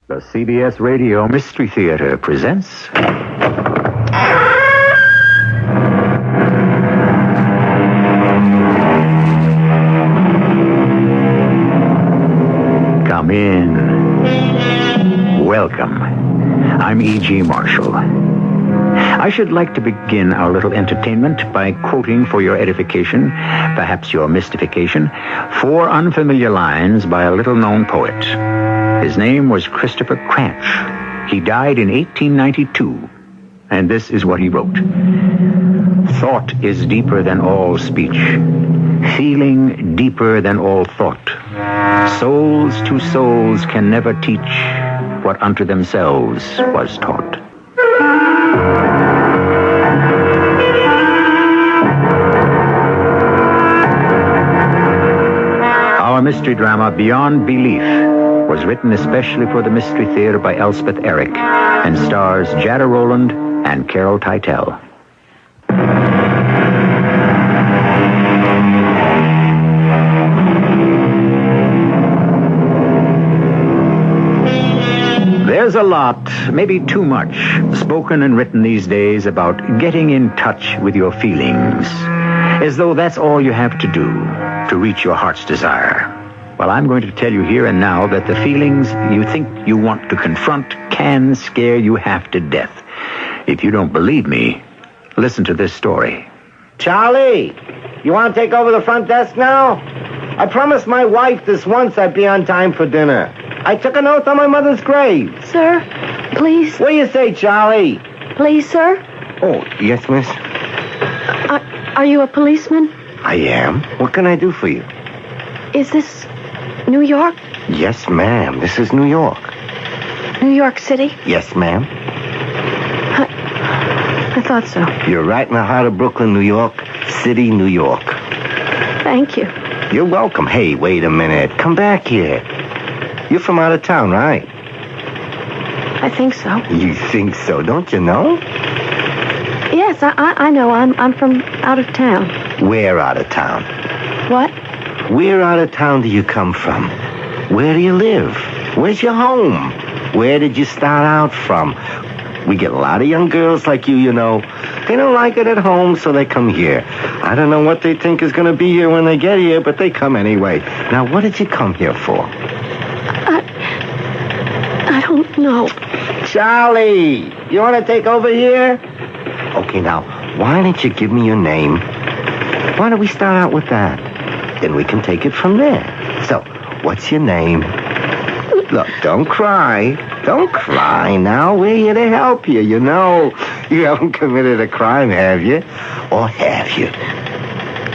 The CBS Radio Mystery Theater presents... Come in. Welcome. I'm E.G. Marshall. I should like to begin our little entertainment by quoting for your edification, perhaps your mystification, 4 unfamiliar lines by a little-known poet. His name was Christopher Cranch. He died in 1892, and this is what he wrote. Thought is deeper than all speech, feeling deeper than all thought. Souls to souls can never teach what unto themselves was taught. Our mystery drama, Beyond Belief, was written especially for the Mystery Theater by Elspeth Eric and stars Jada Rowland and Carol Teitel. There's a lot, maybe too much, spoken and written these days about getting in touch with your feelings, as though that's all you have to do to reach your heart's desire. Well, I'm going to tell you here and now that the feelings you think you want to confront can scare you half to death. If you don't believe me, listen to this story. Charlie, you want to take over the front desk now? I promised my wife this once I'd be on time for dinner. I took an oath on my mother's grave. Sir, please. What do you say, Charlie? Please, sir? Oh, yes, miss? Are you a policeman? I am. What can I do for you? Is this New York? Yes, ma'am. This is New York. New York City? Yes, ma'am. I thought so. You're right in the heart of Brooklyn, New York. City, New York. Thank you. You're welcome. Hey, wait a minute. Come back here. You're from out of town, right? I think so. You think so? Don't you know? Yes, I know. I'm from out of town. Where out of town? What? Where out of town do you come from? Where do you live? Where's your home? Where did you start out from? We get a lot of young girls like you know. They don't like it at home, so they come here. I don't know what they think is going to be here when they get here, but they come anyway. Now, what did you come here for? I don't know. Charlie, you want to take over here? Okay, now, why don't you give me your name? Why don't we start out with that? Then we can take it from there. So, what's your name? Look, don't cry. Don't cry now. We're here to help you, you know. You haven't committed a crime, have you? Or have you?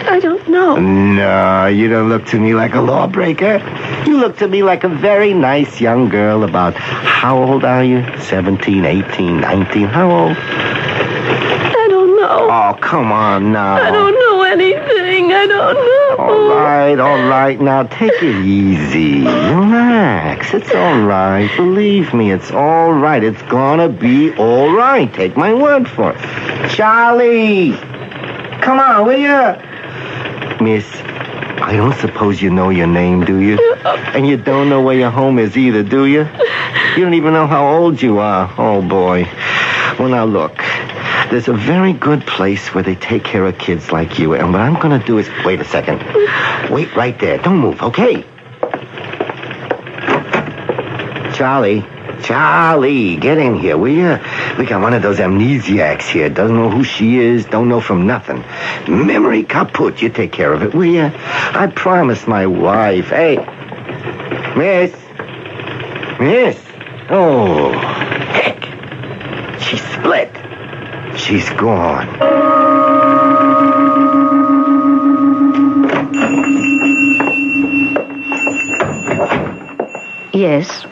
I don't know. No, you don't look to me like a lawbreaker. You look to me like a very nice young girl about... How old are you? 17, 18, 19? How old? I don't know. Oh, come on now. I don't know anything. I don't know. All right. Now, take it easy. Relax. It's all right. Believe me, it's all right. It's gonna be all right. Take my word for it. Charlie! Come on, will you? Miss, I don't suppose you know your name, do you? And you don't know where your home is either, do you? You don't even know how old you are. Oh, boy. Well, now, look. There's a very good place where they take care of kids like you. And what I'm going to do is... Wait a second. Wait right there. Don't move, okay? Charlie, get in here, will you? We got one of those amnesiacs here. Doesn't know who she is. Don't know from nothing. Memory kaput. You take care of it, will you? I promised my wife. Hey. Miss. Oh, heck. She split. She's gone. Yes.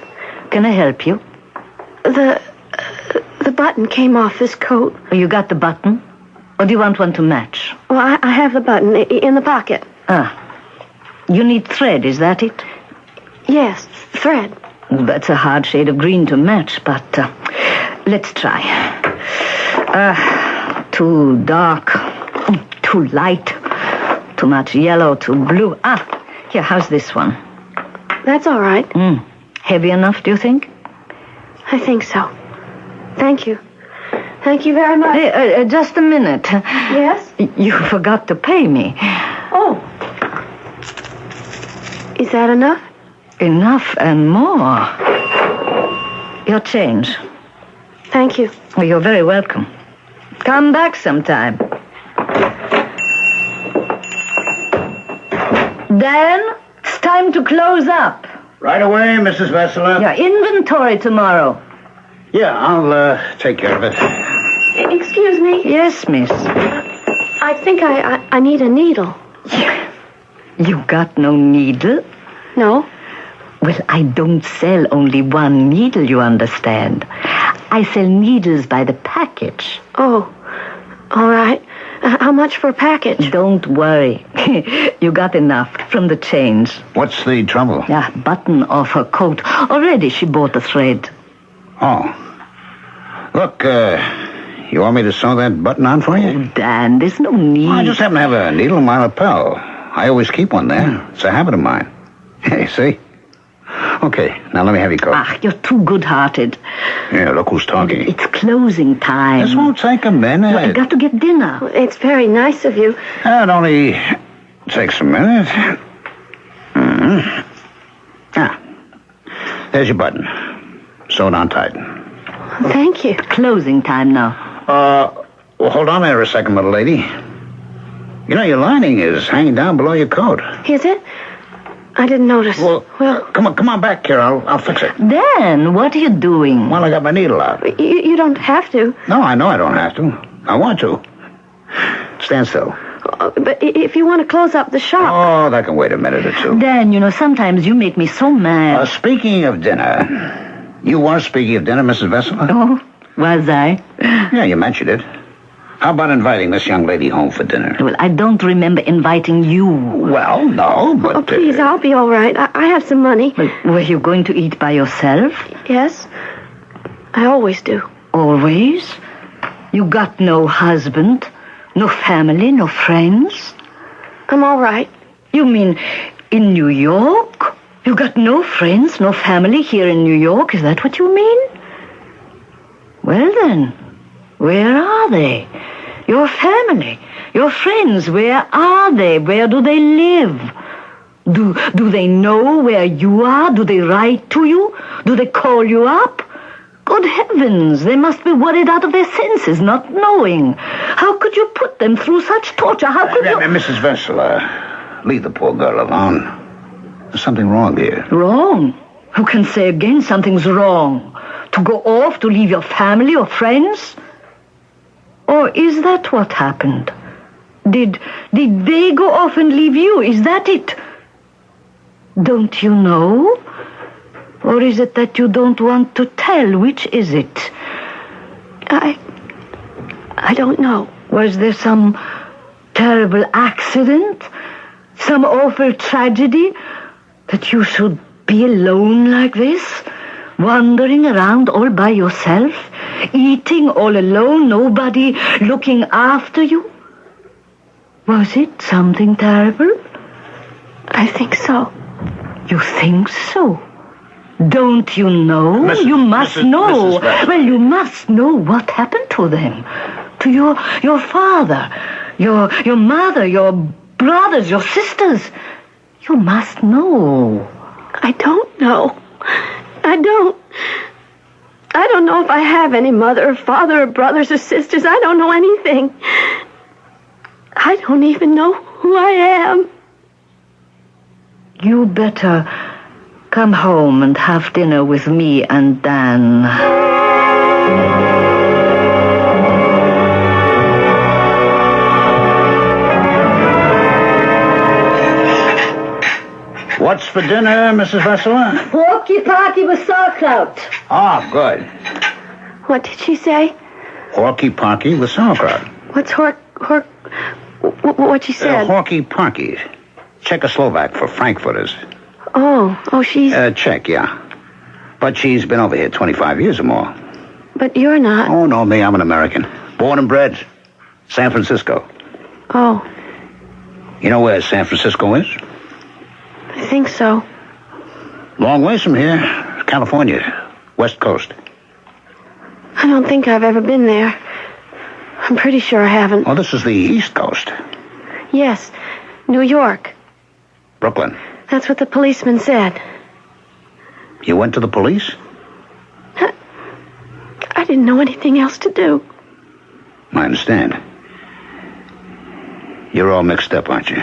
Can I help you? The button came off this coat. Oh, you got the button? Or do you want one to match? Well, I have the button in the pocket. Ah. You need thread, is that it? Yes, thread. Well, that's a hard shade of green to match, but let's try. Too dark, too light, too much yellow, too blue. Here, how's this one? That's all right. Heavy enough, do you think? I think so. Thank you. Thank you very much. Hey, just a minute. Yes? You forgot to pay me. Oh. Is that enough? Enough and more. Your change. Thank you. Oh, you're very welcome. Come back sometime. Dan, it's time to close up. Right away, Mrs. Vesela. Your inventory tomorrow. Yeah, I'll take care of it. Excuse me. Yes, miss. I think I need a needle. You got no needle? No? Well, I don't sell only one needle, you understand. I sell needles by the package. Oh, all right. How much for a package? Don't worry. You got enough from the change. What's the trouble? Yeah, button off her coat. Already she bought the thread. Oh. Look, you want me to sew that button on for you? Oh, Dan, there's no need. Well, I just happen to have a needle in my lapel. I always keep one there. It's a habit of mine. Hey, see? Okay, now let me have your coat. Ah, you're too good-hearted. Yeah, look who's talking. It's closing time. This won't take a minute. Well, I got to get dinner. It's very nice of you. It only takes a minute. Ah, there's your button. Sew it on tight. Thank you. Closing time now. Well, hold on there a second, little lady. You know, your lining is hanging down below your coat. Is it? I didn't notice. Well, come on back here. I'll fix it. Dan, what are you doing? Well, I got my needle out. You don't have to. No, I know I don't have to. I want to. Stand still. But if you want to close up the shop. Oh, that can wait a minute or two. Dan, you know, sometimes you make me so mad. Speaking of dinner, you were speaking of dinner, Mrs. Vesela? Oh, was I? Yeah, you mentioned it. How about inviting this young lady home for dinner? Well, I don't remember inviting you. Well, no, but... Oh, please, I'll be all right. I have some money. Well, were you going to eat by yourself? Yes. I always do. Always? You got no husband, no family, no friends? I'm all right. You mean in New York? You got no friends, no family here in New York? Is that what you mean? Well, then, where are they? Your family, your friends, where are they? Where do they live? Do they know where you are? Do they write to you? Do they call you up? Good heavens, they must be worried out of their senses, not knowing. How could you put them through such torture? How could you... Mrs. Vesela, leave the poor girl alone. There's something wrong here. Wrong? Who can say again something's wrong? To go off, to leave your family or friends? Or is that what happened? Did they go off and leave you? Is that it? Don't you know? Or is it that you don't want to tell? Which is it? I don't know. Was there some terrible accident? Some awful tragedy? That you should be alone like this? Wandering around all by yourself? Eating all alone? Nobody looking after you? Was it something terrible? I think so. You think so? Don't you know? You must Mrs. know. Vesela. Well, you must know what happened to them. To your father, your mother, your brothers, your sisters. You must know. I don't know. I don't know if I have any mother or father or brothers or sisters. I don't know anything. I don't even know who I am. You better come home and have dinner with me and Dan. What's for dinner, Mrs. Vesela? Walkie-talkie with sauerkraut. Oh, good. What did she say? Horky-pocky with sauerkraut. What's what she said? Horky-pocky. Czechoslovak for Frankfurters. Oh, she's... Czech, yeah. But she's been over here 25 years or more. But you're not. Oh, no, me, I'm an American. Born and bred. San Francisco. Oh, You know where San Francisco is? I think so. Long ways from here. California. West Coast. I don't think I've ever been there. I'm pretty sure I haven't. Oh, this is the East Coast. Yes, New York. Brooklyn. That's what the policeman said. You went to the police? I didn't know anything else to do. I understand. You're all mixed up, aren't you?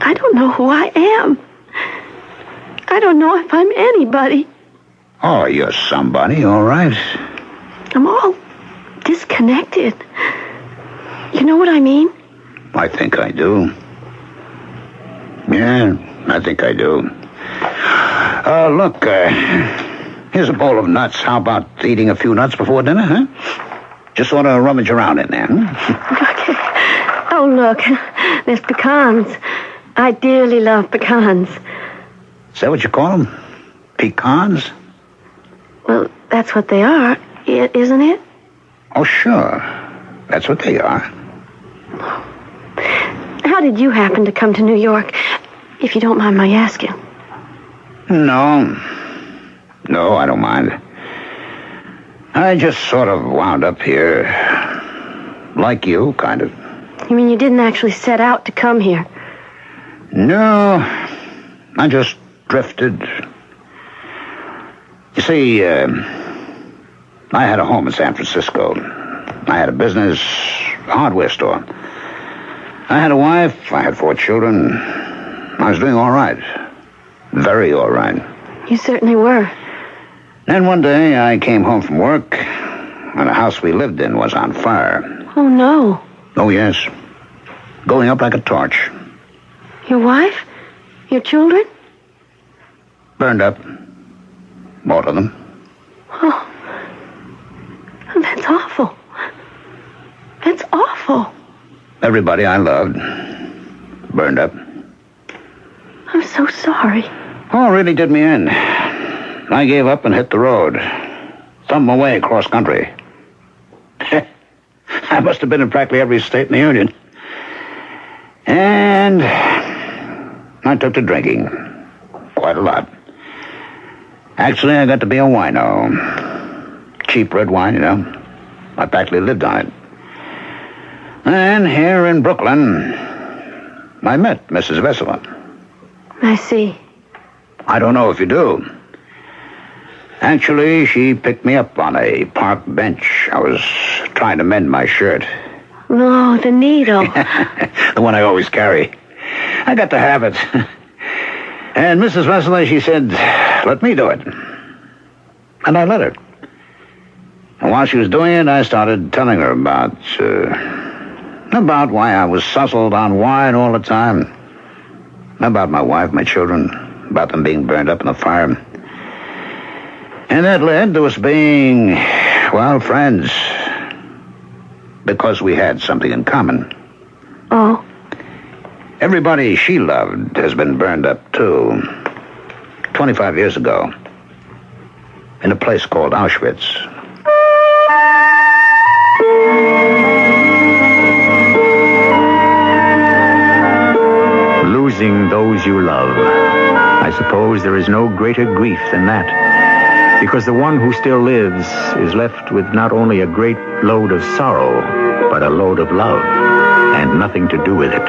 I don't know who I am. I don't know if I'm anybody. Oh, you're somebody, all right. I'm all disconnected. You know what I mean? I think I do. Yeah, I think I do. Look, here's a bowl of nuts. How about eating a few nuts before dinner, huh? Just sort of rummage around in there, Okay. Oh, look, there's pecans. I dearly love pecans. Is that what you call them? Pecans? Well, that's what they are, isn't it? Oh, sure. That's what they are. How did you happen to come to New York, if you don't mind my asking? No, I don't mind. I just sort of wound up here. Like you, kind of. You mean you didn't actually set out to come here? No, I just drifted. You see, I had a home in San Francisco. I had a business, a hardware store. I had a wife, I had 4 children. I was doing all right. Very all right. You certainly were. Then one day I came home from work, and the house we lived in was on fire. Oh, no. Oh, yes. Going up like a torch. Your wife? Your children? Burned up. Both of them. Oh. That's awful. That's awful. Everybody I loved. Burned up. I'm so sorry. Oh, it really did me in. I gave up and hit the road. Thumbed my way across country. I must have been in practically every state in the Union. And I took to drinking. Quite a lot. Actually, I got to be a wino. Cheap red wine, you know. I practically lived on it. And here in Brooklyn, I met Mrs. Vesela. I see. I don't know if you do. Actually, she picked me up on a park bench. I was trying to mend my shirt. Oh, the needle. The one I always carry. I got the habit. And Mrs. Vesela, she said, let me do it. And I let her. And while she was doing it, I started telling her about why I was suzzled on wine all the time. About my wife, my children, about them being burned up in the fire. And that led to us being, well, friends. Because we had something in common. Oh. Everybody she loved has been burned up, too. 25 years ago. In a place called Auschwitz. Losing those you love. I suppose there is no greater grief than that. Because the one who still lives is left with not only a great load of sorrow, but a load of love, and nothing to do with it.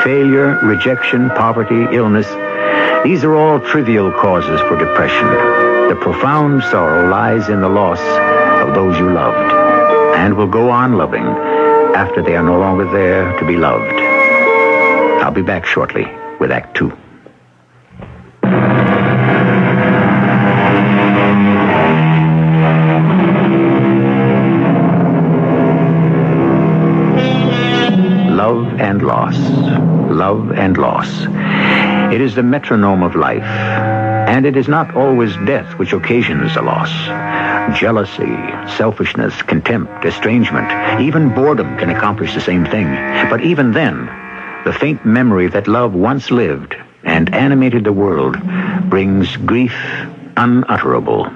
Failure, rejection, poverty, illness, these are all trivial causes for depression. The profound sorrow lies in the loss of those you loved, and will go on loving after they are no longer there to be loved. I'll be back shortly with Act 2. Love and loss. Love and loss. It is the metronome of life, and it is not always death which occasions a loss. Jealousy, selfishness, contempt, estrangement, even boredom can accomplish the same thing. But even then, the faint memory that love once lived and animated the world brings grief unutterable.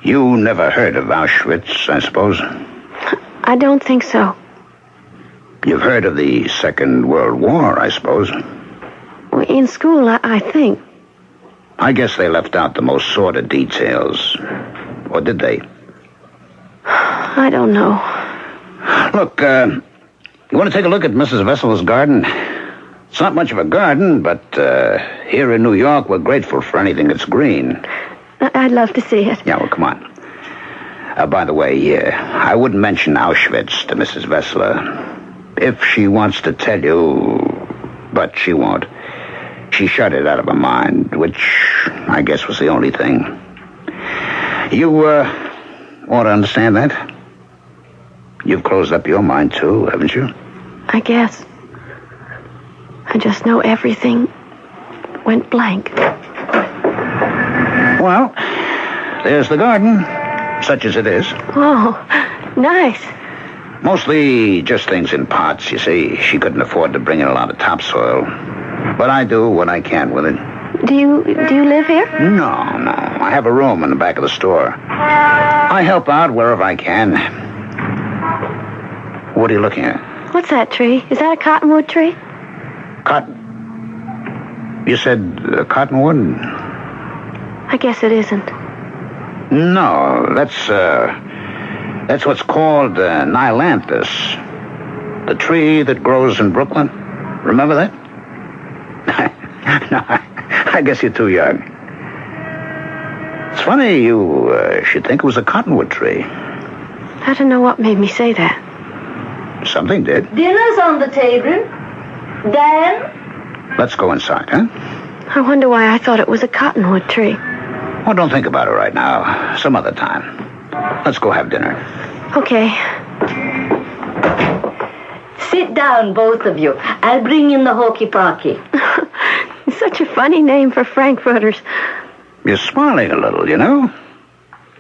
You never heard of Auschwitz, I suppose? I don't think so. You've heard of the Second World War, I suppose? In school, I think. I guess they left out the most sordid details. Or did they? I don't know. Look, you want to take a look at Mrs. Vessel's garden? It's not much of a garden, but here in New York, we're grateful for anything that's green. I'd love to see it. Yeah, well, come on. By the way, I wouldn't mention Auschwitz to Mrs. Vessler. If she wants to tell you, but she won't. She shut it out of her mind, which I guess was the only thing. You ought to understand that. You've closed up your mind, too, haven't you? I guess. I just know everything went blank. Well, there's the garden, such as it is. Oh, nice. Mostly just things in pots, you see. She couldn't afford to bring in a lot of topsoil. But I do what I can with it. Do you live here? No. I have a room in the back of the store. I help out wherever I can. What are you looking at? What's that tree? Is that a cottonwood tree? Cotton? You said cottonwood? I guess it isn't. No, that's what's called Nylanthus. The tree that grows in Brooklyn. Remember that? No, I guess you're too young. It's funny you should think it was a cottonwood tree. I don't know what made me say that. Something did. Dinner's on the table. Dan? Let's go inside, huh? I wonder why I thought it was a cottonwood tree. Well, don't think about it right now. Some other time. Let's go have dinner. Okay. Sit down, both of you. I'll bring in the hokey-pokey. Such a funny name for Frankfurters. You're smiling a little, you know?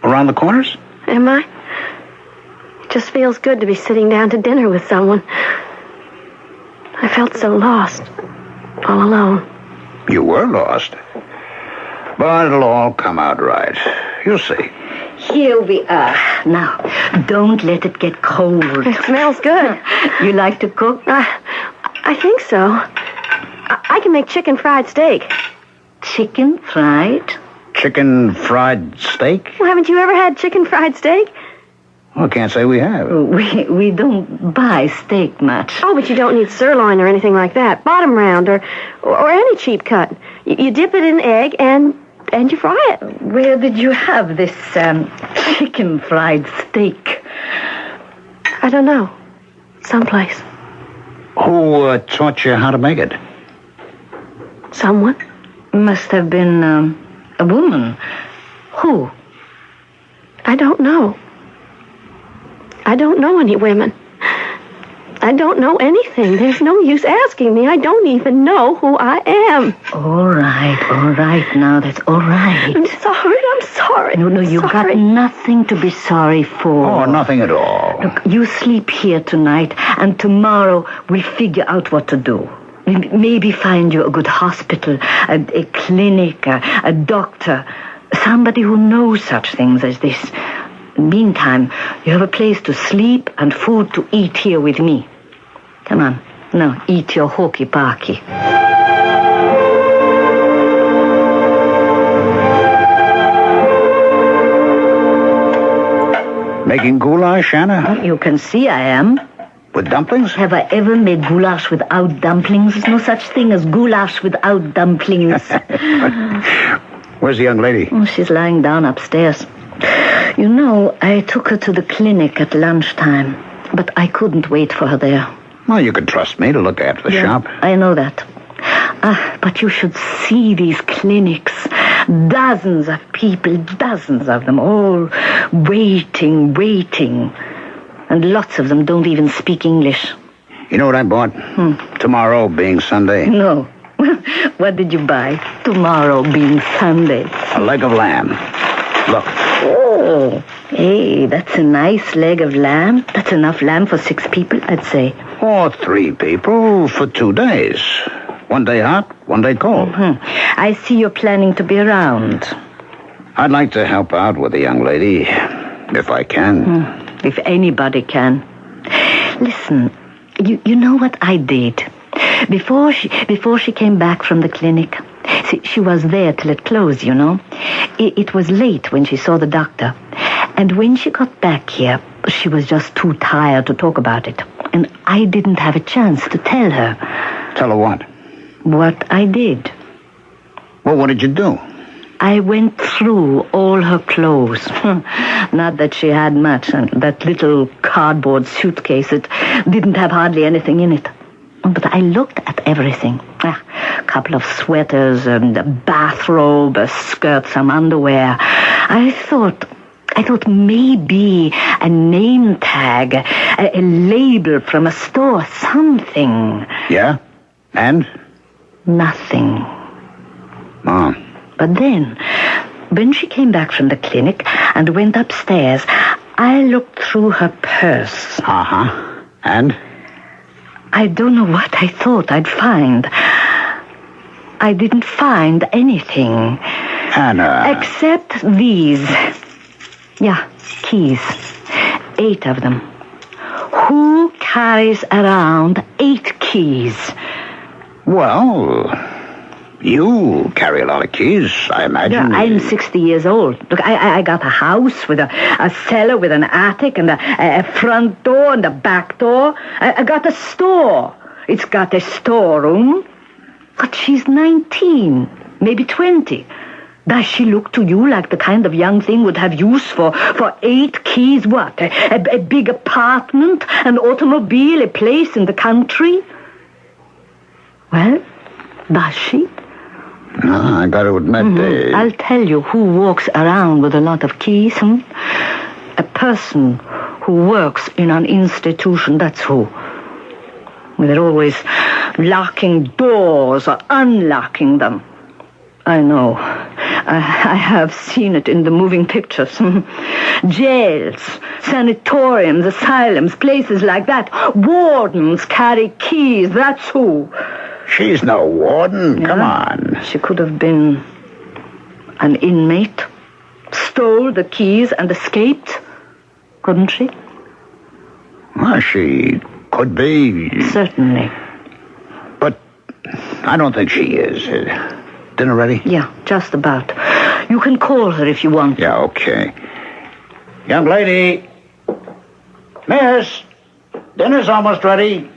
Around the corners? Am I? It just feels good to be sitting down to dinner with someone. I felt so lost. All alone. You were lost. But it'll all come out right. You'll see. Here we are. Now, don't let it get cold. It smells good. You like to cook? I think so. I can make chicken fried steak. Chicken fried? Chicken fried steak? Well, haven't you ever had chicken fried steak? Well, I can't say we have. We don't buy steak much. Oh, but you don't need sirloin or anything like that. Bottom round or any cheap cut. You dip it in egg and you fry it. Where did you have this chicken fried steak? I don't know. Someplace. Who taught you how to make it? Someone. Must have been a woman. Who? I don't know. I don't know any women. I don't know anything. There's no use asking me. I don't even know who I am. All right. Now, that's all right. I'm sorry. No, you've got nothing to be sorry for. Oh, nothing at all. Look, you sleep here tonight, and tomorrow we'll figure out what to do. Maybe find you a good hospital, a clinic, a doctor, somebody who knows such things as this. Meantime, you have a place to sleep and food to eat here with me. Come on, now eat your hokey-pokey. Making goulash, Anna? You can see I am. With dumplings? Have I ever made goulash without dumplings? There's no such thing as goulash without dumplings. Where's the young lady? Oh, she's lying down upstairs. You know, I took her to the clinic at lunchtime, but I couldn't wait for her there. Well, you can trust me to look after the shop. I know that. But you should see these clinics. Dozens of people, dozens of them, all waiting. And lots of them don't even speak English. You know what I bought? Tomorrow being Sunday? No. What did you buy? Tomorrow being Sunday. A leg of lamb. Look. Oh, hey, that's a nice leg of lamb. That's enough lamb for 6 people, I'd say. Or 3 people for 2 days. 1 day hot, 1 day cold. I see you're planning to be around. I'd like to help out with the young lady, if I can. If anybody can. Listen, you know what I did? Before she came back from the clinic, she was there till it closed, you know. It was late when she saw the doctor. And when she got back here, she was just too tired to talk about it. And I didn't have a chance to tell her. Tell her what? What I did. Well, what did you do? I went through all her clothes. Not that she had much. And that little cardboard suitcase, it didn't have hardly anything in it. But I looked at everything. A couple of sweaters, and a bathrobe, a skirt, some underwear. I thought maybe a name tag, a label from a store, something. Yeah? And? Nothing. Mom. But then, when she came back from the clinic and went upstairs, I looked through her purse. Uh-huh. And? I don't know what I thought I'd find. I didn't find anything. Anna. Except these. Yeah, keys. 8 of them. Who carries around 8 keys? Well, you carry a lot of keys, I imagine. Yeah, I'm 60 years old. Look, I got a house with a cellar with an attic and a front door and a back door. I got a store. It's got a storeroom. But she's 19, maybe 20. Does she look to you like the kind of young thing would have use for 8 keys? What? A big apartment, an automobile, a place in the country? Well, does she? No, I got to admit... I'll tell you who walks around with a lot of keys. A person who works in an institution, that's who. They're always locking doors or unlocking them. I know. I have seen it in the moving pictures. Jails, sanatoriums, asylums, places like that. Wardens carry keys, that's who. She's no warden. Yeah. Come on. She could have been an inmate, stole the keys and escaped, couldn't she? Well, she could be. Certainly. But I don't think she is. Dinner ready? Yeah, just about. You can call her if you want. Yeah, okay. Young lady. Miss, dinner's almost ready.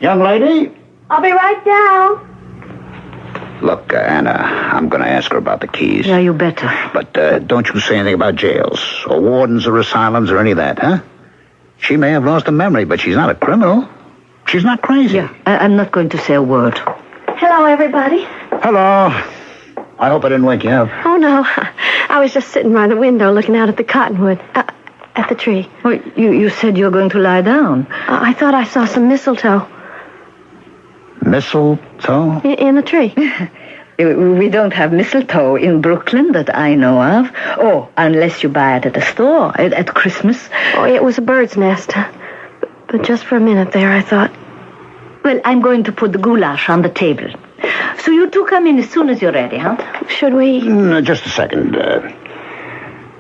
Young lady? I'll be right down. Look, Anna, I'm going to ask her about the keys. Yeah, you better. But don't you say anything about jails or wardens or asylums or any of that, huh? She may have lost her memory, but she's not a criminal. She's not crazy. Yeah, I'm not going to say a word. Hello, everybody. Hello. I hope I didn't wake you up. Oh, no. I was just sitting by the window looking out at the cottonwood. At the tree. Well, you said you were going to lie down. I thought I saw some mistletoe. Mistletoe? In the tree. We don't have mistletoe in Brooklyn that I know of. Oh, unless you buy it at a store at Christmas. Oh, it was a bird's nest. But just for a minute there, I thought... Well, I'm going to put the goulash on the table. So you two come in as soon as you're ready, huh? Should we... Just a second.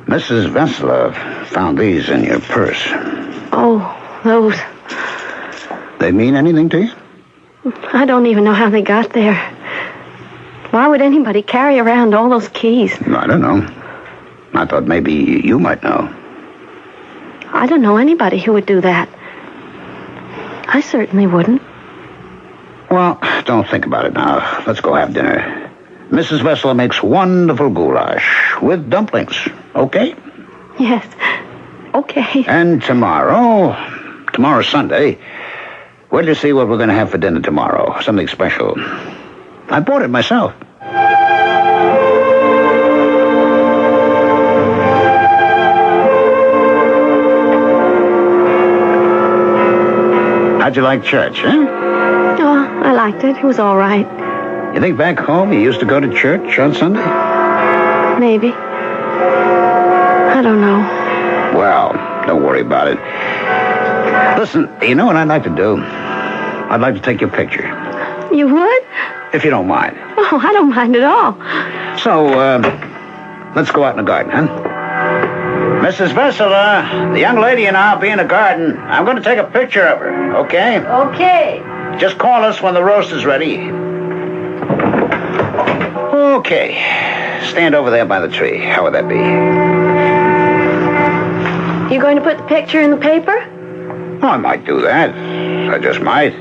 Mrs. Vesela found these in your purse. Oh, those... They mean anything to you? I don't even know how they got there. Why would anybody carry around all those keys? I don't know. I thought maybe you might know. I don't know anybody who would do that. I certainly wouldn't. Well, don't think about it now. Let's go have dinner. Mrs. Vesela makes wonderful goulash with dumplings, okay? Yes, okay. And tomorrow's Sunday, wait till you see what we're going to have for dinner tomorrow. Something special. I bought it myself. How'd you like church, huh? Oh, I liked it. It was all right. You think back home you used to go to church on Sunday? Maybe. I don't know. Well, don't worry about it. Listen, you know what I'd like to do? I'd like to take your picture. You would? If you don't mind. Oh, I don't mind at all. So, let's go out in the garden, huh? Mrs. Vesela, the young lady and I'll be in the garden. I'm going to take a picture of her, okay? Okay. Just call us when the roast is ready. Okay. Stand over there by the tree. How would that be? You going to put the picture in the paper? Oh, I might do that. I just might.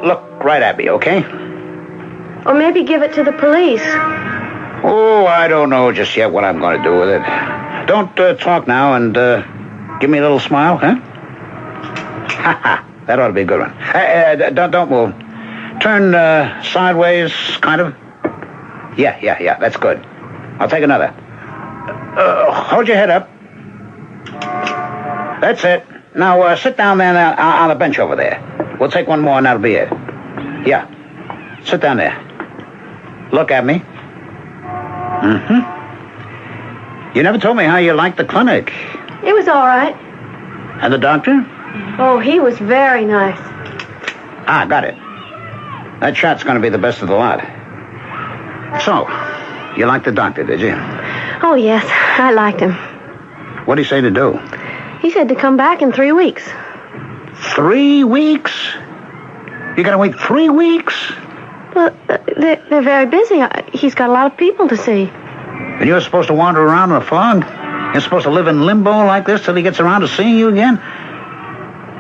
Look right at me, okay? Or maybe give it to the police. Oh, I don't know just yet what I'm going to do with it. Don't talk now and give me a little smile, huh? Ha ha. That ought to be a good one. Don't move. Turn sideways, kind of. Yeah. That's good. I'll take another. Hold your head up. That's it. Now sit down there on the bench over there. We'll take one more and that'll be it. Yeah. Sit down there. Look at me. Mm-hmm. You never told me how you liked the clinic. It was all right. And the doctor? Oh, he was very nice. Ah, got it. That shot's going to be the best of the lot. So, you liked the doctor, did you? Oh, yes, I liked him. What'd he say to do? He said to come back in 3 weeks. 3 weeks? You got to wait 3 weeks? Well, they're very busy. He's got a lot of people to see. And you're supposed to wander around in a fog? You're supposed to live in limbo like this till he gets around to seeing you again?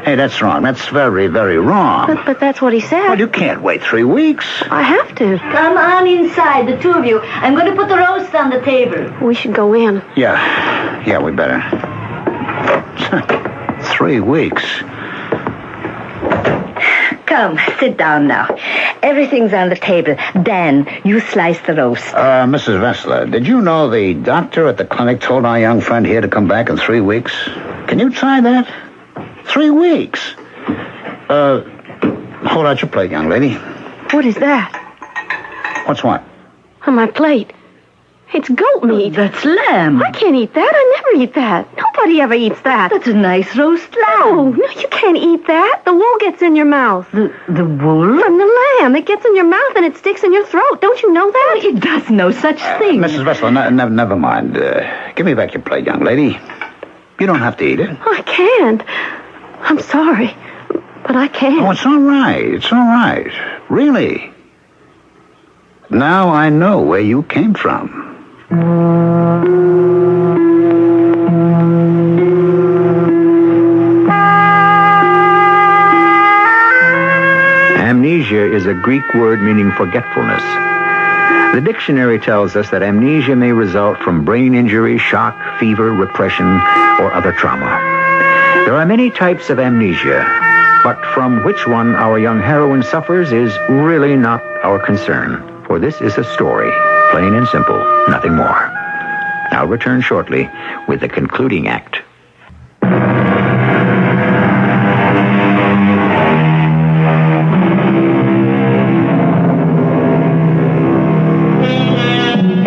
Hey, that's wrong. That's very, very wrong. But that's what he said. Well, you can't wait 3 weeks. I have to. Come on inside, the two of you. I'm going to put the roast on the table. We should go in. Yeah, we better. 3 weeks. Come, sit down now. Everything's on the table. Dan, you slice the roast. Mrs. Vessler, did you know the doctor at the clinic told our young friend here to come back in 3 weeks? Can you try that? 3 weeks? Hold out your plate, young lady. What is that? What's what? On my plate. It's goat meat. That's lamb. I can't eat that. I never eat that. Nobody ever eats that. That's a nice roast lamb. No, you can't eat that. The wool gets in your mouth. The wool? From the lamb. It gets in your mouth and it sticks in your throat. Don't you know that? It does no such thing. Mrs. Vessler, never mind. Give me back your plate, young lady. You don't have to eat it. I can't. I'm sorry, but I can't. Oh, it's all right. It's all right. Really. Now I know where you came from. Amnesia is a Greek word meaning forgetfulness. The dictionary tells us that amnesia may result from brain injury, shock, fever, repression, or other trauma. There are many types of amnesia, but from which one our young heroine suffers is really not our concern, for this is a story, plain and simple, nothing more. I'll return shortly with the concluding act.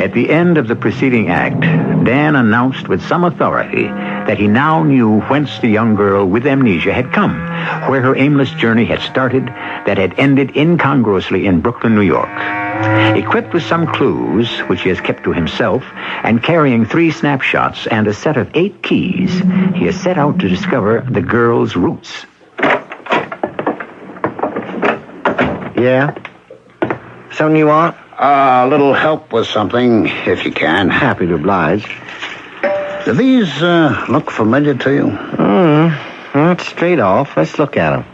At the end of the preceding act, Dan announced with some authority that he now knew whence the young girl with amnesia had come, where her aimless journey had started that had ended incongruously in Brooklyn, New York. Equipped with some clues, which he has kept to himself, and carrying 3 snapshots and a set of 8 keys, he has set out to discover the girl's roots. Yeah? Something you want? A little help with something, if you can. Happy to oblige. Do these look familiar to you? Not straight off. Let's look at them.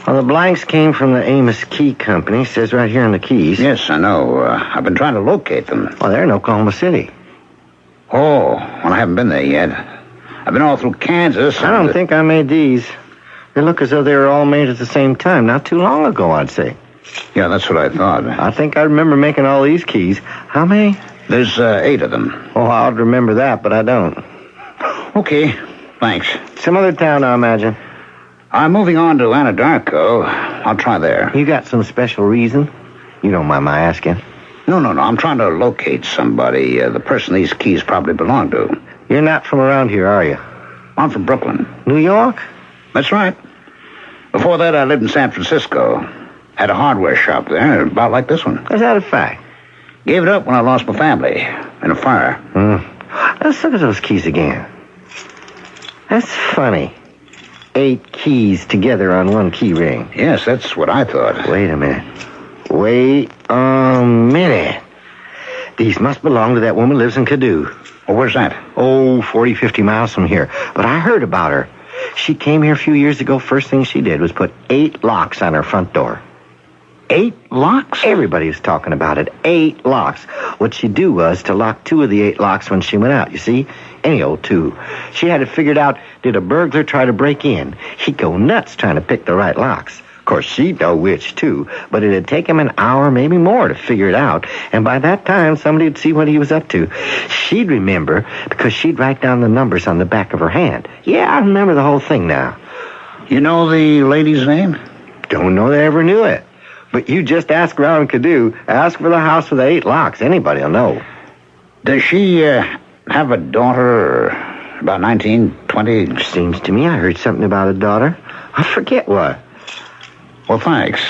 Well, the blanks came from the Amos Key Company. Says right here on the keys. Yes, I know. I've been trying to locate them. Well, they're in Oklahoma City. Oh, well, I haven't been there yet. I've been all through Kansas. I don't think I made these. They look as though they were all made at the same time. Not too long ago, I'd say. Yeah, that's what I thought. I think I remember making all these keys. How many? There's 8 of them. Oh, I ought to remember that, but I don't. Okay, thanks. Some other town, I imagine. I'm moving on to Anadarko. I'll try there. You got some special reason? You don't mind my asking. No. I'm trying to locate somebody. The person these keys probably belong to. You're not from around here, are you? I'm from Brooklyn. New York? That's right. Before that, I lived in San Francisco. Had a hardware shop there, about like this one. Is that a fact? Gave it up when I lost my family in a fire. Let's look at those keys again. That's funny. 8 keys together on one key ring. Yes, that's what I thought. Wait a minute. These must belong to that woman who lives in Caddo. Well, where's that? Oh, 40, 50 miles from here. But I heard about her. She came here a few years ago. First thing she did was put 8 locks on her front door. 8 locks? Everybody was talking about it. 8 locks. What she'd do was to lock 2 of the 8 locks when she went out, you see? Any old 2. She had it figured out, did a burglar try to break in? He'd go nuts trying to pick the right locks. Of course, she'd know which, too, but it'd take him an hour, maybe more, to figure it out. And by that time, somebody would see what he was up to. She'd remember because she'd write down the numbers on the back of her hand. Yeah, I remember the whole thing now. You know the lady's name? Don't know they ever knew it. But you just ask around Cadoo. Ask for the house with the 8 locks. Anybody will know. Does she have a daughter about 19, 20? Seems to me I heard something about a daughter. I forget what. Well, thanks.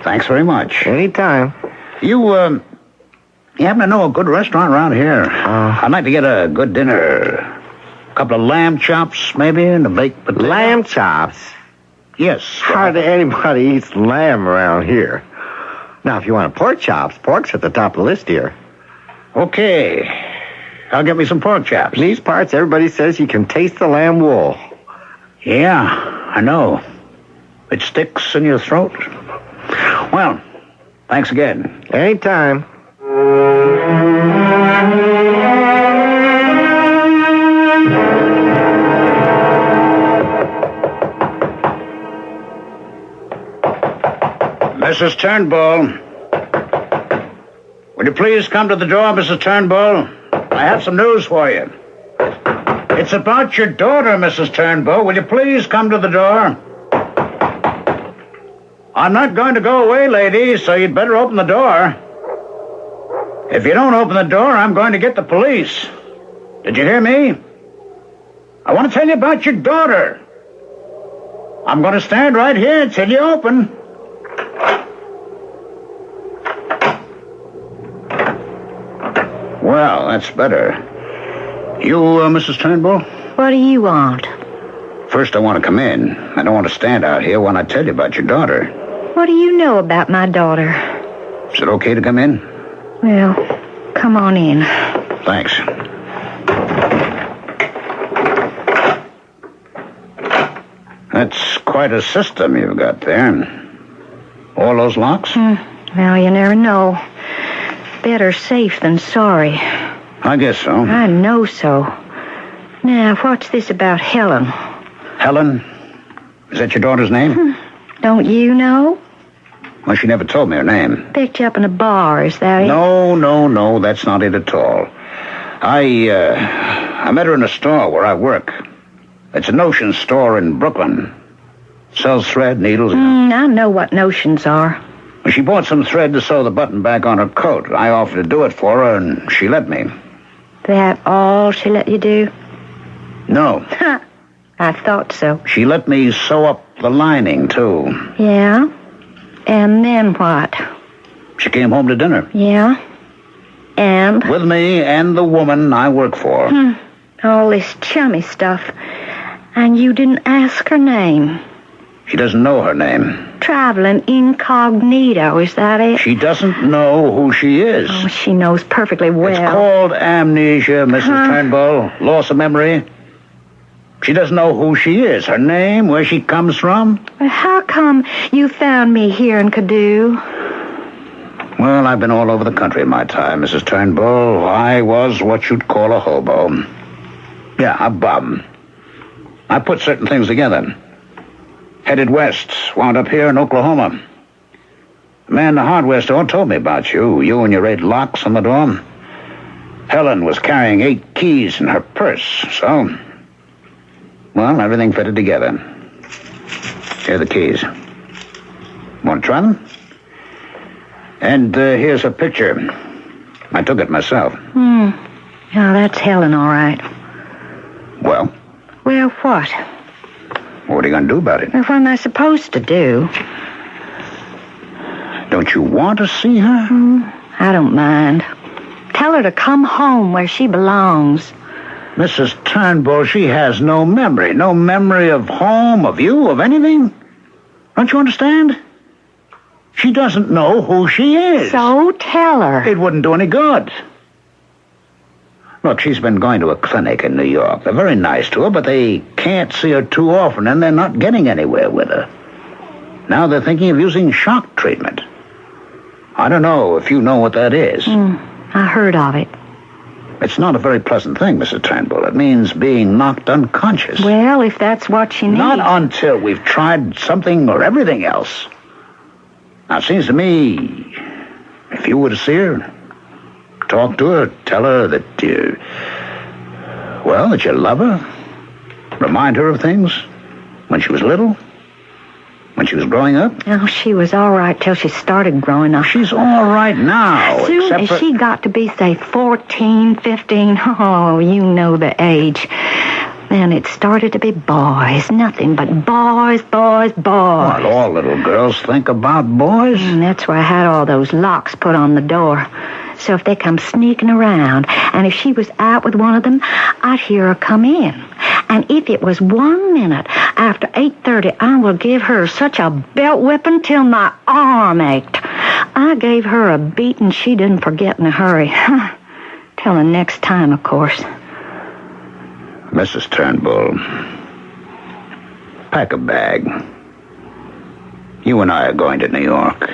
Thanks very much. Anytime. You happen to know a good restaurant around here? I'd like to get a good dinner. A couple of lamb chops, maybe, and a baked potato. Lamb chops? Yes. Hardly anybody eats lamb around here. Now, if you want pork chops, pork's at the top of the list here. Okay. I'll get me some pork chops. In these parts, everybody says you can taste the lamb wool. Yeah, I know. It sticks in your throat. Well, thanks again. Anytime. Mrs. Turnbull. Will you please come to the door, Mrs. Turnbull? I have some news for you. It's about your daughter, Mrs. Turnbull. Will you please come to the door? I'm not going to go away, lady, so you'd better open the door. If you don't open the door, I'm going to get the police. Did you hear me? I want to tell you about your daughter. I'm going to stand right here until you open. Well, that's better. You, Mrs. Turnbull? What do you want? First, I want to come in. I don't want to stand out here when I tell you about your daughter. What do you know about my daughter? Is it okay to come in? Well, come on in. Thanks. That's quite a system you've got there. All those locks? Well, you never know. Better safe than sorry. I guess so. I know so. Now, what's this about Helen? Helen? Is that your daughter's name? Don't you know? Well, she never told me her name. Picked you up in a bar, is that it? No, that's not it at all. I met her in a store where I work. It's a notion store in Brooklyn. Sells thread, needles. I know what notions are. She bought some thread to sew the button back on her coat. I offered to do it for her, and she let me. That all she let you do? No. I thought so. She let me sew up the lining, too. Yeah? And then what? She came home to dinner. Yeah? And? With me and the woman I work for. All this chummy stuff. And you didn't ask her name. She doesn't know her name. Traveling incognito, is that it? She doesn't know who she is. Oh, she knows perfectly well. It's called amnesia, Mrs. Turnbull. Loss of memory. She doesn't know who she is, her name, where she comes from. Well, how come you found me here in Cadoo? Well, I've been all over the country in my time, Mrs. Turnbull. I was what you'd call a hobo. Yeah, a bum. I put certain things together. Headed west, wound up here in Oklahoma. The man in the hardware store told me about you. You and your 8 locks on the door. Helen was carrying 8 keys in her purse, so... Well, everything fitted together. Here are the keys. Want to try them? And here's her picture. I took it myself. Yeah, that's Helen, all right. Well? Well, what? What are you going to do about it? Well, what am I supposed to do? Don't you want to see her? I don't mind. Tell her to come home where she belongs. Mrs. Turnbull, she has no memory. No memory of home, of you, of anything. Don't you understand? She doesn't know who she is. So tell her. It wouldn't do any good. Look, she's been going to a clinic in New York. They're very nice to her, but they can't see her too often, and they're not getting anywhere with her. Now they're thinking of using shock treatment. I don't know if you know what that is. I heard of it. It's not a very pleasant thing, Mrs. Turnbull. It means being knocked unconscious. Well, if that's what she needs. Not until we've tried something or everything else. Now, it seems to me, if you were to see her, talk to her, tell her that that you love her, remind her of things when she was little, when she was growing up. Oh, she was all right till she started growing up. She's all right now. Soon as she got to be, say, 14, 15, oh, you know the age. Then it started to be boys. Nothing but boys, boys, boys. Well, all little girls think about boys. And that's why I had all those locks put on the door. So if they come sneaking around, and if she was out with one of them, I'd hear her come in. And if it was 1 minute after 8:30, I would give her such a belt whipping till my arm ached. I gave her a beating she didn't forget in a hurry. Till the next time, of course. Mrs. Turnbull, pack a bag. You and I are going to New York.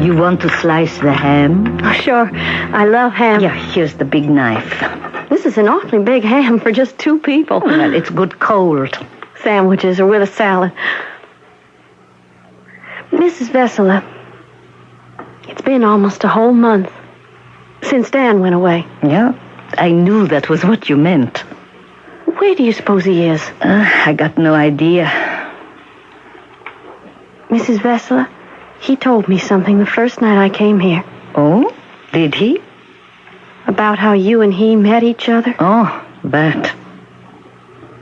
You want to slice the ham? Oh, sure. I love ham. Yeah, here's the big knife. This is an awfully big ham for just 2 people. Well, it's good cold. Sandwiches or with a salad. Mrs. Vesela, it's been almost a whole month since Dan went away. Yeah, I knew that was what you meant. Where do you suppose he is? I got no idea. Mrs. Vesela, he told me something the first night I came here. Oh, did he? About how you and he met each other. Oh, that.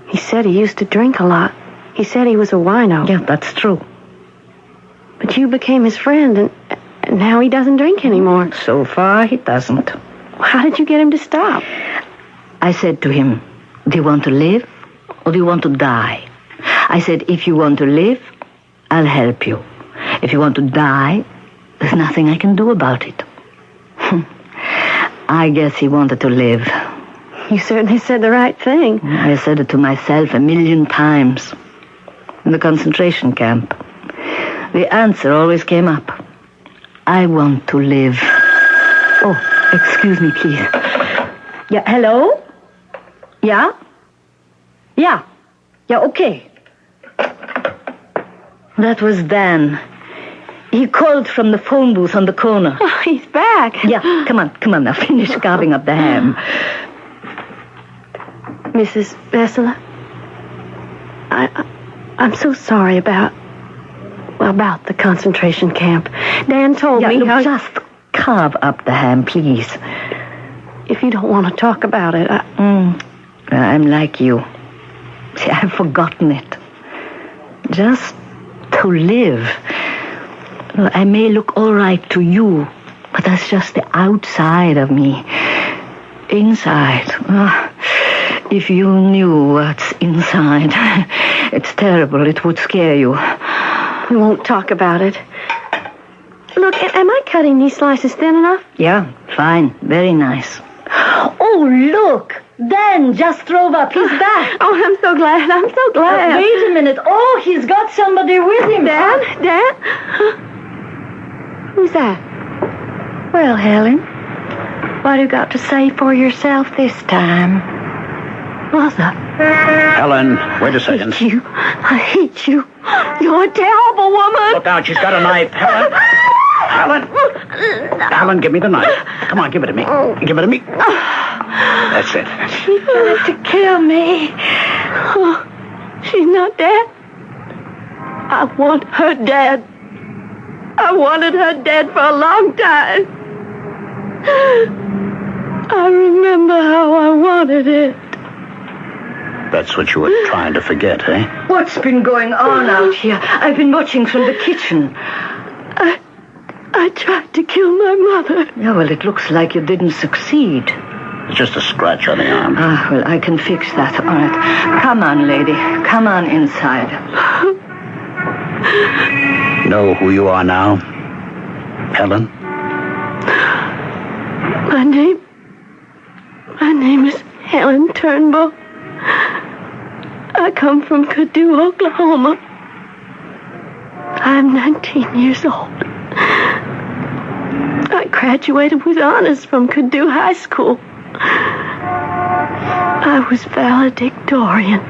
He said he used to drink a lot. He said he was a wino. Yeah, that's true. But you became his friend, and now he doesn't drink anymore. So far, he doesn't. How did you get him to stop? I said to him, do you want to live or do you want to die? I said, if you want to live, I'll help you. If you want to die, there's nothing I can do about it. I guess he wanted to live. You certainly said the right thing. I said it to myself 1,000,000 times. In the concentration camp. The answer always came up. I want to live. Oh, excuse me, please. Yeah, hello? Yeah? Yeah, okay. That was Dan. He called from the phone booth on the corner. Oh, he's back. Yeah, come on now. Finish carving up the ham. Mrs. Vesela, I'm so sorry about the concentration camp. Dan told me how... Just carve up the ham, please. If you don't want to talk about it, I'm like you. See, I've forgotten it. Just to live. Well, I may look all right to you, but that's just the outside of me. Inside. If you knew what's inside, it's terrible. It would scare you. We won't talk about it. Look, am I cutting these slices thin enough? Yeah, fine. Very nice. Oh, look! Dan just drove up. He's back. Oh, I'm so glad. Wait a minute. Oh, he's got somebody with him. Dan? Who's that? Well, Helen, what have you got to say for yourself this time? Mother. Helen, wait a second. I hate you. You're a terrible woman. Look out, she's got a knife. Helen, give me the knife. Come on, give it to me. Give it to me. That's it. She tried to kill me. Oh, she's not dead. I want her dead. I wanted her dead for a long time. I remember how I wanted it. That's what you were trying to forget, eh? What's been going on out here? I've been watching from the kitchen. I tried to kill my mother. Yeah, well, it looks like you didn't succeed. It's just a scratch on the arm. Well, I can fix that. All right. Come on, lady. Come on inside. know who you are now, Helen? My name is Helen Turnbow. I come from Caddo, Oklahoma. I'm 19 years old. I graduated with honors from Caddo High School. I was valedictorian.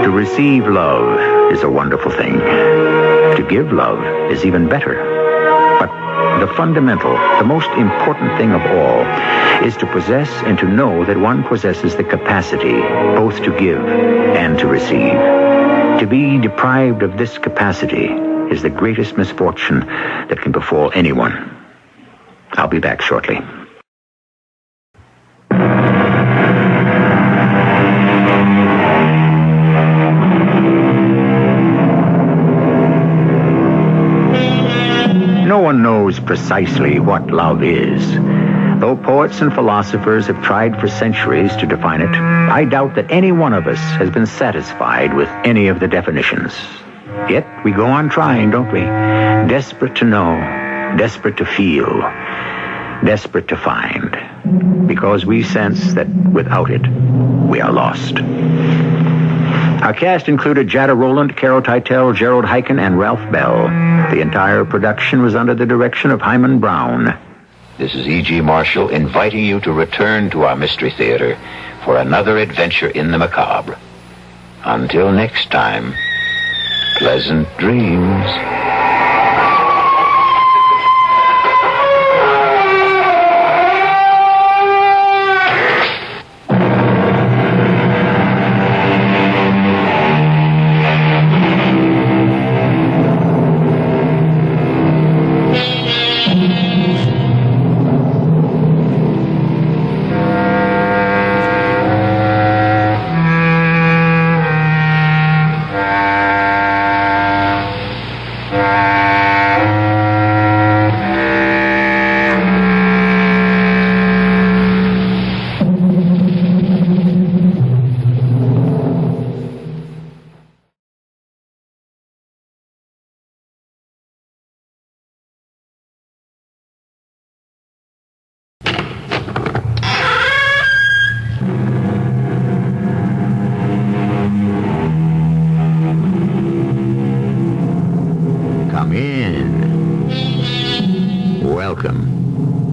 To receive love is a wonderful thing. To give love is even better. But the fundamental, the most important thing of all is to possess and to know that one possesses the capacity both to give and to receive. To be deprived of this capacity is the greatest misfortune that can befall anyone. I'll be back shortly. No one knows precisely what love is. Though poets and philosophers have tried for centuries to define it, I doubt that any one of us has been satisfied with any of the definitions. Yet we go on trying, don't we? Desperate to know, desperate to feel, desperate to find. Because we sense that without it, we are lost. Our cast included Jada Rowland, Carol Teitel, Gerald Heiken, and Ralph Bell. The entire production was under the direction of Hyman Brown. This is E.G. Marshall inviting you to return to our Mystery Theater for another adventure in the macabre. Until next time, pleasant dreams.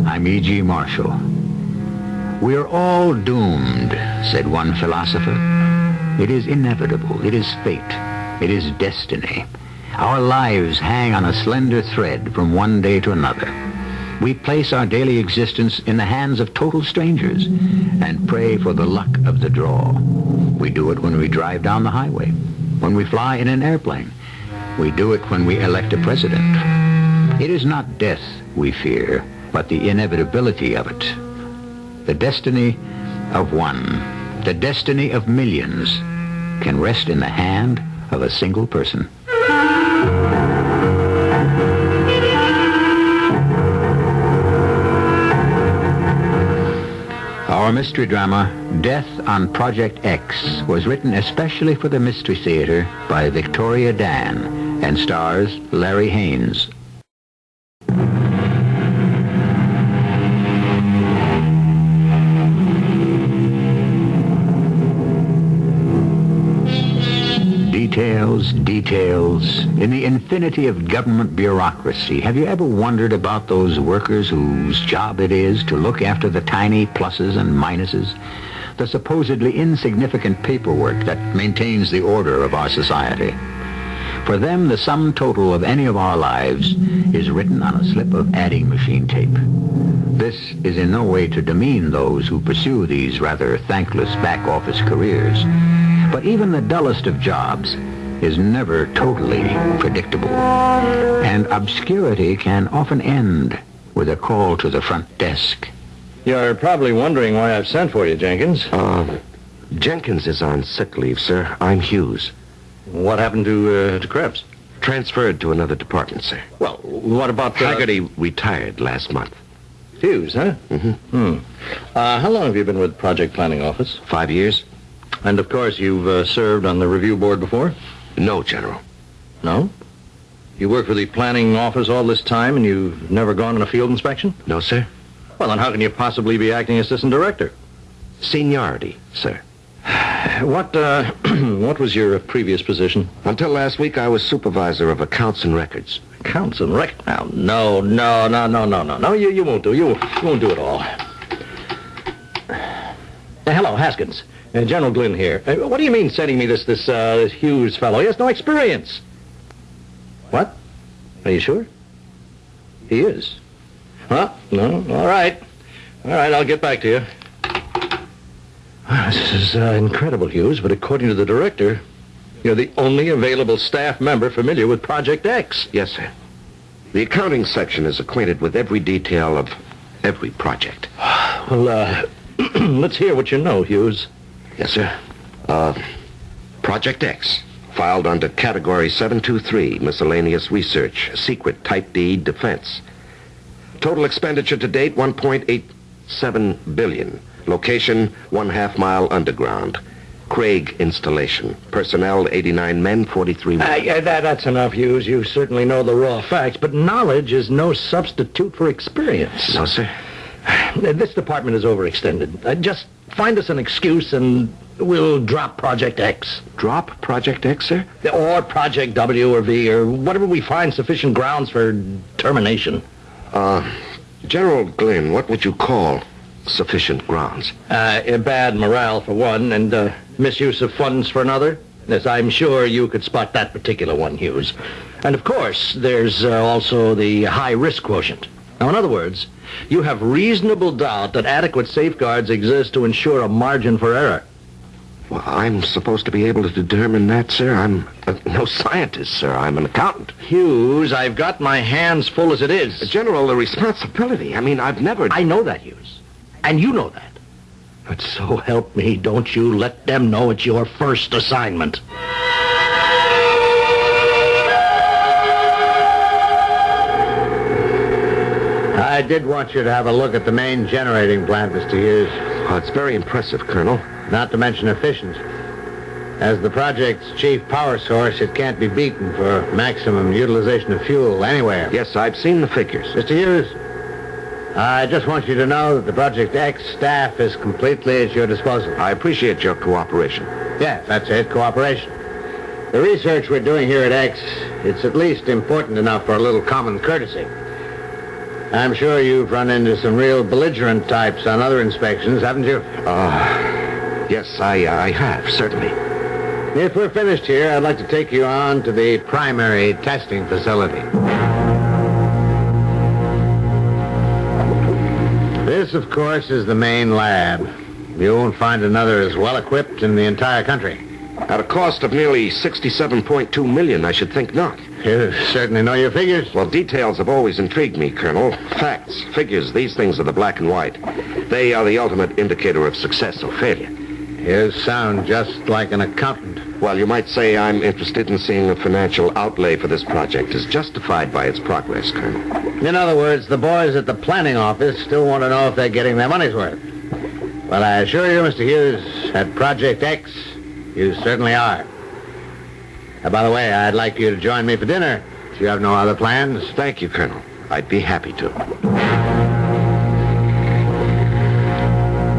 I'm E.G. Marshall. We're all doomed, said one philosopher. It is inevitable. It is fate. It is destiny. Our lives hang on a slender thread from one day to another. We place our daily existence in the hands of total strangers and pray for the luck of the draw. We do it when we drive down the highway, when we fly in an airplane. We do it when we elect a president. It is not death we fear, but the inevitability of it. The destiny of one, the destiny of millions, can rest in the hand of a single person. Our mystery drama, Death on Project X, was written especially for the Mystery Theater by Victoria Dan and stars Larry Haynes. Details. In the infinity of government bureaucracy, have you ever wondered about those workers whose job it is to look after the tiny pluses and minuses, the supposedly insignificant paperwork that maintains the order of our society? For them, the sum total of any of our lives is written on a slip of adding machine tape. This is in no way to demean those who pursue these rather thankless back-office careers. But even the dullest of jobs is never totally predictable. And obscurity can often end with a call to the front desk. You're probably wondering why I've sent for you, Jenkins. Jenkins is on sick leave, sir. I'm Hughes. What happened to Krebs? Transferred to another department, sir. Well, what about... Haggerty retired last month. Hughes, huh? Mm-hmm. How long have you been with Project Planning Office? 5 years? And, of course, you've served on the review board before? No, General. No? You worked for the planning office all this time and you've never gone on a field inspection? No, sir. Well, then how can you possibly be acting assistant director? Seniority, sir. What was your previous position? Until last week, I was supervisor of accounts and records. Accounts and records? No, you won't do. You won't do it all. Hello, Haskins. General Glynn here. What do you mean sending me this Hughes fellow? He has no experience. What? Are you sure? He is. Well, no, all right. All right, I'll get back to you. This is incredible, Hughes, but according to the director, you're the only available staff member familiar with Project X. Yes, sir. The accounting section is acquainted with every detail of every project. Well, let's hear what you know, Hughes. Yes, sir. Project X, filed under Category 723, Miscellaneous Research, Secret Type D Defense. Total expenditure to date, $1.87 billion. Location, 1/2 mile underground. Craig installation. Personnel, 89 men, 43 women. That's enough, Hughes. You certainly know the raw facts, but knowledge is no substitute for experience. No, sir. This department is overextended. Just find us an excuse and we'll drop Project X. Drop Project X, sir? Or Project W or V or whatever we find sufficient grounds for termination. General Glynn, what would you call sufficient grounds? Bad morale for one, and misuse of funds for another. Yes, I'm sure you could spot that particular one, Hughes. And of course, there's also the high risk quotient. Now, in other words, you have reasonable doubt that adequate safeguards exist to ensure a margin for error. Well, I'm supposed to be able to determine that, sir. I'm no scientist, sir. I'm an accountant. Hughes, I've got my hands full as it is. General, the responsibility. I mean, I've never... I know that, Hughes. And you know that. But so help me, don't you let them know it's your first assignment. I did want you to have a look at the main generating plant, Mr. Hughes. Oh, it's very impressive, Colonel. Not to mention efficient. As the project's chief power source, it can't be beaten for maximum utilization of fuel anywhere. Yes, I've seen the figures. Mr. Hughes, I just want you to know that the Project X staff is completely at your disposal. I appreciate your cooperation. Yes, that's it, cooperation. The research we're doing here at X, it's at least important enough for a little common courtesy. I'm sure you've run into some real belligerent types on other inspections, haven't you? Yes, I have, certainly. If we're finished here, I'd like to take you on to the primary testing facility. This, of course, is the main lab. You won't find another as well equipped in the entire country. At a cost of nearly $67.2 million, I should think not. You certainly know your figures. Well, details have always intrigued me, Colonel. Facts, figures, these things are the black and white. They are the ultimate indicator of success or failure. You sound just like an accountant. Well, you might say I'm interested in seeing the financial outlay for this project is justified by its progress, Colonel. In other words, the boys at the planning office still want to know if they're getting their money's worth. Well, I assure you, Mr. Hughes, at Project X, you certainly are. By the way, I'd like you to join me for dinner, if you have no other plans. Thank you, Colonel. I'd be happy to.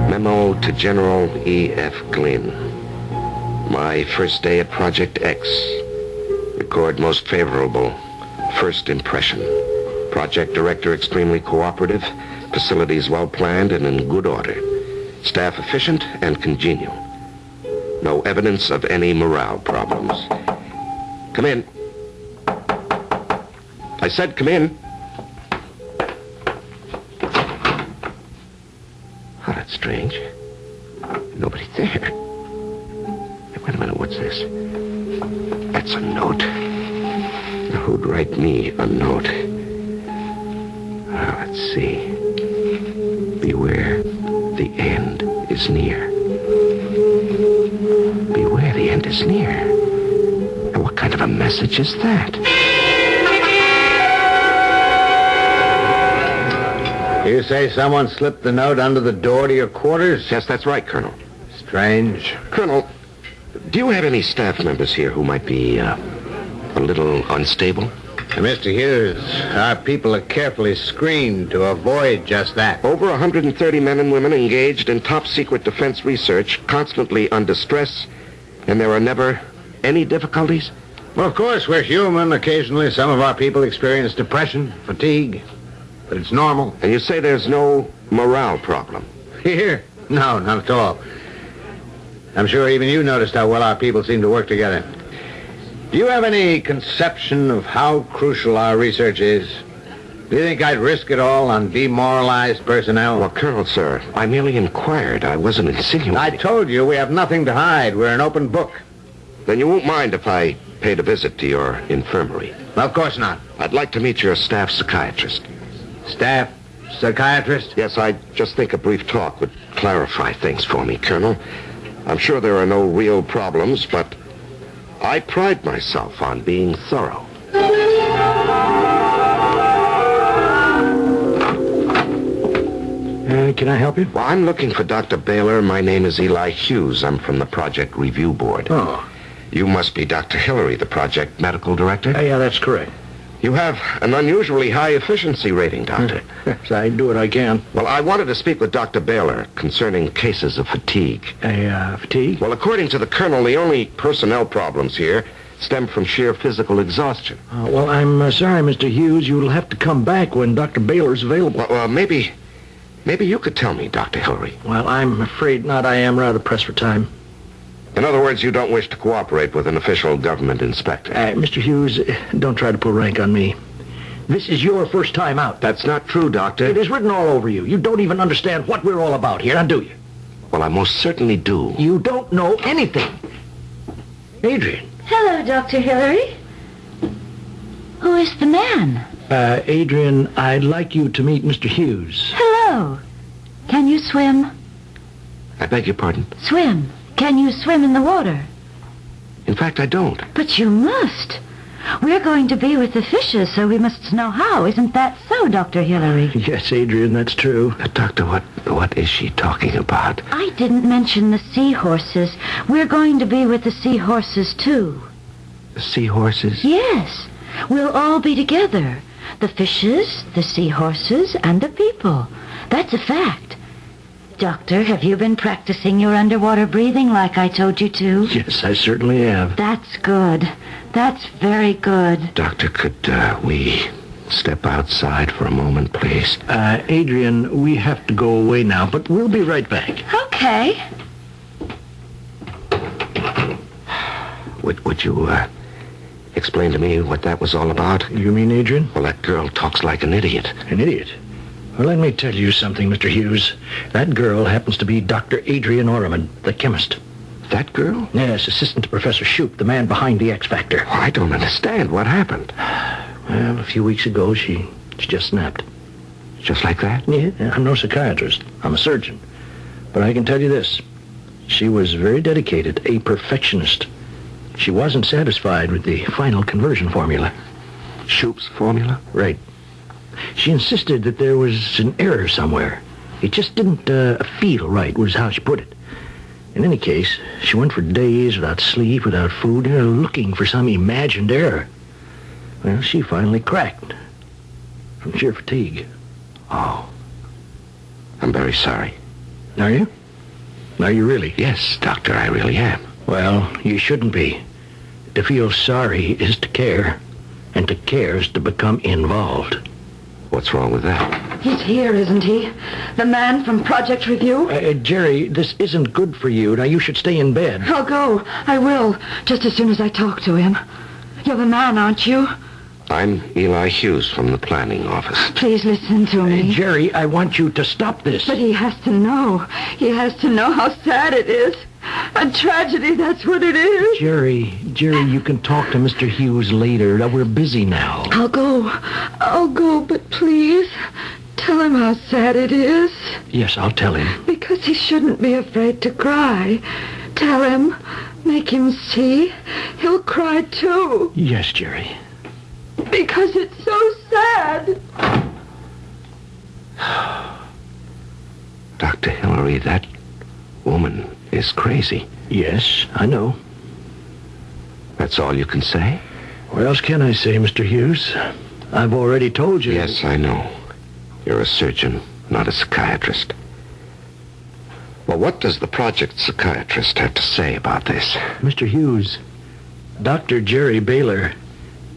Memo to General E.F. Glynn. My first day at Project X. Record most favorable. First impression. Project director extremely cooperative. Facilities well planned and in good order. Staff efficient and congenial. No evidence of any morale problems. Come in. I said come in. Oh, that's strange. Nobody there. Hey, wait a minute, what's this? That's a note. Now, who'd write me a note? Let's see. Beware, the end is near. Beware, the end is near. And what kind of a message is that? You say someone slipped the note under the door to your quarters? Yes, that's right, Colonel. Strange. Colonel, do you have any staff members here who might be a little unstable? Mr. Hughes, our people are carefully screened to avoid just that. Over 130 men and women engaged in top-secret defense research, constantly under stress, and there are never any difficulties? Well, of course, we're human. Occasionally, some of our people experience depression, fatigue, but it's normal. And you say there's no morale problem? Here? No, not at all. I'm sure even you noticed how well our people seem to work together. Do you have any conception of how crucial our research is? Do you think I'd risk it all on demoralized personnel? Well, Colonel, sir, I merely inquired. I wasn't insinuating. I told you we have nothing to hide. We're an open book. Then you won't mind if I paid a visit to your infirmary? Of course not. I'd like to meet your staff psychiatrist. Staff psychiatrist? Yes, I just think a brief talk would clarify things for me, Colonel. I'm sure there are no real problems, but I pride myself on being thorough. Can I help you? Well, I'm looking for Dr. Baylor. My name is Eli Hughes. I'm from the Project Review Board. Oh. You must be Dr. Hillary, the project medical director? Yeah, that's correct. You have an unusually high efficiency rating, Doctor. Yes, I do what I can. Well, I wanted to speak with Dr. Baylor concerning cases of fatigue. Fatigue? Well, according to the Colonel, the only personnel problems here stem from sheer physical exhaustion. Well, I'm sorry, Mr. Hughes. You'll have to come back when Dr. Baylor's available. Well, maybe you could tell me, Dr. Hillary. Well, I'm afraid not. I am rather pressed for time. In other words, you don't wish to cooperate with an official government inspector. Mr. Hughes, don't try to pull rank on me. This is your first time out. That's not true, Doctor. It is written all over you. You don't even understand what we're all about here, now do you? Well, I most certainly do. You don't know anything. Adrian. Hello, Dr. Hillary. Who is the man? Adrian, I'd like you to meet Mr. Hughes. Hello. Can you swim? I beg your pardon? Swim. Can you swim in the water? In fact, I don't. But you must. We're going to be with the fishes, so we must know how. Isn't that so, Dr. Hillary? Yes, Adrian, that's true. Doctor, what is she talking about? I didn't mention the seahorses. We're going to be with the seahorses, too. The seahorses? Yes. We'll all be together. The fishes, the seahorses, and the people. That's a fact. Doctor, have you been practicing your underwater breathing like I told you to? Yes, I certainly have. That's good. That's very good. Doctor, could we step outside for a moment, please? Adrian, we have to go away now, but we'll be right back. Okay. Would you explain to me what that was all about? You mean Adrian? Well, that girl talks like an idiot. An idiot? Well, let me tell you something, Mr. Hughes. That girl happens to be Dr. Adrian Orman, the chemist. That girl? Yes, assistant to Professor Shoup, the man behind the X Factor. Oh, I don't understand. What happened? Well, a few weeks ago, she just snapped. Just like that? Yeah, I'm no psychiatrist. I'm a surgeon. But I can tell you this. She was very dedicated, a perfectionist. She wasn't satisfied with the final conversion formula. Shoup's formula? Right. She insisted that there was an error somewhere. It just didn't feel right, was how she put it. In any case, she went for days without sleep, without food, looking for some imagined error. Well, she finally cracked from sheer fatigue. Oh. I'm very sorry. Are you? Are you really? Yes, Doctor, I really am. Well, you shouldn't be. To feel sorry is to care, and to care is to become involved. What's wrong with that? He's here, isn't he? The man from Project Review? Jerry, this isn't good for you. Now, you should stay in bed. I'll go. I will, just as soon as I talk to him. You're the man, aren't you? I'm Eli Hughes from the planning office. Please listen to me. Jerry, I want you to stop this. But he has to know. He has to know how sad it is. A tragedy, that's what it is. Jerry, you can talk to Mr. Hughes later. Now, we're busy now. I'll go, but please, tell him how sad it is. Yes, I'll tell him. Because he shouldn't be afraid to cry. Tell him, make him see. He'll cry too. Yes, Jerry. Because it's so sad. Mallory, that woman is crazy. Yes, I know. That's all you can say? What else can I say, Mr. Hughes? I've already told you. Yes, I know. You're a surgeon, not a psychiatrist. Well, what does the project psychiatrist have to say about this? Mr. Hughes, Dr. Jerry Baylor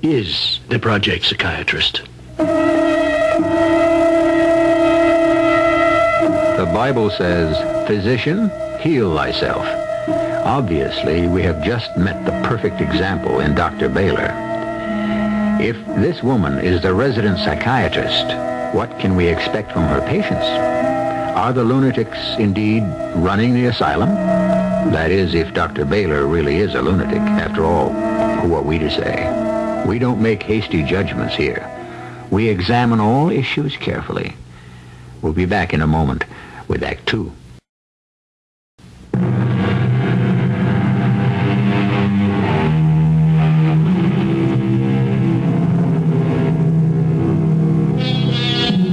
is the project psychiatrist. The Bible says, "Physician, heal thyself." Obviously, we have just met the perfect example in Dr. Baylor. If this woman is the resident psychiatrist, what can we expect from her patients? Are the lunatics indeed running the asylum? That is, if Dr. Baylor really is a lunatic. After all, who are we to say? We don't make hasty judgments here. We examine all issues carefully. We'll be back in a moment with Act 2.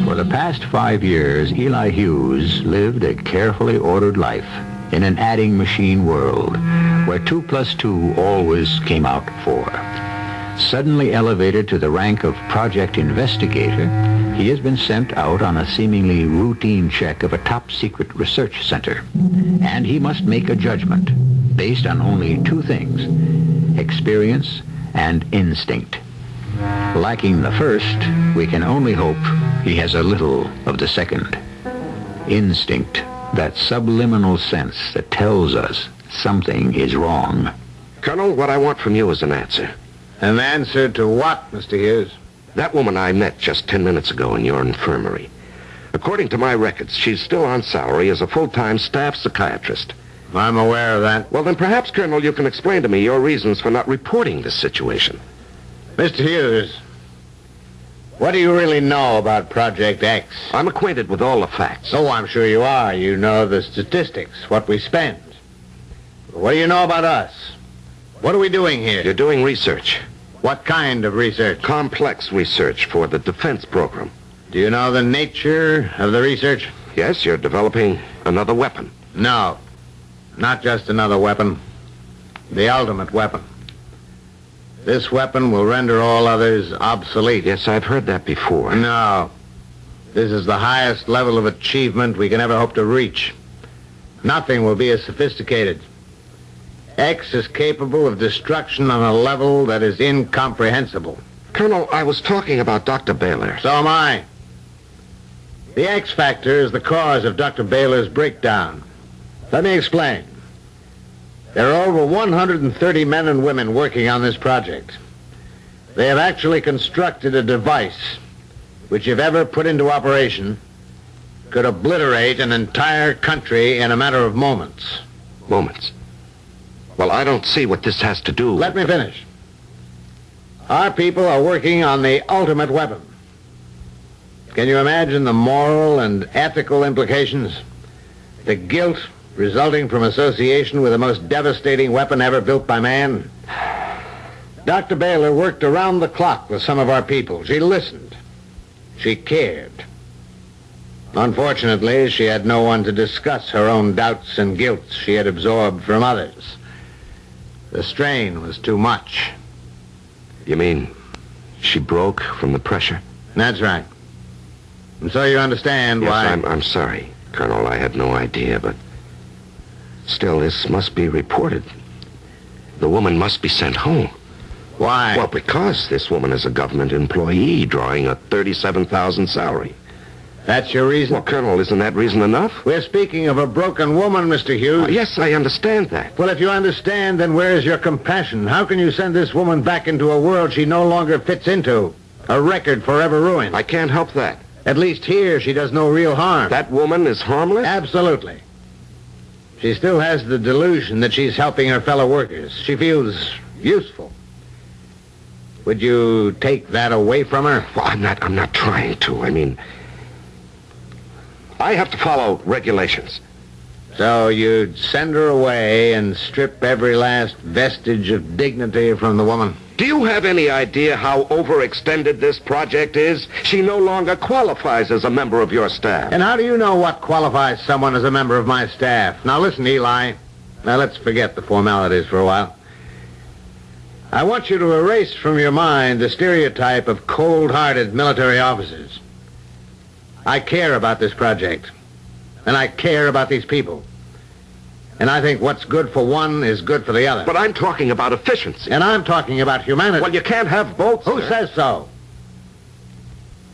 For the past 5 years, Eli Hughes lived a carefully ordered life in an adding machine world where 2 + 2 always came out 4. Suddenly elevated to the rank of project investigator, he has been sent out on a seemingly routine check of a top-secret research center. And he must make a judgment based on only 2 things: experience and instinct. Lacking the first, we can only hope he has a little of the second. Instinct, that subliminal sense that tells us something is wrong. Colonel, what I want from you is an answer. An answer to what, Mr. Hughes? That woman I met just 10 minutes ago in your infirmary. According to my records, she's still on salary as a full-time staff psychiatrist. I'm aware of that. Well, then perhaps, Colonel, you can explain to me your reasons for not reporting this situation. Mr. Hughes, what do you really know about Project X? I'm acquainted with all the facts. Oh, I'm sure you are. You know the statistics, what we spend. What do you know about us? What are we doing here? You're doing research. What kind of research? Complex research for the defense program. Do you know the nature of the research? Yes, you're developing another weapon. No, not just another weapon. The ultimate weapon. This weapon will render all others obsolete. Yes, I've heard that before. No. This is the highest level of achievement we can ever hope to reach. Nothing will be as sophisticated. X is capable of destruction on a level that is incomprehensible. Colonel, I was talking about Dr. Baylor. So am I. The X factor is the cause of Dr. Baylor's breakdown. Let me explain. There are over 130 men and women working on this project. They have actually constructed a device which, if ever put into operation, could obliterate an entire country in a matter of moments. Moments? Well, I don't see what this has to do. Let me finish. Our people are working on the ultimate weapon. Can you imagine the moral and ethical implications? The guilt resulting from association with the most devastating weapon ever built by man? Dr. Baylor worked around the clock with some of our people. She listened. She cared. Unfortunately, she had no one to discuss her own doubts and guilt she had absorbed from others. The strain was too much. You mean she broke from the pressure? That's right. And so you understand why... Yes, I'm sorry, Colonel. I had no idea, but still, this must be reported. The woman must be sent home. Why? Well, because this woman is a government employee drawing a $37,000 salary. That's your reason? Well, Colonel, isn't that reason enough? We're speaking of a broken woman, Mr. Hughes. Yes, I understand that. Well, if you understand, then where is your compassion? How can you send this woman back into a world she no longer fits into? A record forever ruined. I can't help that. At least here, she does no real harm. That woman is harmless? Absolutely. She still has the delusion that she's helping her fellow workers. She feels useful. Would you take that away from her? Well, I'm not trying to. I mean, I have to follow regulations. So you'd send her away and strip every last vestige of dignity from the woman? Do you have any idea how overextended this project is? She no longer qualifies as a member of your staff. And how do you know what qualifies someone as a member of my staff? Now listen, Eli. Now let's forget the formalities for a while. I want you to erase from your mind the stereotype of cold-hearted military officers. I care about this project. And I care about these people. And I think what's good for one is good for the other. But I'm talking about efficiency. And I'm talking about humanity. Well, you can't have both, Who sir. says so?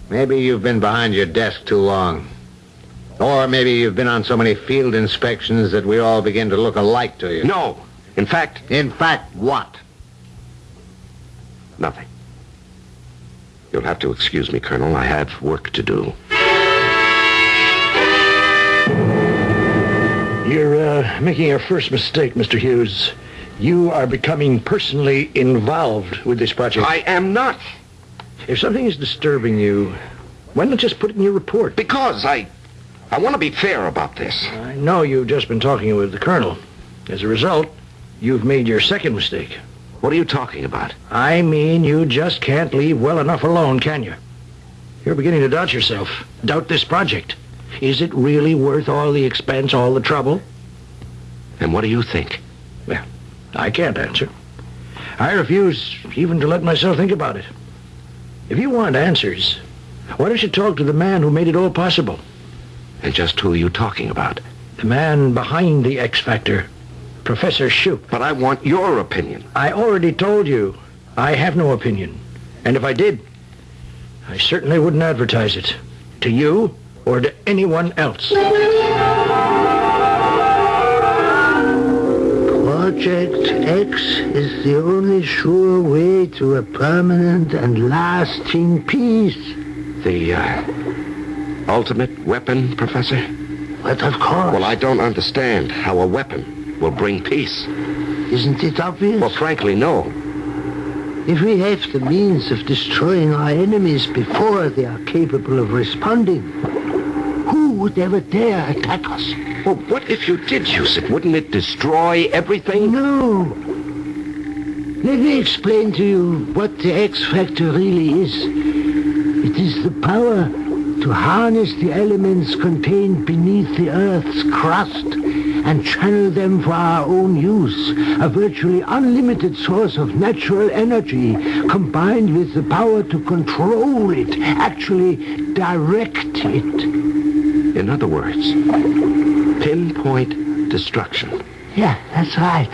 Maybe you've been behind your desk too long. Or maybe you've been on so many field inspections that we all begin to look alike to you. No. In fact... In fact, what? Nothing. You'll have to excuse me, Colonel. I have work to do. You're making your first mistake, Mr. Hughes. You are becoming personally involved with this project. I am not. If something is disturbing you, why not just put it in your report? Because I want to be fair about this. I know you've just been talking with the colonel. As a result, you've made your second mistake. What are you talking about? I mean, you just can't leave well enough alone, can you? You're beginning to doubt yourself. Doubt this project. Is it really worth all the expense, all the trouble? And what do you think? Well, I can't answer. I refuse even to let myself think about it. If you want answers, why don't you talk to the man who made it all possible? And just who are you talking about? The man behind the X Factor, Professor Shoup. But I want your opinion. I already told you, I have no opinion. And if I did, I certainly wouldn't advertise it. To you or to anyone else. Project X is the only sure way to a permanent and lasting peace. The ultimate weapon, Professor? But of course. Well, I don't understand how a weapon will bring peace. Isn't it obvious? Well, frankly, no. If we have the means of destroying our enemies before they are capable of responding, who would ever dare attack us? Well, what if you did use it? Wouldn't it destroy everything? No. Let me explain to you what the X Factor really is. It is the power to harness the elements contained beneath the Earth's crust and channel them for our own use. A virtually unlimited source of natural energy combined with the power to control it, actually direct it. In other words, pinpoint destruction. Yeah, that's right.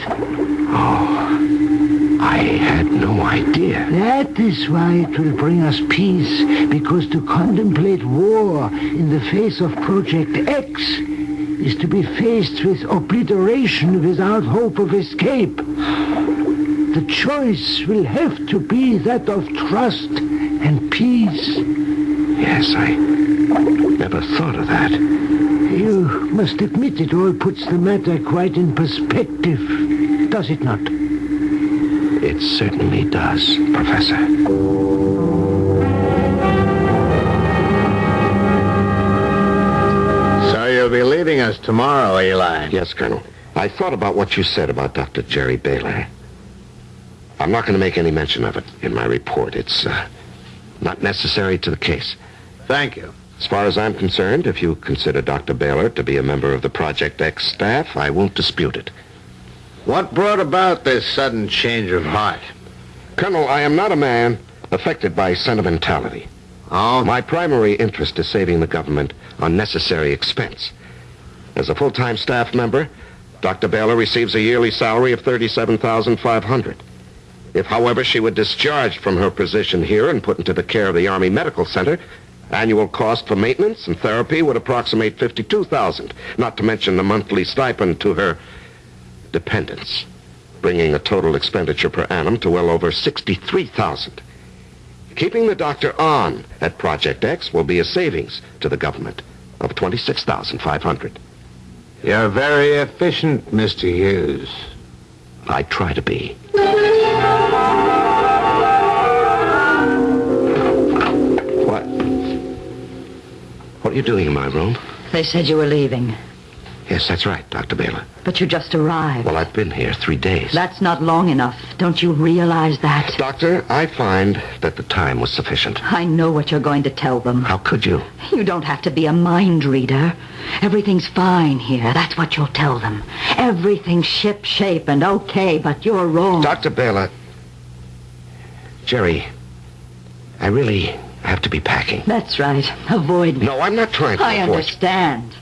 Oh, I had no idea. That is why it will bring us peace, because to contemplate war in the face of Project X is to be faced with obliteration without hope of escape. The choice will have to be that of trust and peace. Yes, I never thought of that. You must admit it all puts the matter quite in perspective, does it not? It certainly does, Professor. So you'll be leaving us tomorrow, Eli? Yes, Colonel. I thought about what you said about Dr. Jerry Baylor. I'm not going to make any mention of it in my report. It's not necessary to the case. Thank you. As far as I'm concerned, if you consider Dr. Baylor to be a member of the Project X staff, I won't dispute it. What brought about this sudden change of heart? Colonel, I am not a man affected by sentimentality. Oh? My primary interest is saving the government unnecessary expense. As a full-time staff member, Dr. Baylor receives a yearly salary of $37,500. If, however, she were discharged from her position here and put into the care of the Army Medical Center, annual cost for maintenance and therapy would approximate $52,000, not to mention the monthly stipend to her dependents, bringing a total expenditure per annum to well over $63,000. Keeping the doctor on at Project X will be a savings to the government of $26,500. You're very efficient, Mr. Hughes. I try to be. What are you doing in my room? They said you were leaving. Yes, that's right, Dr. Baylor. But you just arrived. Well, I've been here 3 days. That's not long enough. Don't you realize that? Doctor, I find that the time was sufficient. I know what you're going to tell them. How could you? You don't have to be a mind reader. Everything's fine here. That's what you'll tell them. Everything's ship-shape and okay, but you're wrong. Dr. Baylor, Jerry, I really have to be packing. That's right. Avoid me. No, I'm not trying to I avoid understand.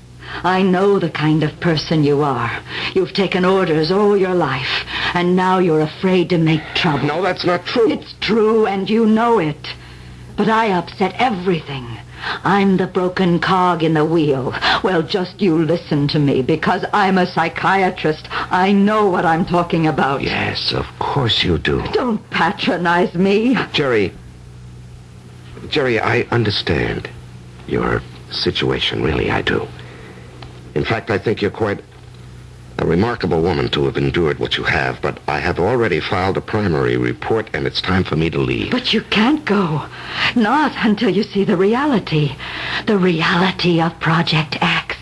I know the kind of person you are. You've taken orders all your life, and now you're afraid to make trouble. No, that's not true. It's true, and you know it. But I upset everything. I'm the broken cog in the wheel. Well, just you listen to me, because I'm a psychiatrist. I know what I'm talking about. Yes, of course you do. Don't patronize me. Jerry, I understand your situation, really, I do. In fact, I think you're quite a remarkable woman to have endured what you have, but I have already filed a primary report, and it's time for me to leave. But you can't go. Not until you see the reality. The reality of Project X.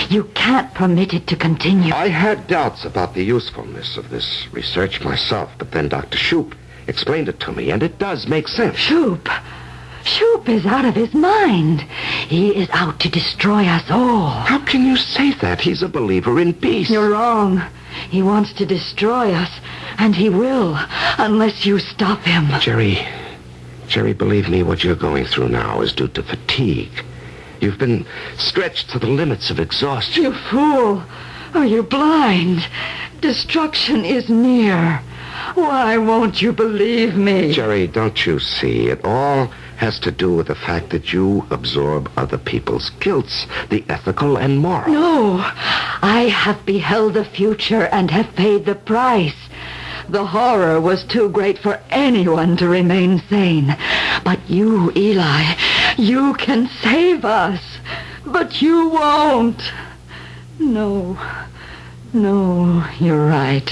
You can't permit it to continue. I had doubts about the usefulness of this research myself, but then Dr. Shoup explained it to me, and it does make sense. Shoup is out of his mind. He is out to destroy us all. How can you say that? He's a believer in peace. You're wrong. He wants to destroy us, and he will, unless you stop him. Jerry, believe me, what you're going through now is due to fatigue. You've been stretched to the limits of exhaustion. You fool. Are you blind? Destruction is near. Why won't you believe me? Jerry, don't you see? It all has to do with the fact that you absorb other people's guilts, the ethical and moral. No, I have beheld the future and have paid the price. The horror was too great for anyone to remain sane. But you, Eli, you can save us. But you won't. No, you're right.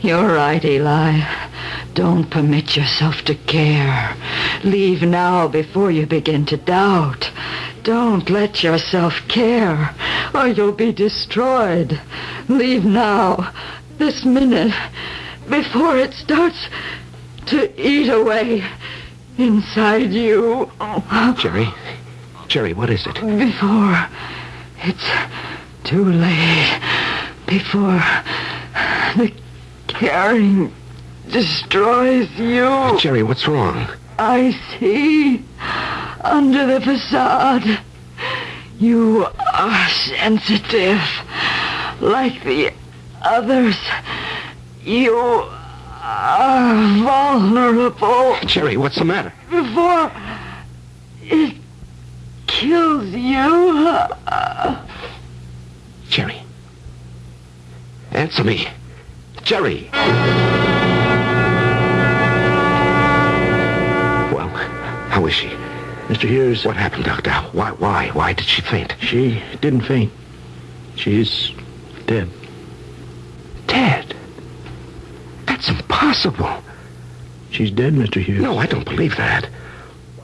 You're right, Eli. Don't permit yourself to care. Leave now before you begin to doubt. Don't let yourself care, or you'll be destroyed. Leave now, this minute, before it starts to eat away inside you. Jerry, what is it? Before it's too late. Before the caring destroys you. Jerry, what's wrong? I see. Under the facade, you are sensitive. Like the others, you are vulnerable. Jerry, what's the matter? Before it kills you. Jerry. Answer me. Jerry. Well, how is she? Mr. Hughes. What happened, Doctor? Why did she faint? She didn't faint. She's dead. Dead? That's impossible. She's dead, Mr. Hughes. No, I don't believe that.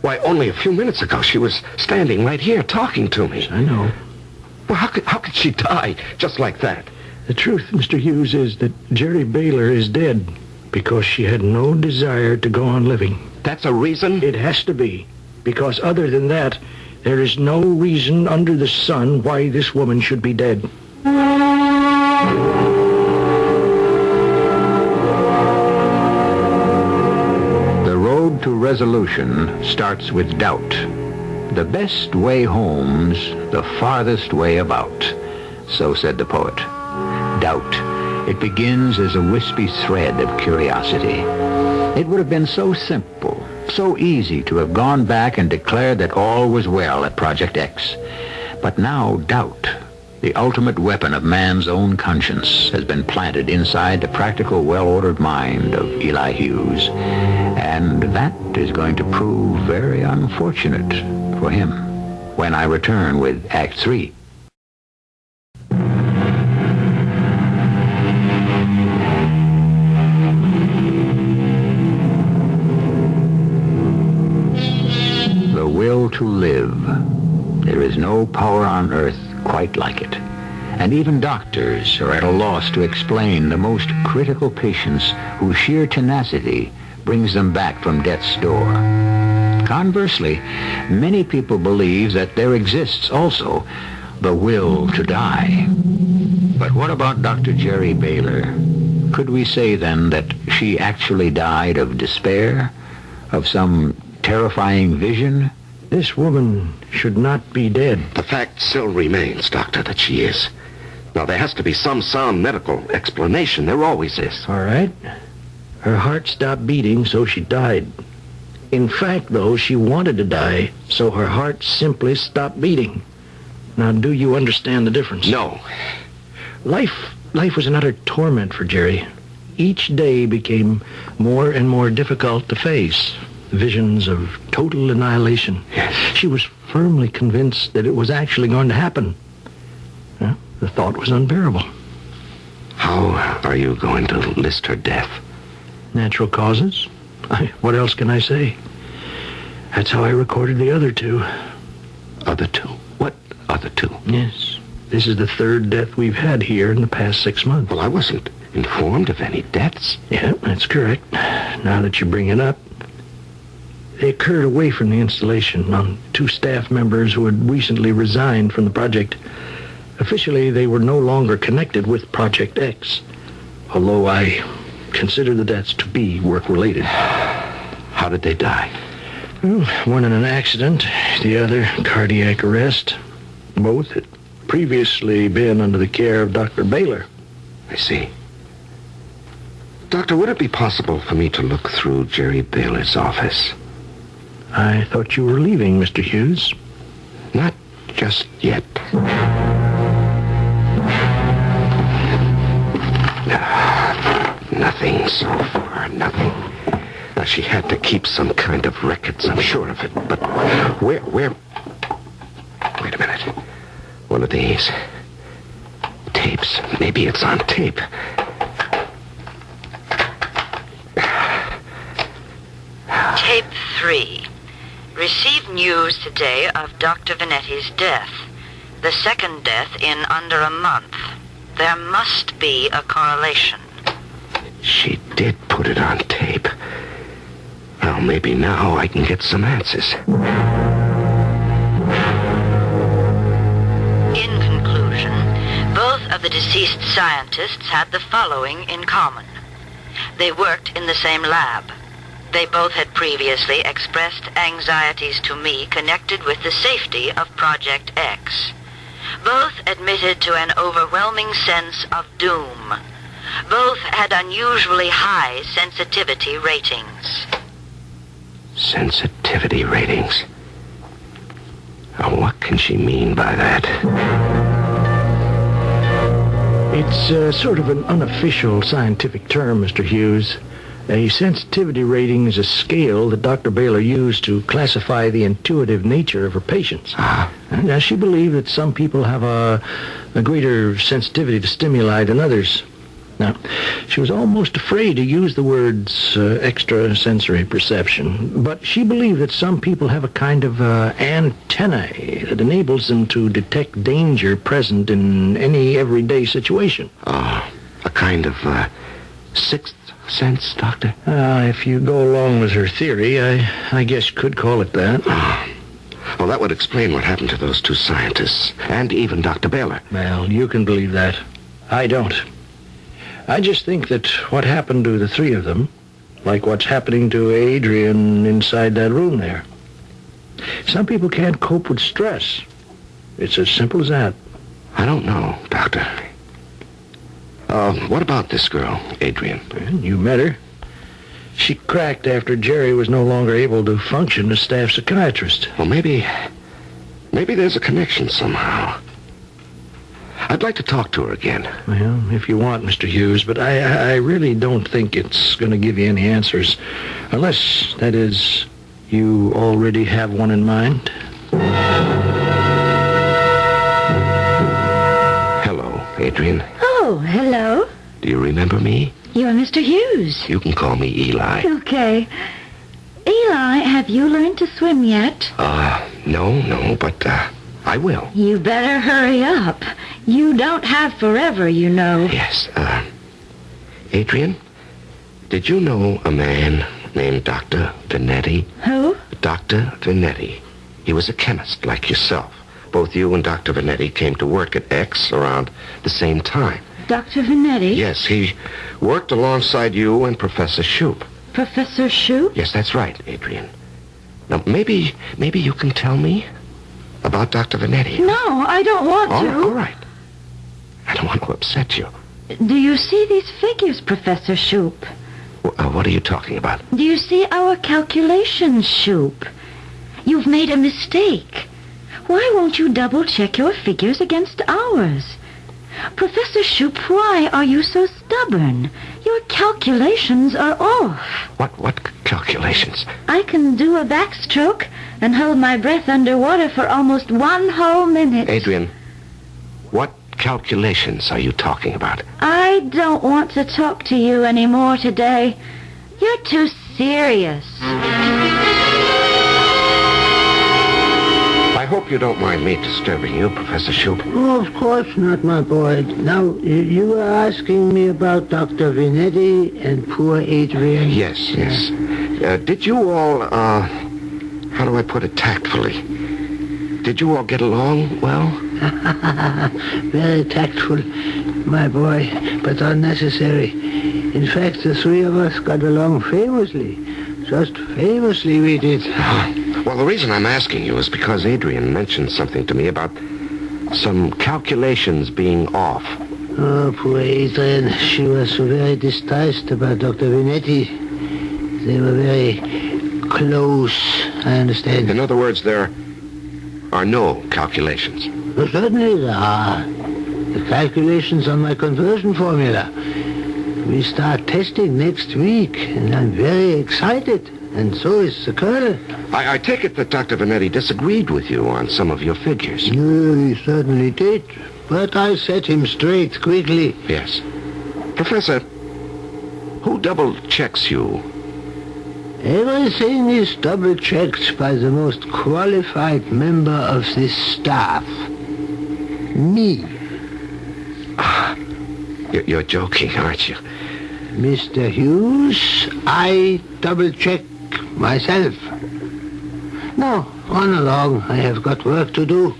Why, only a few minutes ago she was standing right here talking to me. Yes, I know. Well, how could she die just like that? The truth, Mr. Hughes, is that Jerry Baylor is dead because she had no desire to go on living. That's a reason? It has to be. Because other than that, there is no reason under the sun why this woman should be dead. The road to resolution starts with doubt. The best way home's the farthest way about, so said the poet. Doubt. It begins as a wispy thread of curiosity. It would have been so simple, so easy to have gone back and declared that all was well at Project X. But now doubt, the ultimate weapon of man's own conscience, has been planted inside the practical, well-ordered mind of Eli Hughes. And that is going to prove very unfortunate for him when I return with Act 3. The will to live. There is no power on earth quite like it. And even doctors are at a loss to explain the most critical patients whose sheer tenacity brings them back from death's door. Conversely, many people believe that there exists also the will to die. But what about Dr. Jerry Baylor? Could we say then that she actually died of despair, of some terrifying vision? This woman should not be dead. The fact still remains, Doctor, that she is. Now, there has to be some sound medical explanation. There always is. All right. Her heart stopped beating, so she died. In fact, though, she wanted to die, so her heart simply stopped beating. Now, do you understand the difference? No. Life was an utter torment for Jerry. Each day became more and more difficult to face. Visions of total annihilation. Yes. She was firmly convinced that it was actually going to happen. The thought was unbearable. How are you going to list her death? Natural causes? What else can I say? That's how I recorded the other two. Other two? What other two? Yes. This is the third death we've had here in the past 6 months. Well, I wasn't informed of any deaths. Yeah, that's correct. Now that you bring it up. They occurred away from the installation on 2 staff members who had recently resigned from the project. Officially, they were no longer connected with Project X, although I consider the deaths to be work-related. How did they die? Well, one in an accident, the other cardiac arrest. Both had previously been under the care of Dr. Baylor. I see. Doctor, would it be possible for me to look through Jerry Baylor's office? I thought you were leaving, Mr. Hughes. Not just yet. Nothing so far, nothing. Now, she had to keep some kind of records, I'm sure of it. But where... Wait a minute. One of these tapes. Maybe it's on tape. Tape 3. Received news today of Dr. Vanetti's death. The second death in under a month. There must be a correlation. She did put it on tape. Well, maybe now I can get some answers. In conclusion, both of the deceased scientists had the following in common. They worked in the same lab. They both had previously expressed anxieties to me connected with the safety of Project X. Both admitted to an overwhelming sense of doom. Both had unusually high sensitivity ratings. Sensitivity ratings? Now, what can she mean by that? It's sort of an unofficial scientific term, Mr. Hughes. A sensitivity rating is a scale that Dr. Baylor used to classify the intuitive nature of her patients. Now, she believed that some people have a greater sensitivity to stimuli than others. Now, she was almost afraid to use the words extrasensory perception, but she believed that some people have a kind of antennae that enables them to detect danger present in any everyday situation. A kind of sixth sense, Doctor? If you go along with her theory, I guess you could call it that. Well, that would explain what happened to those 2 scientists, and even Dr. Baylor. Well, you can believe that. I don't. I just think that what happened to the 3 of them, like what's happening to Adrian inside that room there. Some people can't cope with stress. It's as simple as that. I don't know, Doctor. What about this girl, Adrian? You met her. She cracked after Jerry was no longer able to function as staff psychiatrist. Well, maybe there's a connection somehow. I'd like to talk to her again. Well, if you want, Mr. Hughes, but I really don't think it's going to give you any answers. Unless, that is, you already have one in mind. Hello, Adrian. Oh, hello. Do you remember me? You're Mr. Hughes. You can call me Eli. Okay. Eli, have you learned to swim yet? No, but I I will. You better hurry up. You don't have forever, you know. Yes, Adrian, did you know a man named Dr. Venetti? Who? Dr. Venetti. He was a chemist like yourself. Both you and Dr. Venetti came to work at X around the same time. Dr. Venetti? Yes, he worked alongside you and Professor Shoup. Professor Shoup? Yes, that's right, Adrian. Now, maybe you can tell me about Dr. Venetti. No, I don't want to. All right. I don't want to upset you. Do you see these figures, Professor Shoup? What are you talking about? Do you see our calculations, Shoup? You've made a mistake. Why won't you double-check your figures against ours? Professor Shoup, why are you so stubborn? Your calculations are off. What calculations? I can do a backstroke and hold my breath underwater for almost 1 whole minute. Adrian, what calculations are you talking about? I don't want to talk to you anymore today. You're too serious. I hope you don't mind me disturbing you, Professor Shoup. Oh, of course not, my boy. Now, you were asking me about Dr. Venetti and poor Adrian. Yes. Did you all, how do I put it tactfully? Did you all get along well? Very tactful, my boy, but unnecessary. In fact, the three of us got along famously. Just famously we did. Well, the reason I'm asking you is because Adrian mentioned something to me about some calculations being off. Oh, poor Adrian. She was so very distressed about Dr. Venetti. They were very close, I understand. In other words, there are no calculations. Well, certainly there are. The calculations on my conversion formula. We start testing next week, and I'm very excited. And so is the Colonel. I take it that Dr. Venetti disagreed with you on some of your figures. No, he certainly did. But I set him straight quickly. Yes. Professor, who double-checks you? Everything is double-checked by the most qualified member of this staff. Me. You're joking, aren't you? Mr. Hughes, I double-check myself. Now, on along. I have got work to do.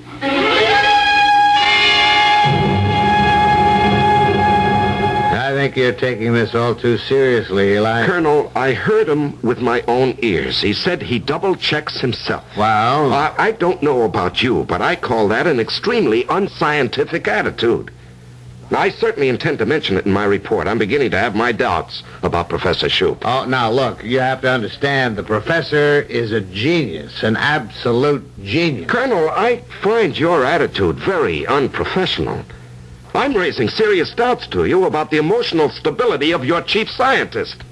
I think you're taking this all too seriously, Eli. Colonel, I heard him with my own ears. He said he double-checks himself. Well? I don't know about you, but I call that an extremely unscientific attitude. Now, I certainly intend to mention it in my report. I'm beginning to have my doubts about Professor Shoup. Oh, now, look, you have to understand, the professor is a genius, an absolute genius. Colonel, I find your attitude very unprofessional. I'm raising serious doubts to you about the emotional stability of your chief scientist.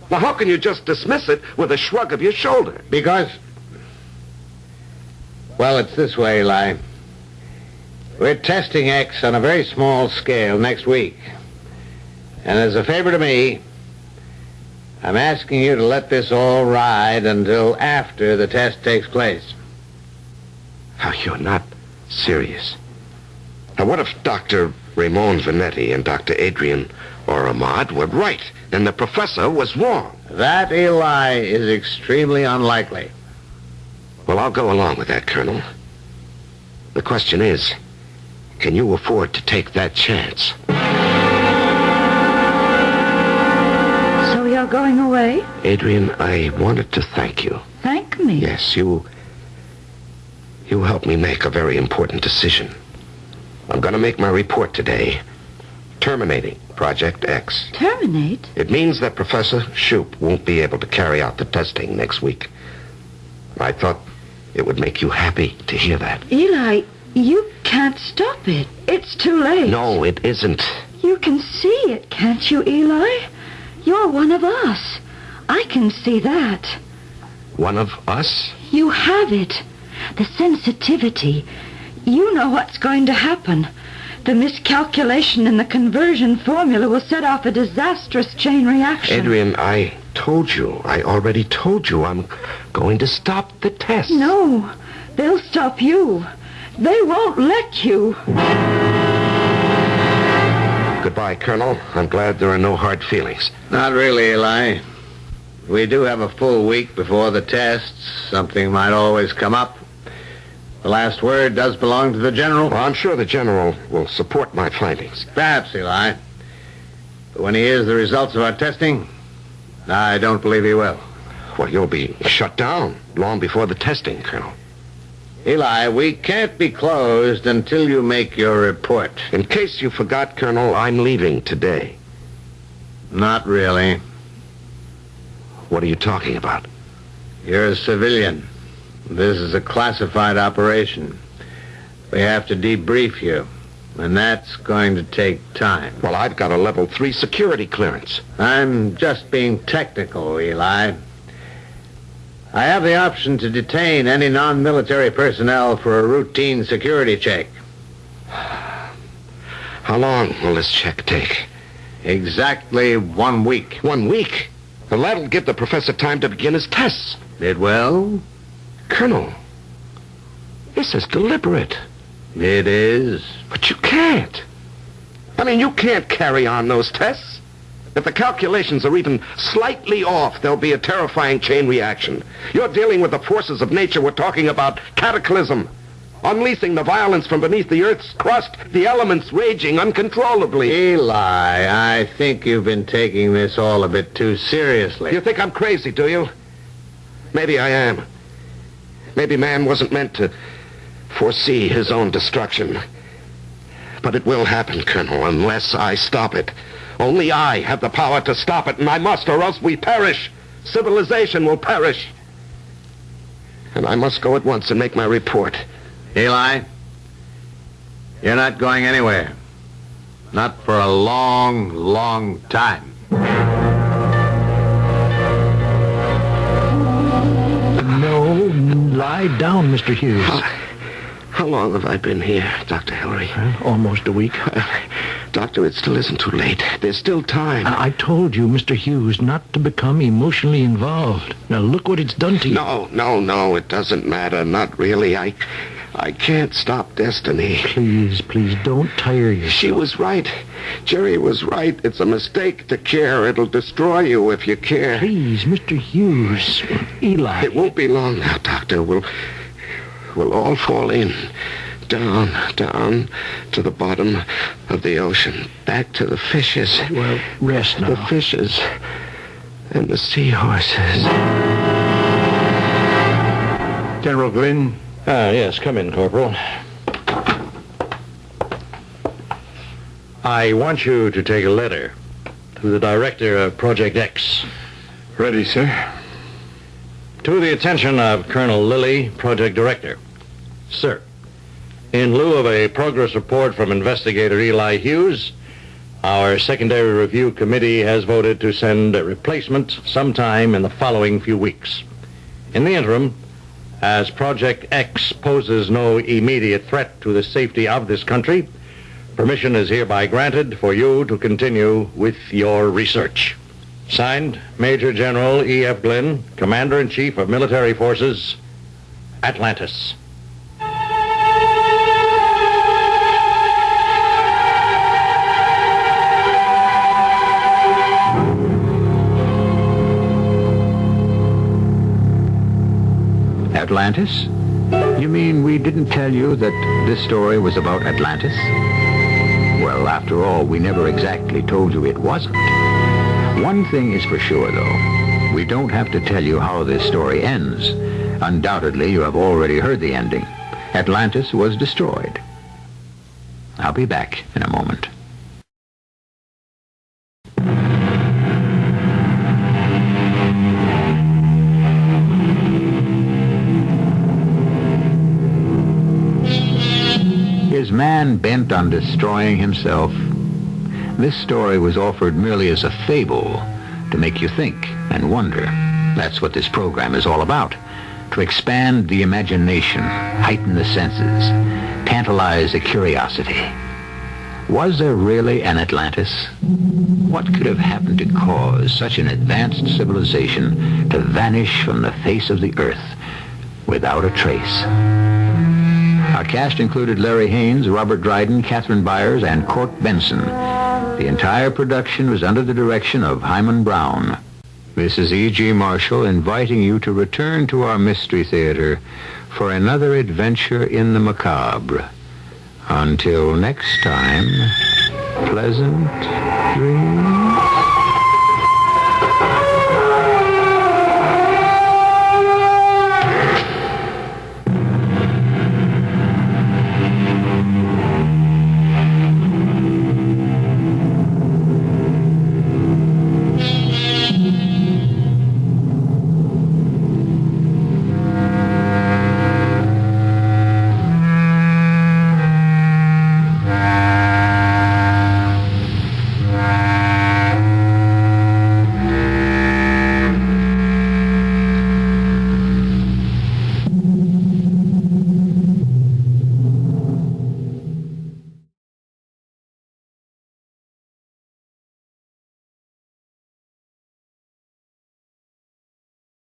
Now, how can you just dismiss it with a shrug of your shoulder? Because, well, it's this way, Eli. We're testing X on a very small scale next week. And as a favor to me, I'm asking you to let this all ride until after the test takes place. Now, you're not serious. Now, what if Dr. Raymond Venetti and Dr. Adrian or Ahmad were right and the professor was wrong? That, Eli, is extremely unlikely. Well, I'll go along with that, Colonel. The question is, can you afford to take that chance? So you're going away? Adrian, I wanted to thank you. Thank me? Yes, you helped me make a very important decision. I'm going to make my report today, terminating Project X. Terminate? It means that Professor Shoup won't be able to carry out the testing next week. I thought it would make you happy to hear that. Eli, you can't stop it. It's too late. No, it isn't. You can see it, can't you, Eli? You're one of us. I can see that. One of us? You have it. The sensitivity. You know what's going to happen. The miscalculation in the conversion formula will set off a disastrous chain reaction. Adrian, I already told you I'm going to stop the test. No, they'll stop you. They won't let you. Goodbye, Colonel. I'm glad there are no hard feelings. Not really, Eli. We do have a full week before the tests. Something might always come up. The last word does belong to the General. Well, I'm sure the General will support my findings. Perhaps, Eli. But when he hears the results of our testing, I don't believe he will. Well, you'll be shut down long before the testing, Colonel. Eli, we can't be closed until you make your report. In case you forgot, Colonel, I'm leaving today. Not really. What are you talking about? You're a civilian. This is a classified operation. We have to debrief you, and that's going to take time. Well, I've got a level 3 security clearance. I'm just being technical, Eli. I have the option to detain any non-military personnel for a routine security check. How long will this check take? Exactly 1 week. 1 week? Well, that'll give the professor time to begin his tests. It will? Colonel, this is deliberate. It is. But you can't. I mean, you can't carry on those tests. If the calculations are even slightly off, there'll be a terrifying chain reaction. You're dealing with the forces of nature. We're talking about cataclysm. Unleashing the violence from beneath the Earth's crust, the elements raging uncontrollably. Eli, I think you've been taking this all a bit too seriously. You think I'm crazy, do you? Maybe I am. Maybe man wasn't meant to foresee his own destruction. But it will happen, Colonel, unless I stop it. Only I have the power to stop it, and I must, or else we perish. Civilization will perish. And I must go at once and make my report. Eli, you're not going anywhere. Not for a long, long time. No, lie down, Mr. Hughes. How long have I been here, Dr. Hillary? Almost a week. Doctor, it still isn't too late. There's still time. I told you, Mr. Hughes, not to become emotionally involved. Now look what it's done to you. No, it doesn't matter. Not really. I can't stop destiny. Please, don't tire yourself. She was right. Jerry was right. It's a mistake to care. It'll destroy you if you care. Please, Mr. Hughes. Eli. It won't be long now, Doctor. We'll all fall in. Down to the bottom of the ocean. Back to the fishes. Well, rest now. The fishes and the seahorses. General Glynn? Yes, come in, Corporal. I want you to take a letter to the director of Project X. Ready, sir. To the attention of Colonel Lilly, Project Director. Sir, in lieu of a progress report from Investigator Eli Hughes, our Secondary Review Committee has voted to send a replacement sometime in the following few weeks. In the interim, as Project X poses no immediate threat to the safety of this country, permission is hereby granted for you to continue with your research. Signed, Major General E.F. Glynn, Commander-in-Chief of Military Forces, Atlantis. Atlantis? You mean we didn't tell you that this story was about Atlantis? Well, after all, we never exactly told you it wasn't. One thing is for sure, though. We don't have to tell you how this story ends. Undoubtedly, you have already heard the ending. Atlantis was destroyed. I'll be back in a moment. Is man bent on destroying himself? This story was offered merely as a fable to make you think and wonder. That's what this program is all about. To expand the imagination, heighten the senses, tantalize the curiosity. Was there really an Atlantis? What could have happened to cause such an advanced civilization to vanish from the face of the earth without a trace? Our cast included Larry Haynes, Robert Dryden, Catherine Byers, and Court Benson. The entire production was under the direction of Hyman Brown. This is E.G. Marshall inviting you to return to our Mystery Theater for another adventure in the macabre. Until next time, pleasant dreams.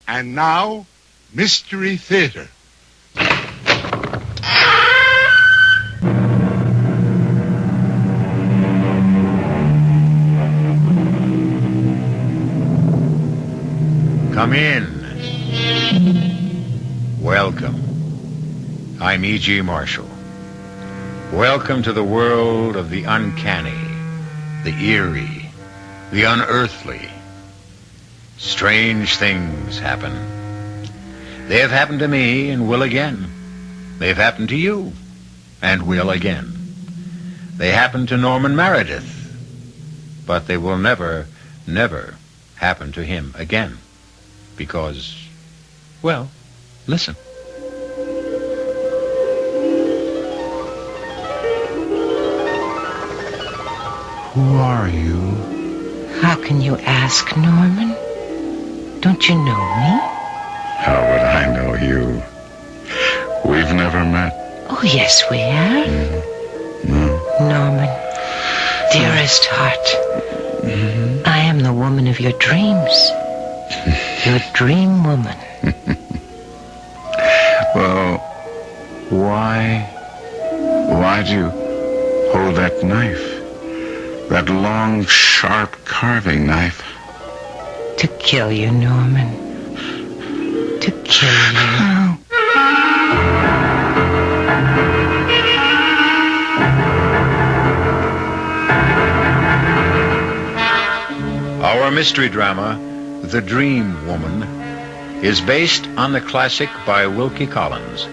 And now, Mystery Theater. Come in. Welcome. I'm E.G. Marshall. Welcome to the world of the uncanny, the eerie, the unearthly. Strange things happen. They have happened to me and will again. They've happened to you and will again. They happened to Norman Meredith, but they will never, never happen to him again. Because, well, listen. Who are you? How can you ask, Norman? Don't you know me? How would I know you? We've never met. Oh, yes, we have. No. Norman, dearest heart, I am the woman of your dreams. Your dream woman. Well, why do you hold that knife? That long, sharp carving knife? To kill you, Norman. To kill you. Our mystery drama, The Dream Woman, is based on the classic by Wilkie Collins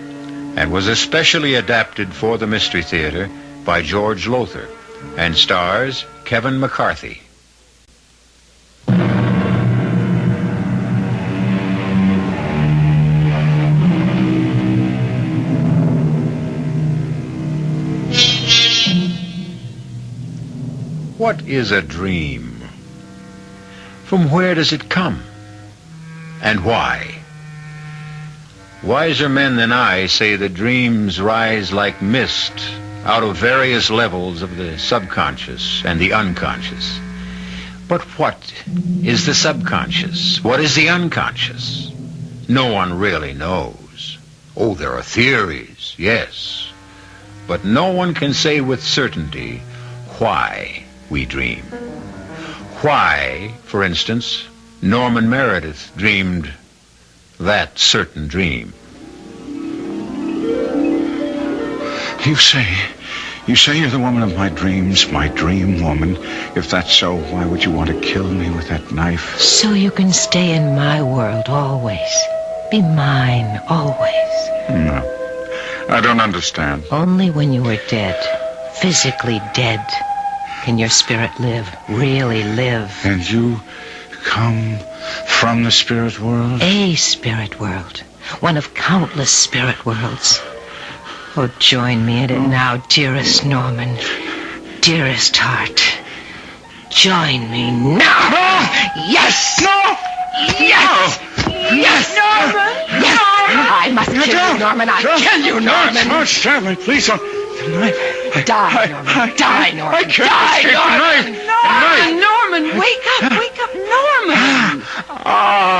and was especially adapted for the Mystery Theater by George Lothar and stars Kevin McCarthy. What is a dream? From where does it come? And why? Wiser men than I say that dreams rise like mist out of various levels of the subconscious and the unconscious. But what is the subconscious? What is the unconscious? No one really knows. Oh, there are theories, yes. But no one can say with certainty why we dream. Why, for instance, Norman Meredith dreamed that certain dream. You say you're the woman of my dreams, my dream woman. If that's so, why would you want to kill me with that knife? So you can stay in my world always. Be mine always. No, I don't understand. Only when you are dead, physically dead, can your spirit live, really live. And you come from the spirit world? A spirit world. One of countless spirit worlds. Oh, join me in it now, dearest Norman. Dearest heart. Join me now. No! Yes! No! Yes! Yes! Norman! Yes! I must kill you, Norman. I'll kill you, Norman. Don't stab me, please. The knife. Die, Norman. Die, Norman. I can't Die, escape Norman. the knife. Norman, wake up, Norman!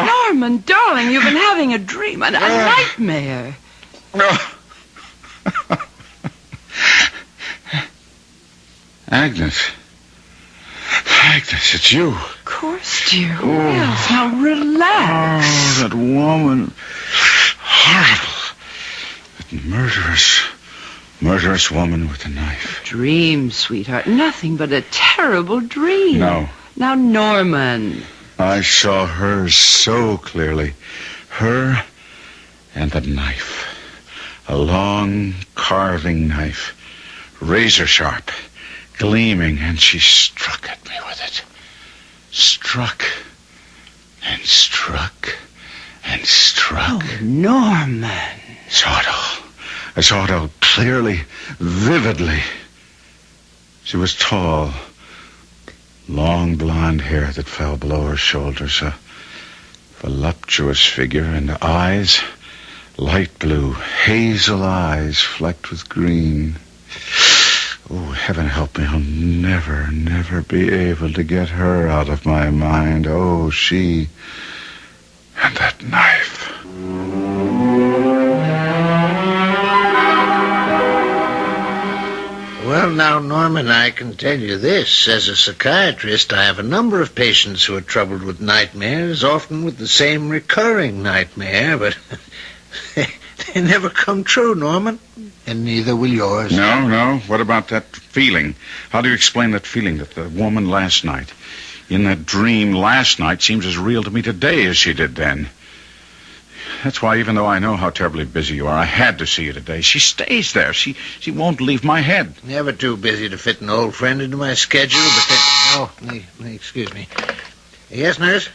Norman, darling, you've been having a dream, a nightmare. No. Agnes. Agnes, it's you. Of course, dear. Who else? Now relax. Oh, that woman. Horrible. That murderous woman with a knife. Dream, sweetheart. Nothing but a terrible dream. No. Now, Norman. I saw her so clearly. Her and the knife. A long carving knife. Razor sharp. Gleaming, and she struck at me with it. Struck. And struck. And struck. Oh, Norman. I saw it all clearly, vividly. She was tall. Long blonde hair that fell below her shoulders. A voluptuous figure and eyes. Light blue, hazel eyes flecked with green. Oh, heaven help me, I'll never be able to get her out of my mind. Oh, she and that knife. Well, now, Norman, I can tell you this. As a psychiatrist, I have a number of patients who are troubled with nightmares, often with the same recurring nightmare, but they never come true, Norman. And neither will yours. No. What about that feeling? How do you explain that feeling that the woman last night, in that dream last night, seems as real to me today as she did then? That's why, even though I know how terribly busy you are, I had to see you today. She stays there. She won't leave my head. Never too busy to fit an old friend into my schedule, but then... Oh, excuse me. Yes, nurse?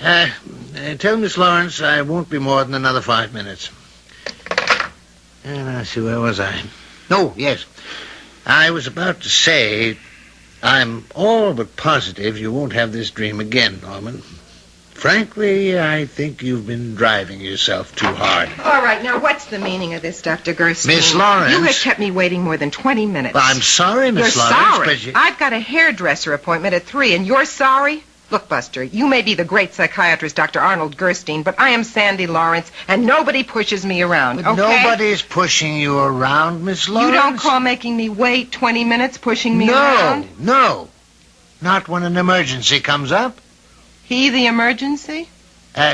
Tell Miss Lawrence I won't be more than another 5 minutes. And I see, where was I? Oh, yes. I was about to say, I'm all but positive you won't have this dream again, Norman. Frankly, I think you've been driving yourself too hard. All right, now what's the meaning of this, Dr. Gerstein? Miss Lawrence. You have kept me waiting more than 20 minutes. Well, I'm sorry, Miss You're Lawrence, sorry. but you... I've got a hairdresser appointment at 3, and you're sorry? Look, Buster, you may be the great psychiatrist, Dr. Arnold Gerstein, but I am Sandy Lawrence, and nobody pushes me around, But okay? nobody's pushing you around, Miss Lawrence. You don't call making me wait 20 minutes pushing me around? No. Not when an emergency comes up. He the emergency?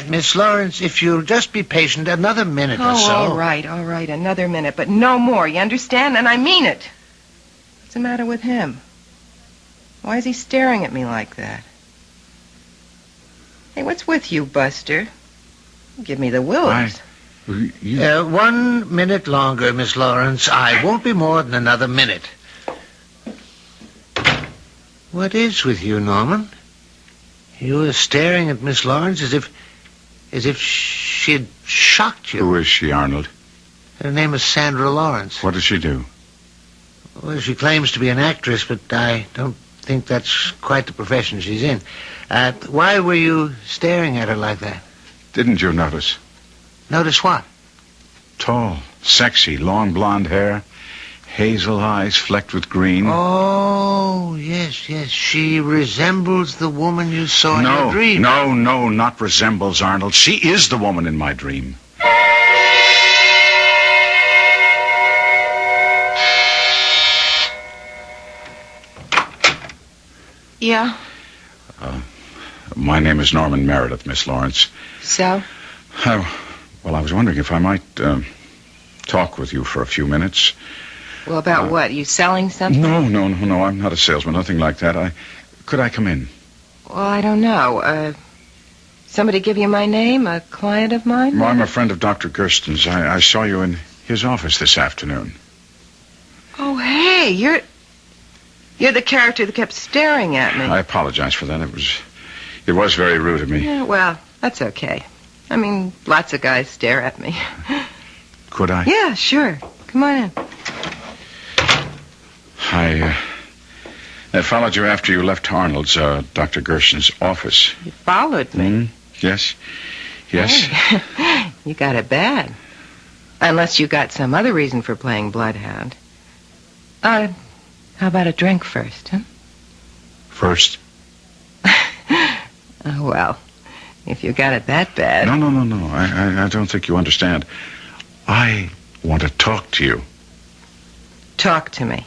Miss Lawrence, if you'll just be patient another minute or so. All right, another minute, but no more, you understand? And I mean it. What's the matter with him? Why is he staring at me like that? Hey, what's with you, Buster? Give me the willies. 1 minute longer, Miss Lawrence. I won't be more than another minute. What is with you, Norman? You were staring at Miss Lawrence as if she'd shocked you. Who is she, Arnold? Her name is Sandra Lawrence. What does she do? Well, she claims to be an actress, but I don't think that's quite the profession she's in. Why were you staring at her like that? Didn't you notice? Notice what? Tall, sexy, long blonde hair, hazel eyes flecked with green. Oh, yes. She resembles the woman you saw in your dream. No, not resembles, Arnold. She is the woman in my dream. Yeah? My name is Norman Meredith, Miss Lawrence. So? Well, I was wondering if I might talk with you for a few minutes. Well, about what? You selling something? No. I'm not a salesman, nothing like that. Could I come in? Well, I don't know. Somebody give you my name? A client of mine? Well, I'm a friend of Dr. Gersten's. I saw you in his office this afternoon. Oh, hey, you're the character that kept staring at me. I apologize for that. It was very rude of me. Yeah, well, that's okay. I mean, lots of guys stare at me. Could I? Yeah, sure. Come on in. I followed you after you left Arnold's, Dr. Gerson's office. You followed me? Yes. Hey, you got it bad. Unless you got some other reason for playing bloodhound. How about a drink first, huh? First? Oh, well, if you got it that bad. No. I don't think you understand. I want to talk to you. Talk to me.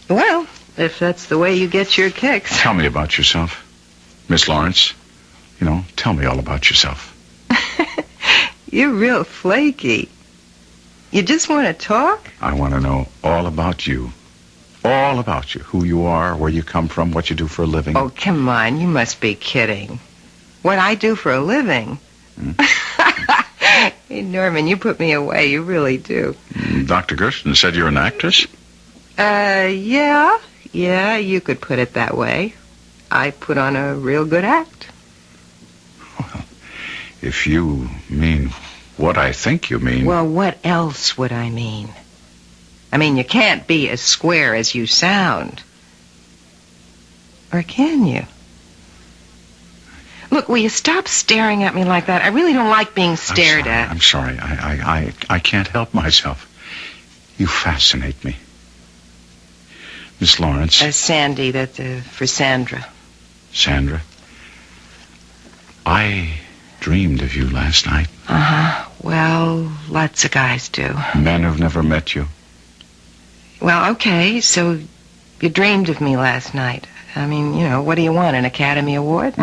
Well, if that's the way you get your kicks. Tell me about yourself. Miss Lawrence, tell me all about yourself. You're real flaky. You just want to talk? I want to know all about you. All about you. Who you are, where you come from, what you do for a living. Oh, come on. You must be kidding. What I do for a living? Hey, Norman, you put me away. You really do. Dr. Gersten said you're an actress? Yeah, you could put it that way. I put on a real good act. Well, if you mean what I think you mean... Well, what else would I mean? I mean, you can't be as square as you sound. Or can you? Look, will you stop staring at me like that? I really don't like being stared at. I'm sorry. I can't help myself. You fascinate me. Miss Lawrence. Sandy, that's for Sandra. Sandra? I dreamed of you last night. Uh-huh. Well, lots of guys do. Men who've never met you. Well, okay, so you dreamed of me last night. I mean, what do you want, an Academy Award?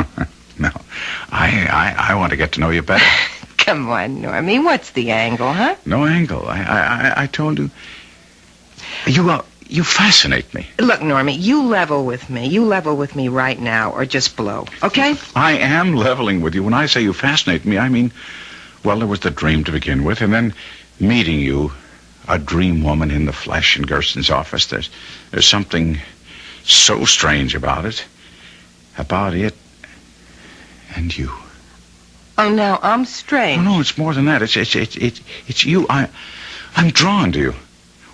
No, I want to get to know you better. Come on, Normie, what's the angle, huh? No angle. I told you. You fascinate me. Look, Normie, you level with me. You level with me right now, or just blow, okay? I am leveling with you. When I say you fascinate me, I mean, well, there was the dream to begin with, and then meeting you, a dream woman in the flesh in Gersten's office. There's something so strange about it. About it and you. Oh, now I'm strange. Oh, no, it's more than that. It's you. I'm drawn to you.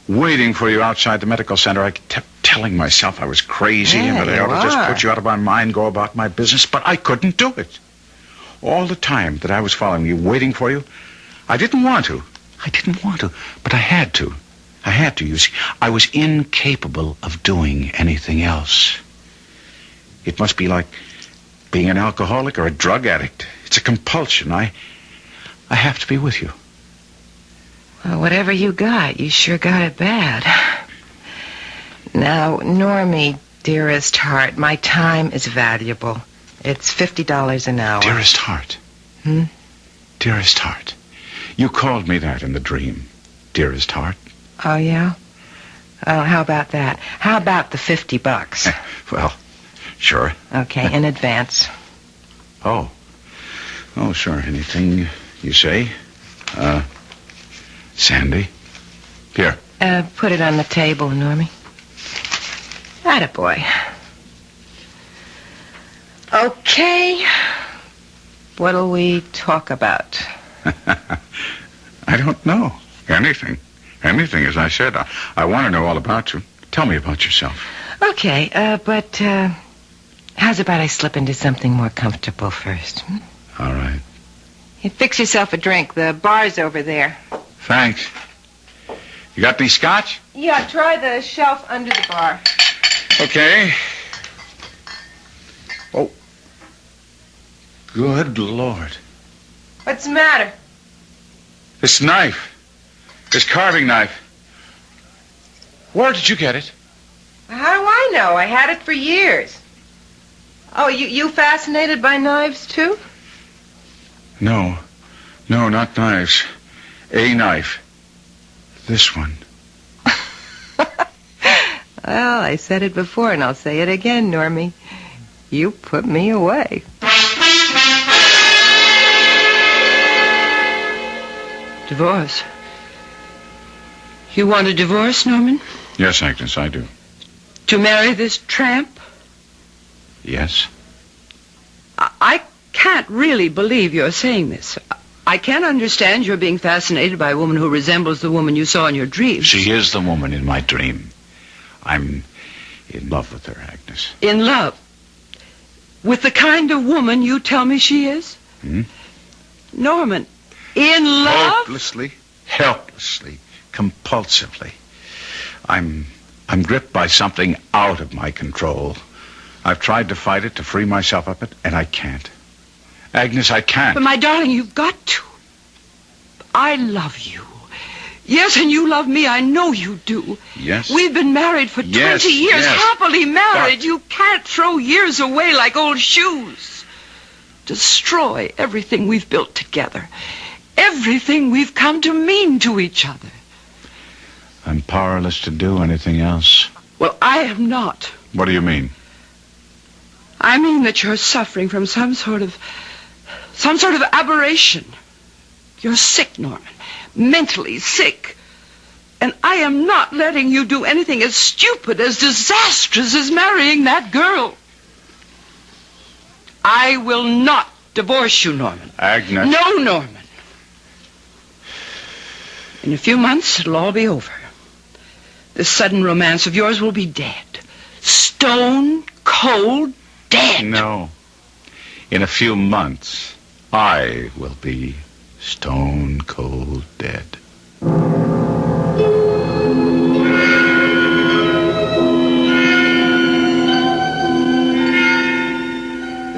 Waiting for you outside the medical center, I kept telling myself I was crazy and that I ought to just put you out of my mind, go about my business, but I couldn't do it. All the time that I was following you, waiting for you, I didn't want to. But I had to. You see, I was incapable of doing anything else. It must be like being an alcoholic or a drug addict. It's a compulsion. I have to be with you. Well, whatever you got, you sure got it bad. Now, Normie, dearest heart, my time is valuable. It's $50 an hour. Dearest heart. Dearest heart. You called me that in the dream. Dearest heart. Oh, yeah? Oh, how about that? How about the $50? Well, sure. Okay, in advance. Oh, sure. Anything you say. Sandy. Here. Put it on the table, Normie. Attaboy. Okay. What'll we talk about? I don't know. Anything. Anything, as I said. I want to know all about you. Tell me about yourself. Okay, but how's about I slip into something more comfortable first? All right. You fix yourself a drink. The bar's over there. Thanks. You got any scotch? Yeah, try the shelf under the bar. Okay. Oh. Good Lord. What's the matter? This knife. This carving knife. Where did you get it? How do I know? I had it for years. Oh, you fascinated by knives, too? No, not knives. A knife. This one. Well, I said it before, and I'll say it again, Normie. You put me away. Divorce? You want a divorce, Norman? Yes, Agnes, I do. To marry this tramp? Yes. I can't really believe you're saying this. I can't understand your being fascinated by a woman who resembles the woman you saw in your dreams. She is the woman in my dream. I'm in love with her, Agnes. In love? With the kind of woman you tell me she is? Norman, in love? Hopelessly, helplessly, compulsively. I'm gripped by something out of my control. I've tried to fight it, to free myself of it, and I can't. Agnes, I can't. But my darling, you've got to. I love you. Yes, and you love me. I know you do. Yes. We've been married for 20 years, yes. happily married. But- You can't throw years away like old shoes. Destroy everything we've built together. Everything we've come to mean to each other. I'm powerless to do anything else. Well, I am not. What do you mean? I mean that you're suffering from some sort of aberration. You're sick, Norman. Mentally sick. And I am not letting you do anything as stupid, as disastrous as marrying that girl. I will not divorce you, Norman. Agnes. No, Norman. In a few months, it'll all be over. This sudden romance of yours will be dead. Stone cold dead. No. In a few months, I will be stone cold dead.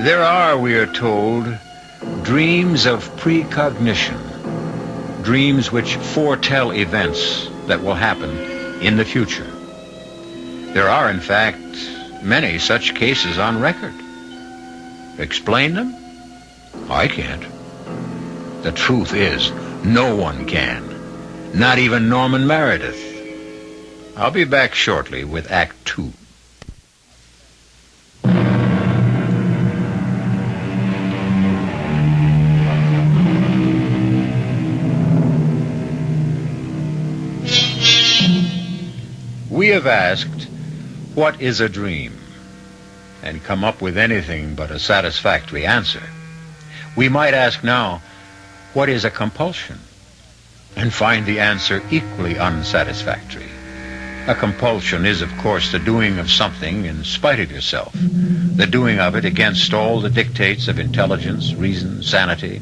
There are, we are told, dreams of precognition. Dreams which foretell events that will happen in the future. There are, in fact, many such cases on record. Explain them? I can't. The truth is, no one can. Not even Norman Meredith. I'll be back shortly with Act 2. We have asked, what is a dream? And come up with anything but a satisfactory answer. We might ask now, what is a compulsion? And find the answer equally unsatisfactory. A compulsion is, of course, the doing of something in spite of yourself. The doing of it against all the dictates of intelligence, reason, sanity.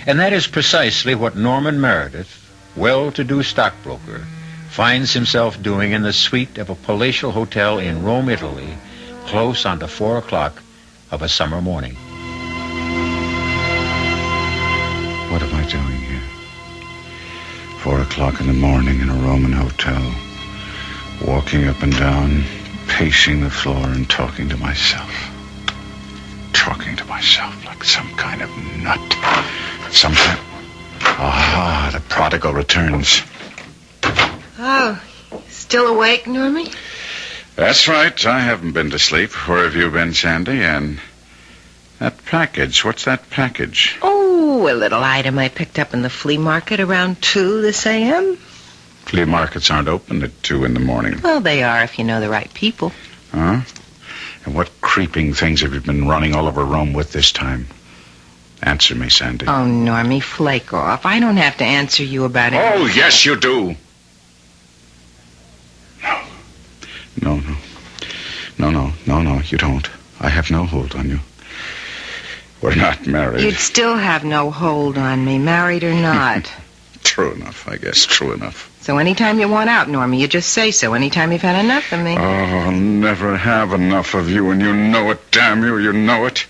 And that is precisely what Norman Meredith, well-to-do stockbroker, finds himself doing in the suite of a palatial hotel in Rome, Italy, close on to 4 o'clock of a summer morning. What am I doing here? 4 o'clock in the morning in a Roman hotel, walking up and down, pacing the floor and talking to myself. Talking to myself like some kind of nut. Some kind... Aha, the prodigal returns. Oh, still awake, Normie? That's right. I haven't been to sleep. Where have you been, Sandy? And that package, what's that package? Oh, a little item I picked up in the flea market around 2 this a.m. Flea markets aren't open at 2 in the morning. Well, they are if you know the right people. Huh? And what creeping things have you been running all over Rome with this time? Answer me, Sandy. Oh, Normie, flake off. I don't have to answer you about it. Oh, yes, you do. No, you don't. I have no hold on you. We're not married. You'd still have no hold on me, married or not. True enough, I guess. True enough. So anytime you want out, Normie, you just say so. Anytime you've had enough of me. Oh, I'll never have enough of you, and you know it, damn you. You know it.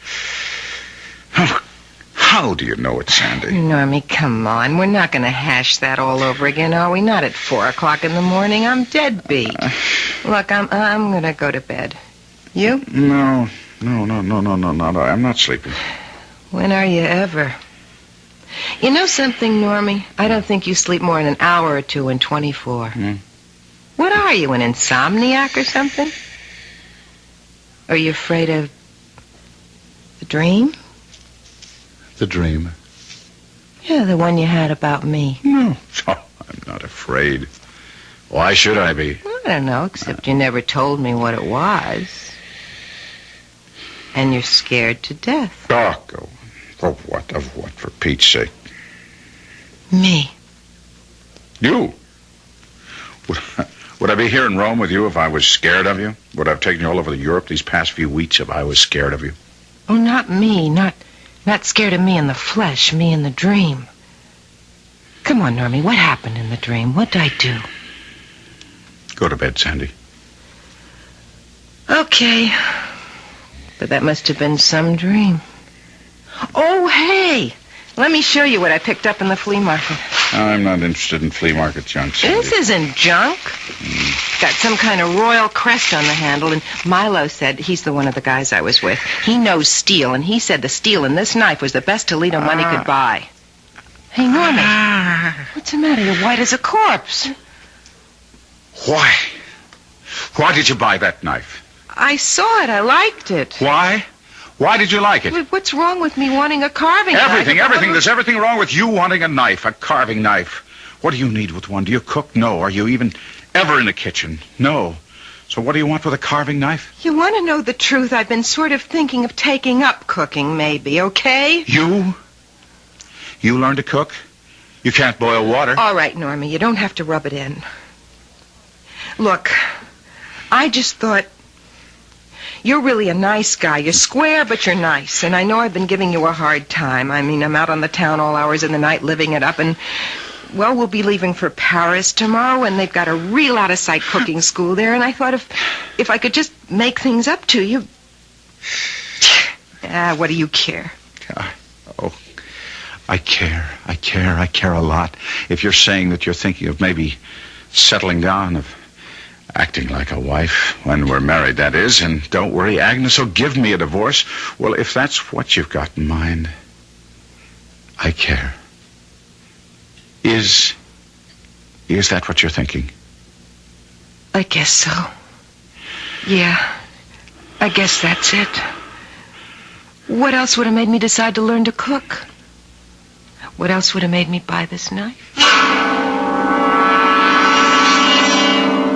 How do you know it, Sandy? Normie, come on. We're not going to hash that all over again, are we? Not at 4 o'clock in the morning. I'm dead beat. Look, I'm going to go to bed. You? No. I'm not sleeping. When are you ever? You know something, Normie? I don't think you sleep more than an hour or two in 24. What are you, an insomniac or something? Are you afraid of the dream? The dream? Yeah, the one you had about me. No. Oh, I'm not afraid. Why should I be? I don't know, except you never told me what it was. And you're scared to death. Oh, go. Of what? Of what, for Pete's sake? Me. You? Would I be here in Rome with you if I was scared of you? Would I have taken you all over Europe these past few weeks if I was scared of you? Oh, not me. Not scared of me in the flesh, me in the dream. Come on, Normie, what happened in the dream? What did I do? Go to bed, Sandy. Okay. But that must have been some dream. Oh, hey! Let me show you what I picked up in the flea market. I'm not interested in flea market junk, Sandy. This isn't junk. Got some kind of royal crest on the handle, and Milo said, he's one of the guys I was with, he knows steel, and he said the steel in this knife was the best Toledo money could buy. Hey, Norman, what's the matter? You're white as a corpse. Why? Why did you buy that knife? I saw it. I liked it. Why? Why did you like it? What's wrong with me wanting a carving knife? Everything. There's everything wrong with you wanting a knife, a carving knife. What do you need with one? Do you cook? No. Are you even ever in the kitchen? No. So what do you want with a carving knife? You want to know the truth? I've been sort of thinking of taking up cooking, maybe, okay? You? You learn to cook? You can't boil water. All right, Normie, you don't have to rub it in. Look, I just thought, you're really a nice guy. You're square, but you're nice. And I know I've been giving you a hard time. I mean, I'm out on the town all hours of the night living it up, and, well, we'll be leaving for Paris tomorrow, and they've got a real out-of-sight cooking school there, and I thought if I could just make things up to you... what do you care? I care a lot. If you're saying that you're thinking of maybe settling down, of acting like a wife when we're married, that is, and don't worry, Agnes will give me a divorce. Well, if that's what you've got in mind, I care. Is that what you're thinking? I guess so. Yeah, I guess that's it. What else would have made me decide to learn to cook? What else would have made me buy this knife?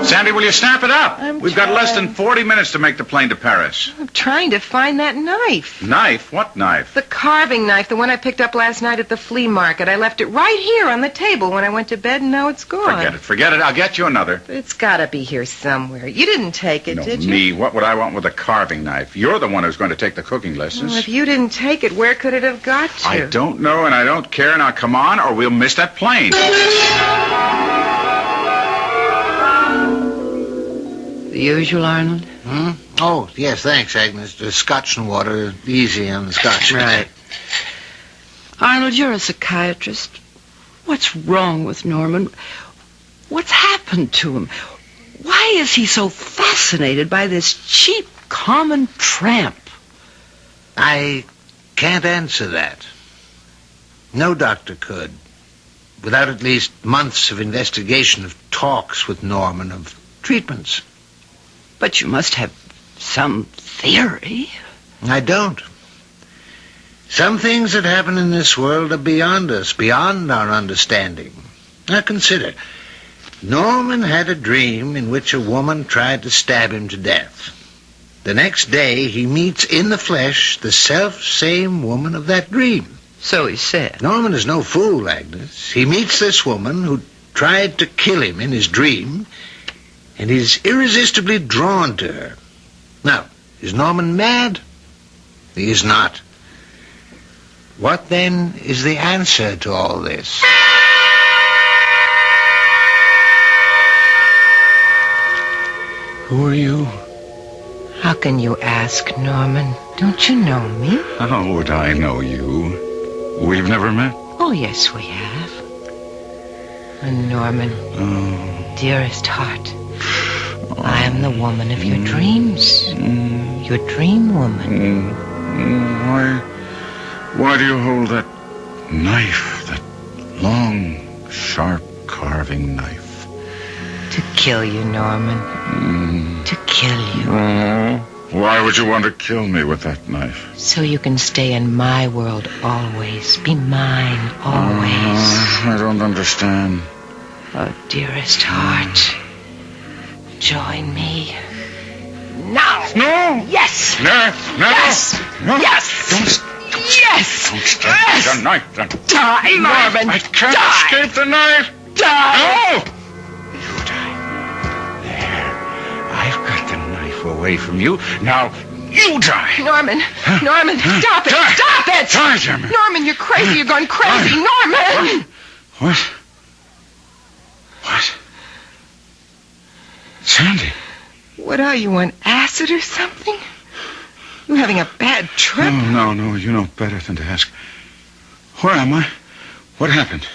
Sandy, will you snap it up? We've got less than 40 minutes to make the plane to Paris. I'm trying to find that knife. Knife? What knife? The carving knife, the one I picked up last night at the flea market. I left it right here on the table when I went to bed, and now it's gone. Forget it. I'll get you another. It's got to be here somewhere. You didn't take it, did you? Me. What would I want with a carving knife? You're the one who's going to take the cooking lessons. Well, if you didn't take it, where could it have got to? I don't know, and I don't care. Now, come on, or we'll miss that plane. The usual, Arnold? Oh, yes, thanks, Agnes. The scotch and water, easy on the scotch. Right. Arnold, you're a psychiatrist. What's wrong with Norman? What's happened to him? Why is he so fascinated by this cheap, common tramp? I can't answer that. No doctor could. Without at least months of investigation, of talks with Norman, of treatments. But you must have some theory. I don't. Some things that happen in this world are beyond us, beyond our understanding. Now consider, Norman had a dream in which a woman tried to stab him to death. The next day, he meets in the flesh the self-same woman of that dream. So he said. Norman is no fool, Agnes. He meets this woman who tried to kill him in his dream, and he's irresistibly drawn to her. Now, is Norman mad? He is not. What, then, is the answer to all this? Who are you? How can you ask, Norman? Don't you know me? How would I know you? We've never met. Oh, yes, we have. And Norman, dearest heart, I am the woman of your dreams. Your dream woman. Why do you hold that knife, that long, sharp carving knife? To kill you, Norman. To kill you. Why would you want to kill me with that knife? So you can stay in my world always. Be mine always. I don't understand. Oh, dearest heart, join me. Now! No! Yes! No! Yes! No! Yes! Yes! Don't escape the knife. Die, Norman! I can't Die! escape the knife! Die! No! You die. There. I've got the knife away from you. Now, you die! Norman! Norman, stop it! Die. Stop it! Die, Jimmy! Norman, you're crazy. You're going crazy. Norman! What? Sandy. What are you, on acid or something? You having a bad trip? No, you know better than to ask. Where am I? What happened?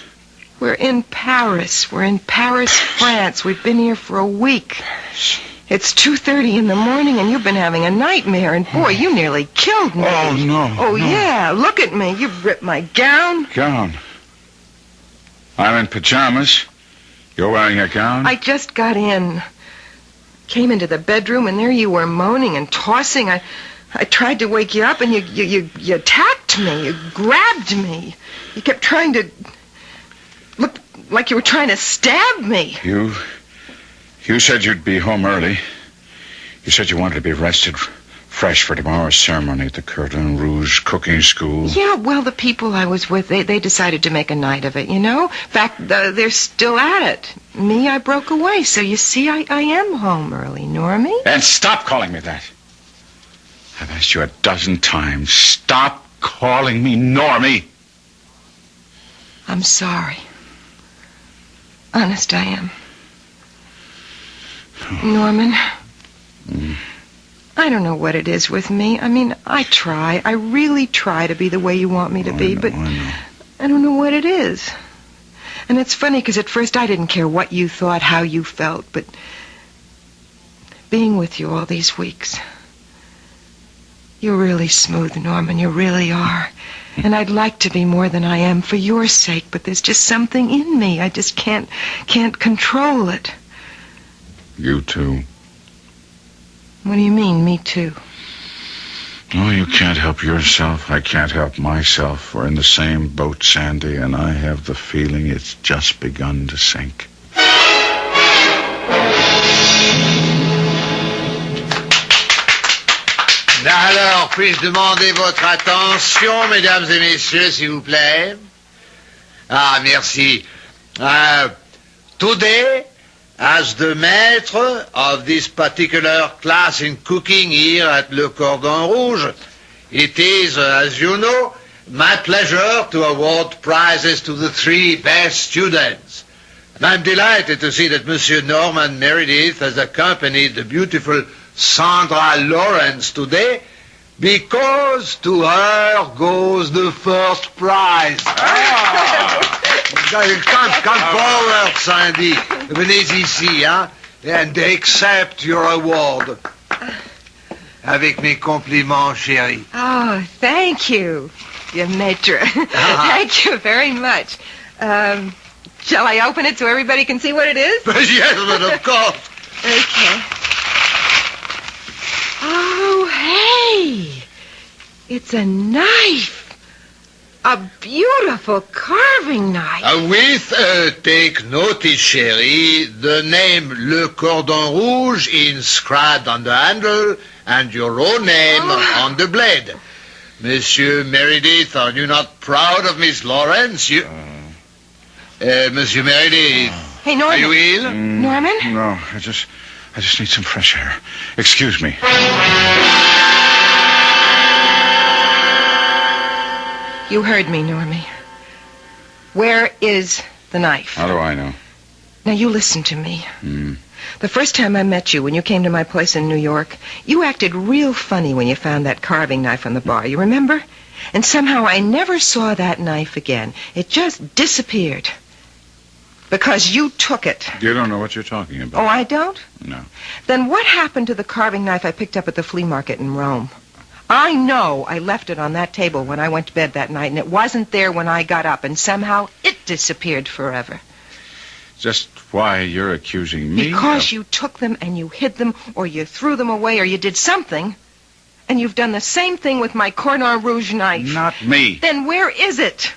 We're in Paris. We're in Paris, France. We've been here for a week. It's 2:30 in the morning, and you've been having a nightmare, and boy, you nearly killed me. Oh, no. Oh, no. yeah, look at me. You've ripped my gown. Gown? I'm in pajamas. You're wearing a gown? I just got in. Came into the bedroom, and there you were moaning and tossing. I tried to wake you up, and you attacked me. You grabbed me. You kept trying to look like you were trying to stab me. You said you'd be home early. You said you wanted to be rested, fresh for tomorrow's ceremony at the Cordon Rouge cooking school. Yeah, well, the people I was with, they decided to make a night of it, you know? In fact, they're still at it. Me, I broke away, so you see, I am home early, Normie. And stop calling me that. I've asked you a dozen times. Stop calling me Normie. I'm sorry. Honest, I am. Norman, I don't know what it is with me. I mean, I really try to be the way you want me to be, but I don't know what it is. And it's funny, because at first I didn't care what you thought, how you felt, but being with you all these weeks, you're really smooth, Norman, you really are. And I'd like to be more than I am for your sake, but there's just something in me. I just can't control it. You too. What do you mean, me too? Oh, you can't help yourself. I can't help myself. We're in the same boat, Sandy, and I have the feeling it's just begun to sink. Alors, puis-je demander votre attention, mesdames et messieurs, s'il vous plaît? Ah, merci. Today, as the maître of this particular class in cooking here at Le Cordon Rouge, it is, as you know, my pleasure to award prizes to the 3 best students. And I'm delighted to see that Monsieur Norman Meredith has accompanied the beautiful Sandra Lawrence today, because to her goes the first prize. Come forward, Sandy. Venez ici, hein, and accept your award. Avec mes compliments, chérie. Oh, thank you, dear maître. Thank you very much. Shall I open it so everybody can see what it is? Yes, but of course. Okay. Oh, hey! It's a knife. A beautiful carving knife. Take notice, chérie, the name Le Cordon Rouge inscribed on the handle and your own name on the blade. Monsieur Meredith, are you not proud of Miss Lawrence? Monsieur Meredith. Hey, Norman. Are you ill? Norman? No, I just need some fresh air. Excuse me. You heard me, Normie. Where is the knife? How do I know? Now, you listen to me. The first time I met you, when you came to my place in New York, you acted real funny when you found that carving knife on the bar. You remember? And somehow I never saw that knife again. It just disappeared. Because you took it. You don't know what you're talking about. Oh, I don't? No. Then what happened to the carving knife I picked up at the flea market in Rome? I know I left it on that table when I went to bed that night, and it wasn't there when I got up, and somehow it disappeared forever. Just why you're accusing me? Because you took them and you hid them, or you threw them away, or you did something. And you've done the same thing with my Cordon Rouge knife. Not me. Then where is it?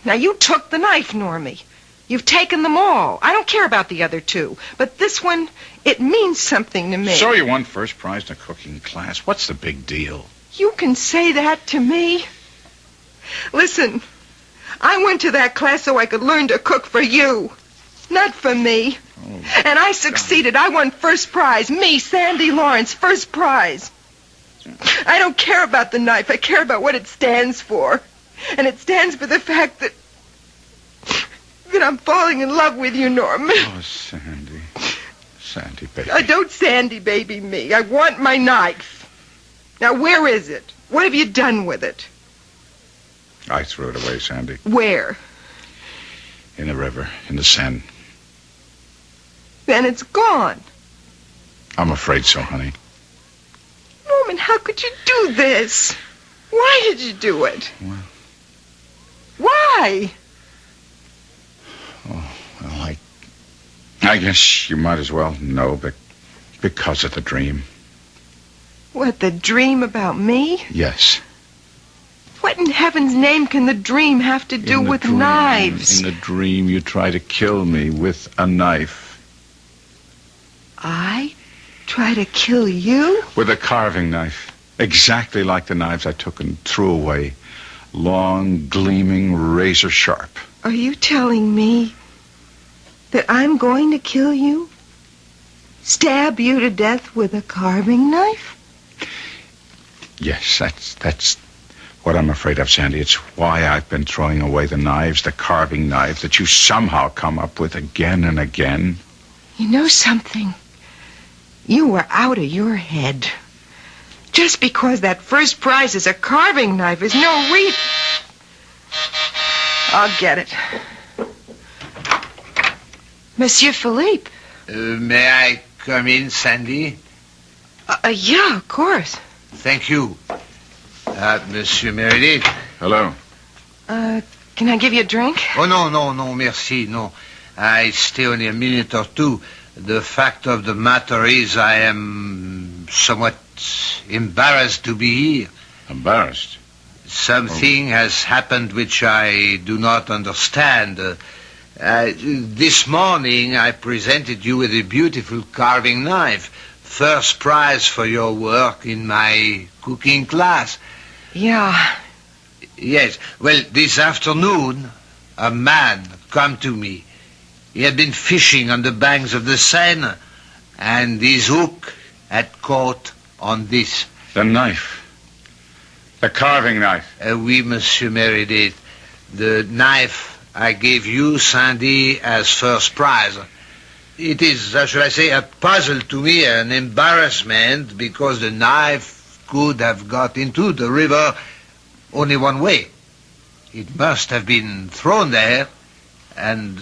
Now, you took the knife, Normie. You've taken them all. I don't care about the other 2. But this one, it means something to me. So you won first prize in a cooking class. What's the big deal? You can say that to me? Listen, I went to that class so I could learn to cook for you, not for me. Oh, and I succeeded. I won first prize. Me, Sandy Lawrence, first prize. I don't care about the knife. I care about what it stands for. And it stands for the fact that I'm falling in love with you, Norman. Oh, Sandy. Sandy, baby. Don't Sandy, baby, me. I want my knife. Now, where is it? What have you done with it? I threw it away, Sandy. Where? In the river, in the Seine. Then it's gone. I'm afraid so, honey. Norman, how could you do this? Why did you do it? Well, why? Oh, well, I guess you might as well know, but because of the dream. What, the dream about me? Yes. What in heaven's name can the dream have to do with knives? In the dream, you try to kill me with a knife. I try to kill you? With a carving knife. Exactly like the knives I took and threw away. Long, gleaming, razor sharp. Are you telling me that I'm going to kill you? Stab you to death with a carving knife? Yes, that's what I'm afraid of, Sandy. It's why I've been throwing away the knives, the carving knives that you somehow come up with again and again. You know something? You were out of your head. Just because that first prize is a carving knife is no reason. I'll get it. Monsieur Philippe. May I come in, Sandy? Yeah, of course. Thank you. Monsieur Meredith. Hello. Can I give you a drink? Oh, no, merci, no. I stay only a minute or two. The fact of the matter is I am somewhat embarrassed to be here. Embarrassed? Something has happened which I do not understand. This morning I presented you with a beautiful carving knife. First prize for your work in my cooking class. Yeah. Yes. Well, this afternoon, a man come to me. He had been fishing on the banks of the Seine, and his hook had caught on this. The knife. The carving knife. Oui, Monsieur Meredith. The knife I gave you, Sandy, as first prize. It is, how should I say, a puzzle to me, an embarrassment, because the knife could have got into the river only one way. It must have been thrown there, and,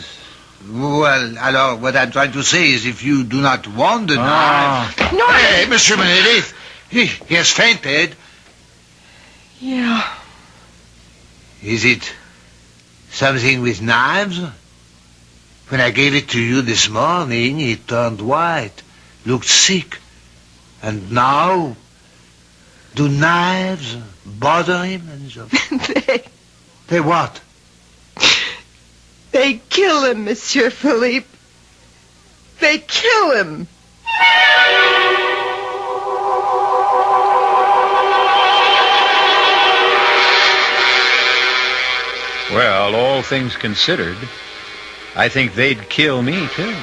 well, alors, what I'm trying to say is if you do not want the knife... No! Hey, Monsieur Meredith, he has fainted. Yeah. Is it something with knives? When I gave it to you this morning, he turned white, looked sick. And now, do knives bother him? And so? They what? They kill him, Monsieur Philippe. They kill him. Well, all things considered, I think they'd kill me, too.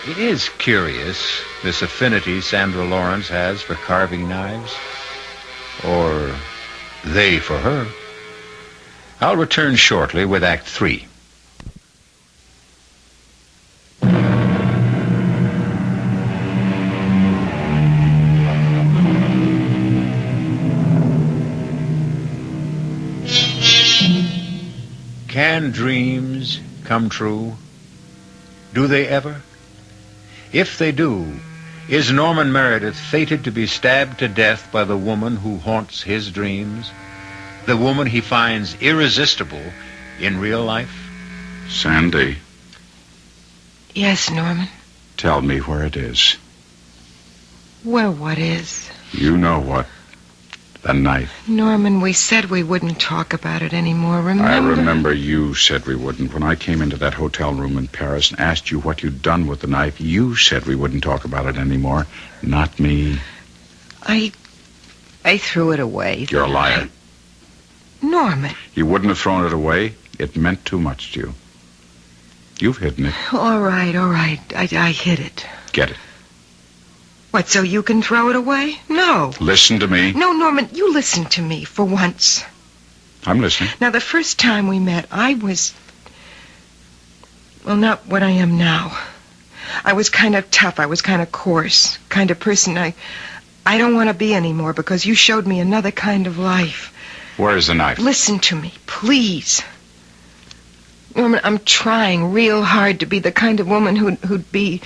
It is curious, this affinity Sandra Lawrence has for carving knives. Or they for her. I'll return shortly with Act 3. Can dreams come true? Do they ever? If they do, is Norman Meredith fated to be stabbed to death by the woman who haunts his dreams? The woman he finds irresistible in real life? Sandy. Yes, Norman. Tell me where it is. Well, what is? You know what. The knife. Norman, we said we wouldn't talk about it anymore, remember? I remember you said we wouldn't. When I came into that hotel room in Paris and asked you what you'd done with the knife, you said we wouldn't talk about it anymore. Not me. I threw it away. You're a liar. Norman. You wouldn't have thrown it away. It meant too much to you. You've hidden it. All right. I hid it. Get it. What, so you can throw it away? No. Listen to me. No, Norman, you listen to me for once. I'm listening. Now, the first time we met, I was... well, not what I am now. I was kind of tough. I was kind of coarse. Kind of person I don't want to be anymore because you showed me another kind of life. Where's the knife? Listen to me, please. Norman, I'm trying real hard to be the kind of woman who'd be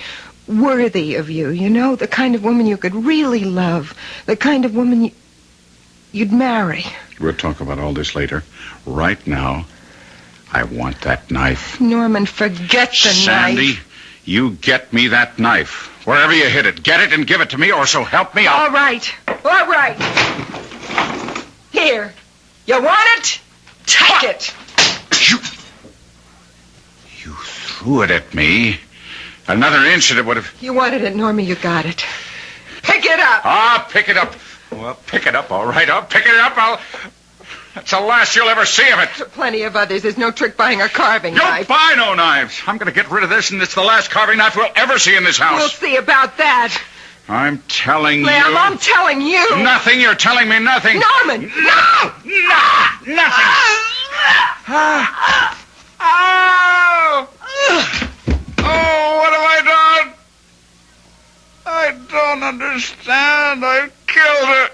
worthy of you, you know? The kind of woman you could really love. The kind of woman you'd marry. We'll talk about all this later. Right now, I want that knife. Norman, forget the Sandy, knife. you get me that knife. Wherever you hit it, get it and give it to me, or so help me out. All right. All right. Here. You want it? Take it. You threw it at me. Another inch and it would have... You wanted it, Norma. You got it. Pick it up. Pick it up. Well, pick it up, all right. I'll pick it up. That's the last you'll ever see of it. There are plenty of others. There's no trick buying a carving knife. Don't buy no knives. I'm going to get rid of this, and it's the last carving knife we'll ever see in this house. We'll see about that. I'm telling you... Ma'am, I'm telling you. Nothing. You're telling me nothing. Norman! No! Nothing. Oh! Oh, what have I done? I don't understand. I've killed her.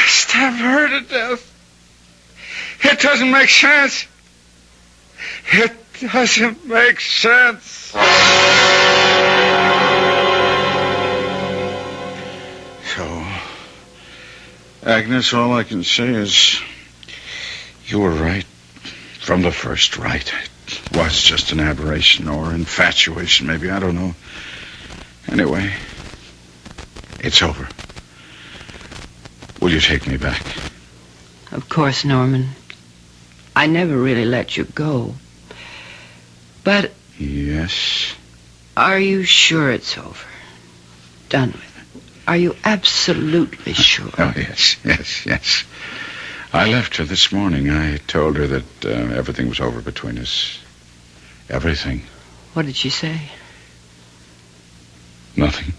Stabbed her to death. It doesn't make sense. It doesn't make sense. So, Agnes, all I can say is you were right from the first, right? It was just an aberration or infatuation, maybe. I don't know. Anyway, it's over. Will you take me back? Of course, Norman. I never really let you go. But... Yes? Are you sure it's over? Done with it? Are you absolutely sure? Oh, yes. I left her this morning. I told her that everything was over between us. Everything. What did she say? Nothing.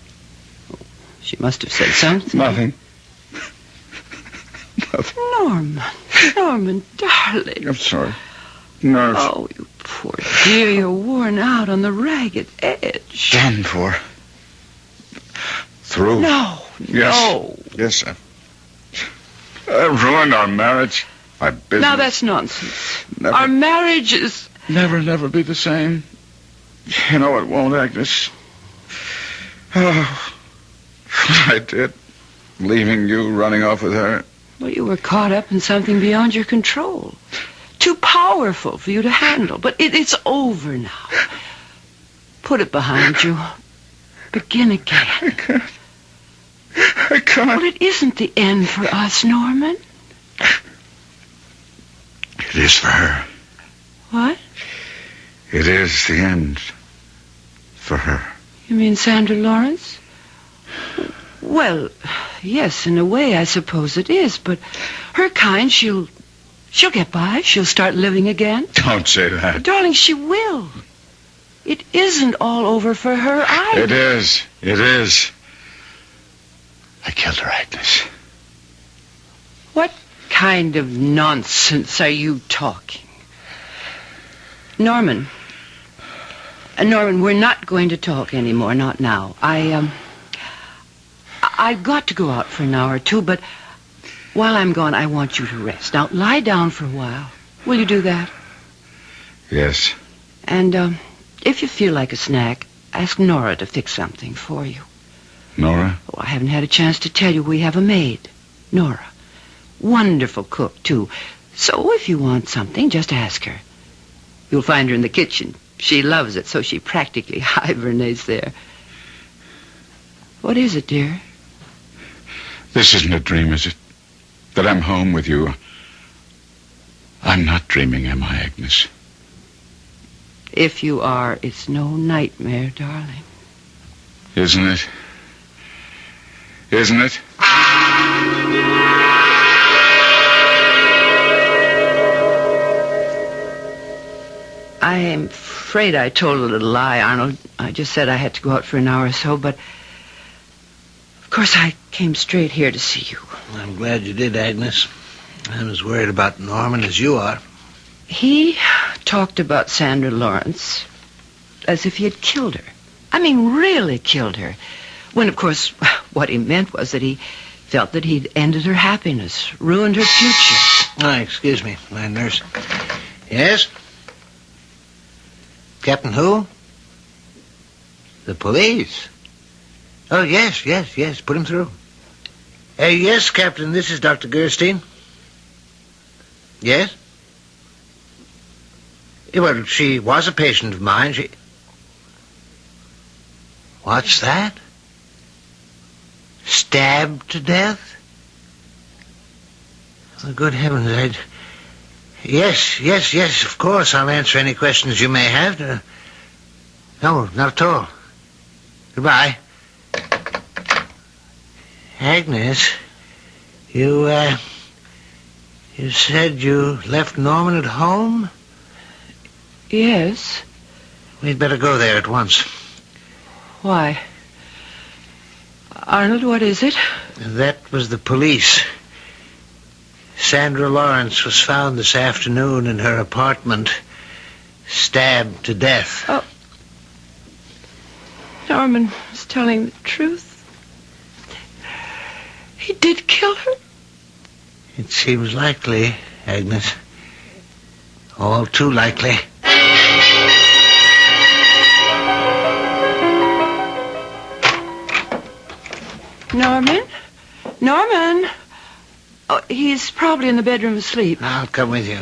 She must have said something. Nothing. Norman, darling. I'm sorry. Nerves. Oh, you poor dear. You're worn out on the ragged edge. Done for. Through. No. Yes, I've ruined our marriage. My business. Now, that's nonsense. Never. Our marriage is... Never be the same. You know it won't, Agnes. Oh, I did. Leaving you, running off with her. Well, you were caught up in something beyond your control. Too powerful for you to handle. But it's over now. Put it behind you. Begin again. I can't. Well, it isn't the end for us, Norman. It is for her. What? It is the end for her. You mean Sandra Lawrence? Well, yes, in a way, I suppose it is. But her kind, she'll get by. She'll start living again. Don't say that. Darling, she will. It isn't all over for her either. It is. It is. I killed her, Agnes. What kind of nonsense are you talking? Norman, we're not going to talk anymore, not now. I've got to go out for an hour or two, but while I'm gone, I want you to rest. Now, lie down for a while. Will you do that? Yes. And, if you feel like a snack, ask Nora to fix something for you. Nora? Oh, I haven't had a chance to tell you we have a maid, Nora. Wonderful cook, too. So if you want something, just ask her. You'll find her in the kitchen. She loves it, so she practically hibernates there. What is it, dear? This isn't a dream, is it? That I'm home with you. I'm not dreaming, am I, Agnes? If you are, it's no nightmare, darling. Isn't it? Isn't it? I'm afraid I told a little lie, Arnold. I just said I had to go out for an hour or so, but... Of course, I came straight here to see you. I'm glad you did, Agnes. I'm as worried about Norman as you are. He talked about Sandra Lawrence as if he had killed her. I mean, really killed her. When, of course, what he meant was that he felt that he'd ended her happiness, ruined her future. Excuse me, my nurse. Yes? Captain who? The police. Oh, yes. Put him through. Yes, Captain, this is Dr. Gerstein. Yes? Well, she was a patient of mine. What's that? Stabbed to death? Oh, good heavens, Yes, of course. I'll answer any questions you may have. No, not at all. Goodbye. Agnes, you said you left Norman at home? Yes. We'd better go there at once. Why? Arnold, what is it? That was the police. Sandra Lawrence was found this afternoon in her apartment, stabbed to death. Oh. Norman was telling the truth. He did kill her? It seems likely, Agnes. All too likely. Norman? Oh, he's probably in the bedroom asleep. I'll come with you.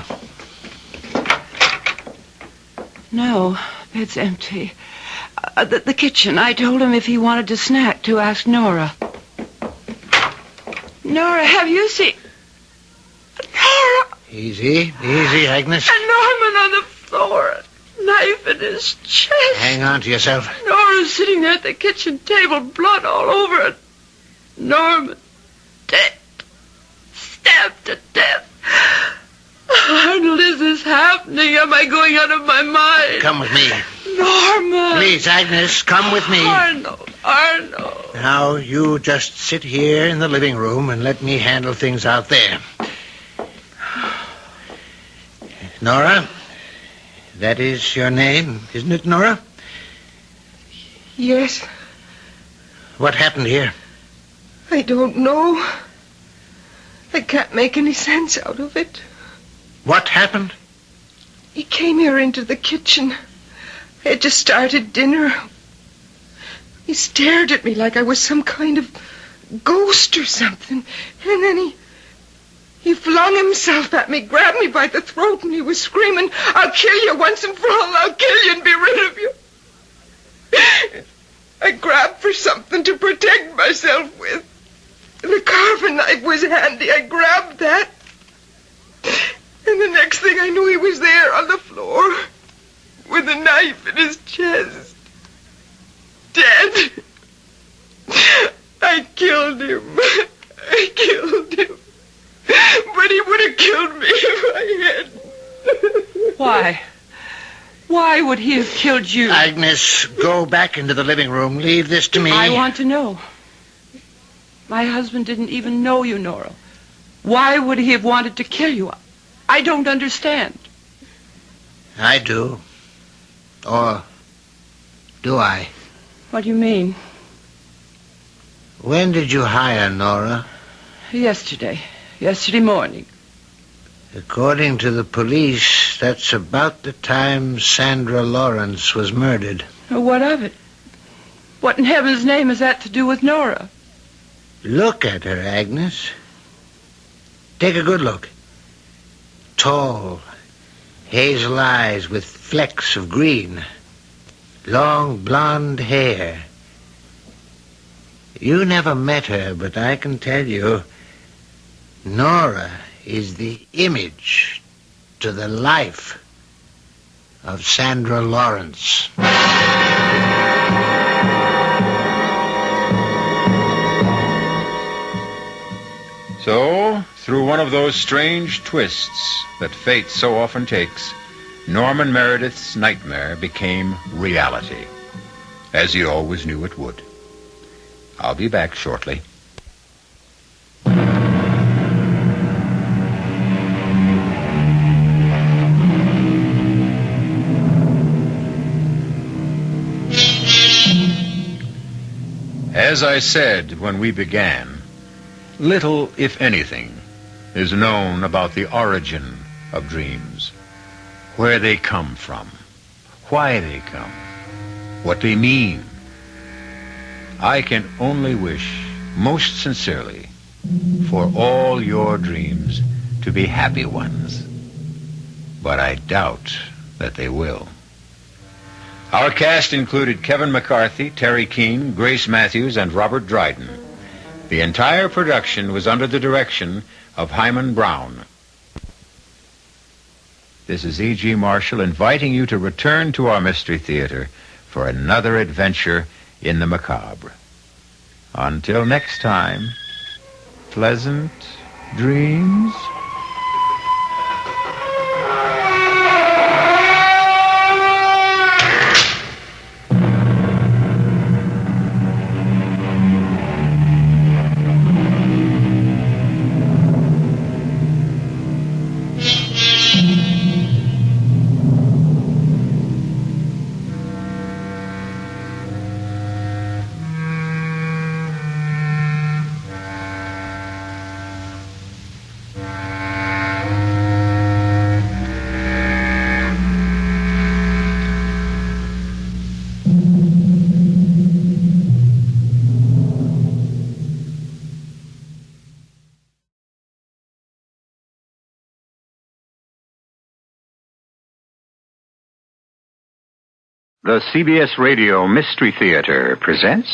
No, bed's empty. The kitchen. I told him if he wanted a snack to ask Nora. Nora, have you seen... Nora! Easy, Agnes. And Norman on the floor, a knife in his chest. Hang on to yourself. Nora's sitting there at the kitchen table, blood all over it. Norman, dead. Stabbed to death. Arnold, is this happening? Am I going out of my mind? Come with me. Norman. Please, Agnes, come with me. Arnold. Now, you just sit here in the living room and let me handle things out there. Nora, that is your name, isn't it, Nora? Yes. What happened here? I don't know. I can't make any sense out of it. What happened? He came here into the kitchen. I had just started dinner. He stared at me like I was some kind of ghost or something. And then he flung himself at me, grabbed me by the throat, and he was screaming, "I'll kill you once and for all. I'll kill you and be rid of you." I grabbed for something to protect myself with. The carving knife was handy. I grabbed that. And the next thing I knew, he was there on the floor with a knife in his chest. Dead. I killed him. But he would have killed me if I hadn't. Why? Why would he have killed you? Agnes, go back into the living room. Leave this to me. I want to know. My husband didn't even know you, Nora. Why would he have wanted to kill you? I don't understand. I do. Or do I? What do you mean? When did you hire Nora? Yesterday morning. According to the police, that's about the time Sandra Lawrence was murdered. What of it? What in heaven's name has that to do with Nora? Look at her, Agnes. Take a good look. Tall, hazel eyes with flecks of green. Long blonde hair. You never met her, but I can tell you, Nora is the image to the life of Sandra Lawrence. So, through one of those strange twists that fate so often takes, Norman Meredith's nightmare became reality, as he always knew it would. I'll be back shortly. As I said when we began, little, if anything, is known about the origin of dreams, where they come from, why they come, what they mean. I can only wish, most sincerely, for all your dreams to be happy ones. But I doubt that they will. Our cast included Kevin McCarthy, Terry Keane, Grace Matthews, and Robert Dryden. The entire production was under the direction of Hyman Brown. This is E.G. Marshall inviting you to return to our Mystery Theater for another adventure in the macabre. Until next time, pleasant dreams. The CBS Radio Mystery Theater presents...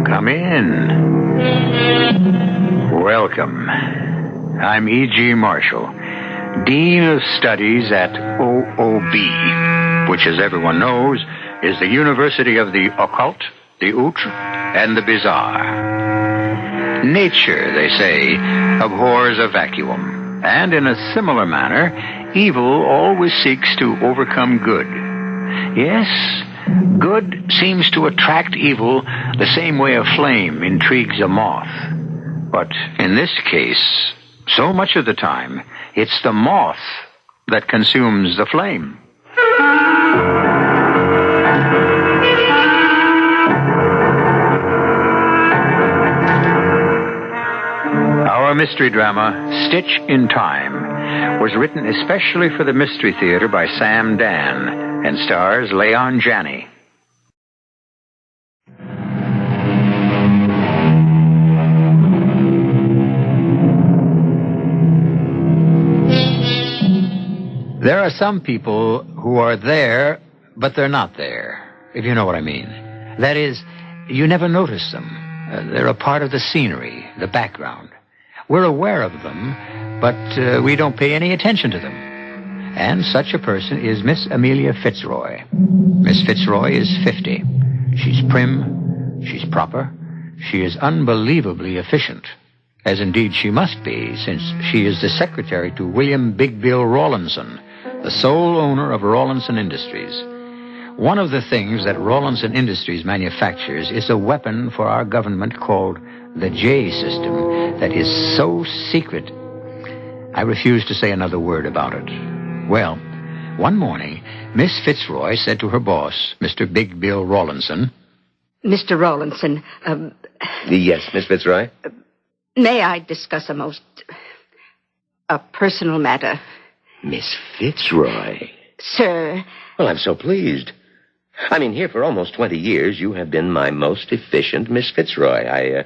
Come in. Welcome. I'm E.G. Marshall, Dean of Studies at OOB, which, as everyone knows, is the University of the Occult, the Outre, and the Bizarre. Nature, they say, abhors a vacuum, and in a similar manner, evil always seeks to overcome good. Yes, good seems to attract evil the same way a flame intrigues a moth. But in this case, so much of the time, it's the moth that consumes the flame. Our mystery drama, Stitch in Time, was written especially for the Mystery Theater by Sam Dan and stars Leon Janney. There are some people who are there, but they're not there, if you know what I mean. That is, you never notice them. They're a part of the scenery, the background. We're aware of them, but we don't pay any attention to them. And such a person is Miss Amelia Fitzroy. Miss Fitzroy is 50. She's prim, she's proper, she is unbelievably efficient, as indeed she must be, since she is the secretary to William Big Bill Rawlinson, the sole owner of Rawlinson Industries. One of the things that Rawlinson Industries manufactures is a weapon for our government called the J system that is so secret, I refuse to say another word about it. Well, one morning, Miss Fitzroy said to her boss, Mr. Big Bill Rawlinson, Mr. Rawlinson, Yes, Miss Fitzroy? May I discuss a personal matter? Miss Fitzroy? Sir. Well, I'm so pleased. I mean, here for almost 20 years, you have been my most efficient Miss Fitzroy.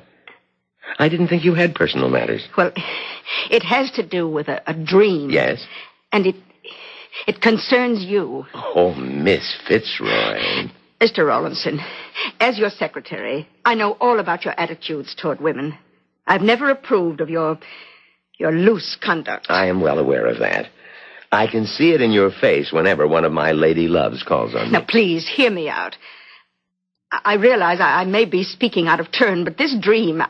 I didn't think you had personal matters. Well, it has to do with a dream. Yes? And it concerns you. Oh, Miss Fitzroy. Mr. Rawlinson, as your secretary, I know all about your attitudes toward women. I've never approved of your loose conduct. I am well aware of that. I can see it in your face whenever one of my lady loves calls on me. Now, please, hear me out. I realize I may be speaking out of turn, but this dream...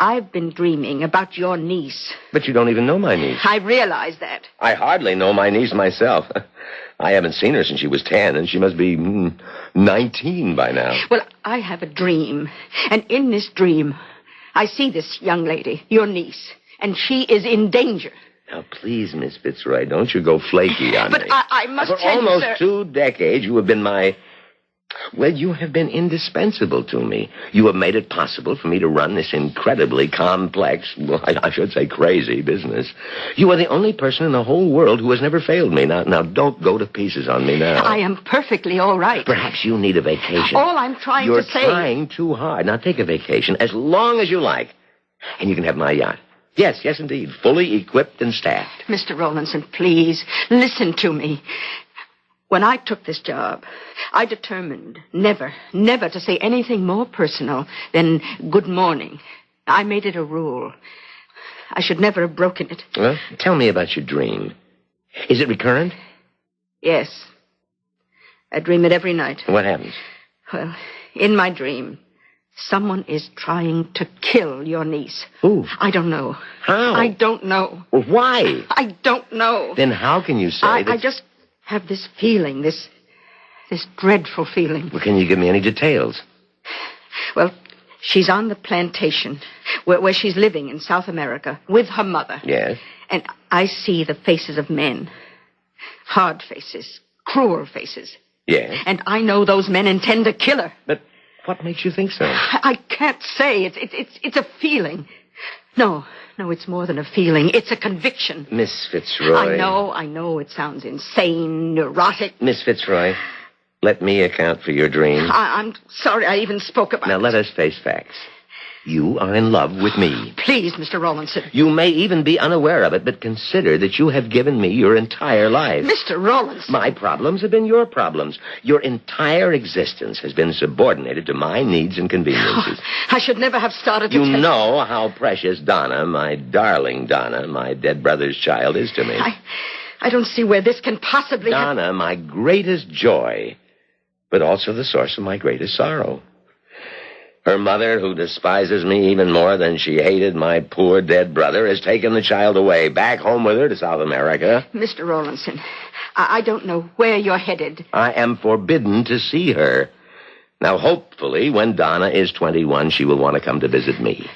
I've been dreaming about your niece. But you don't even know my niece. I realize that. I hardly know my niece myself. I haven't seen her since she was 10, and she must be 19 by now. Well, I have a dream, and in this dream, I see this young lady, your niece, and she is in danger. Now, please, Miss Fitzroy, don't you go flaky on me. But I must For tell almost you, sir... 2 decades, you have been my Well, you have been indispensable to me. You have made it possible for me to run this incredibly complex, well, I should say crazy business. You are the only person in the whole world who has never failed me. Now, don't go to pieces on me now. I am perfectly all right. Perhaps you need a vacation. All I'm trying You're to say... You're trying too hard. Now, take a vacation as long as you like. And you can have my yacht. Yes, indeed. Fully equipped and staffed. Mr. Rowlandson, please, listen to me. When I took this job, I determined never to say anything more personal than good morning. I made it a rule. I should never have broken it. Well, tell me about your dream. Is it recurrent? Yes. I dream it every night. What happens? Well, in my dream, someone is trying to kill your niece. Who? I don't know. How? I don't know. Well, why? I don't know. Then how can you say that... I just have this feeling, this dreadful feeling. Well, can you give me any details? Well, she's on the plantation where she's living in South America with her mother. Yes. And I see the faces of men. Hard faces. Cruel faces. Yes. And I know those men intend to kill her. But what makes you think so? I can't say. It's a feeling. No, it's more than a feeling. It's a conviction. Miss Fitzroy. I know it sounds insane, neurotic. Miss Fitzroy, let me account for your dream. I'm sorry I even spoke about it. Now, let us face facts. You are in love with me. Please, Mr. Rowlandson. You may even be unaware of it, but consider that you have given me your entire life. Mr. Rowlandson. My problems have been your problems. Your entire existence has been subordinated to my needs and conveniences. I should never have started to You know how precious Donna, my darling Donna, my dead brother's child, is to me. I don't see where this can possibly... Donna, my greatest joy, but also the source of my greatest sorrow. Her mother, who despises me even more than she hated my poor dead brother, has taken the child away, back home with her to South America. Mr. Rowlandson, I don't know where you're headed. I am forbidden to see her. Now, hopefully, when Donna is 21, she will want to come to visit me.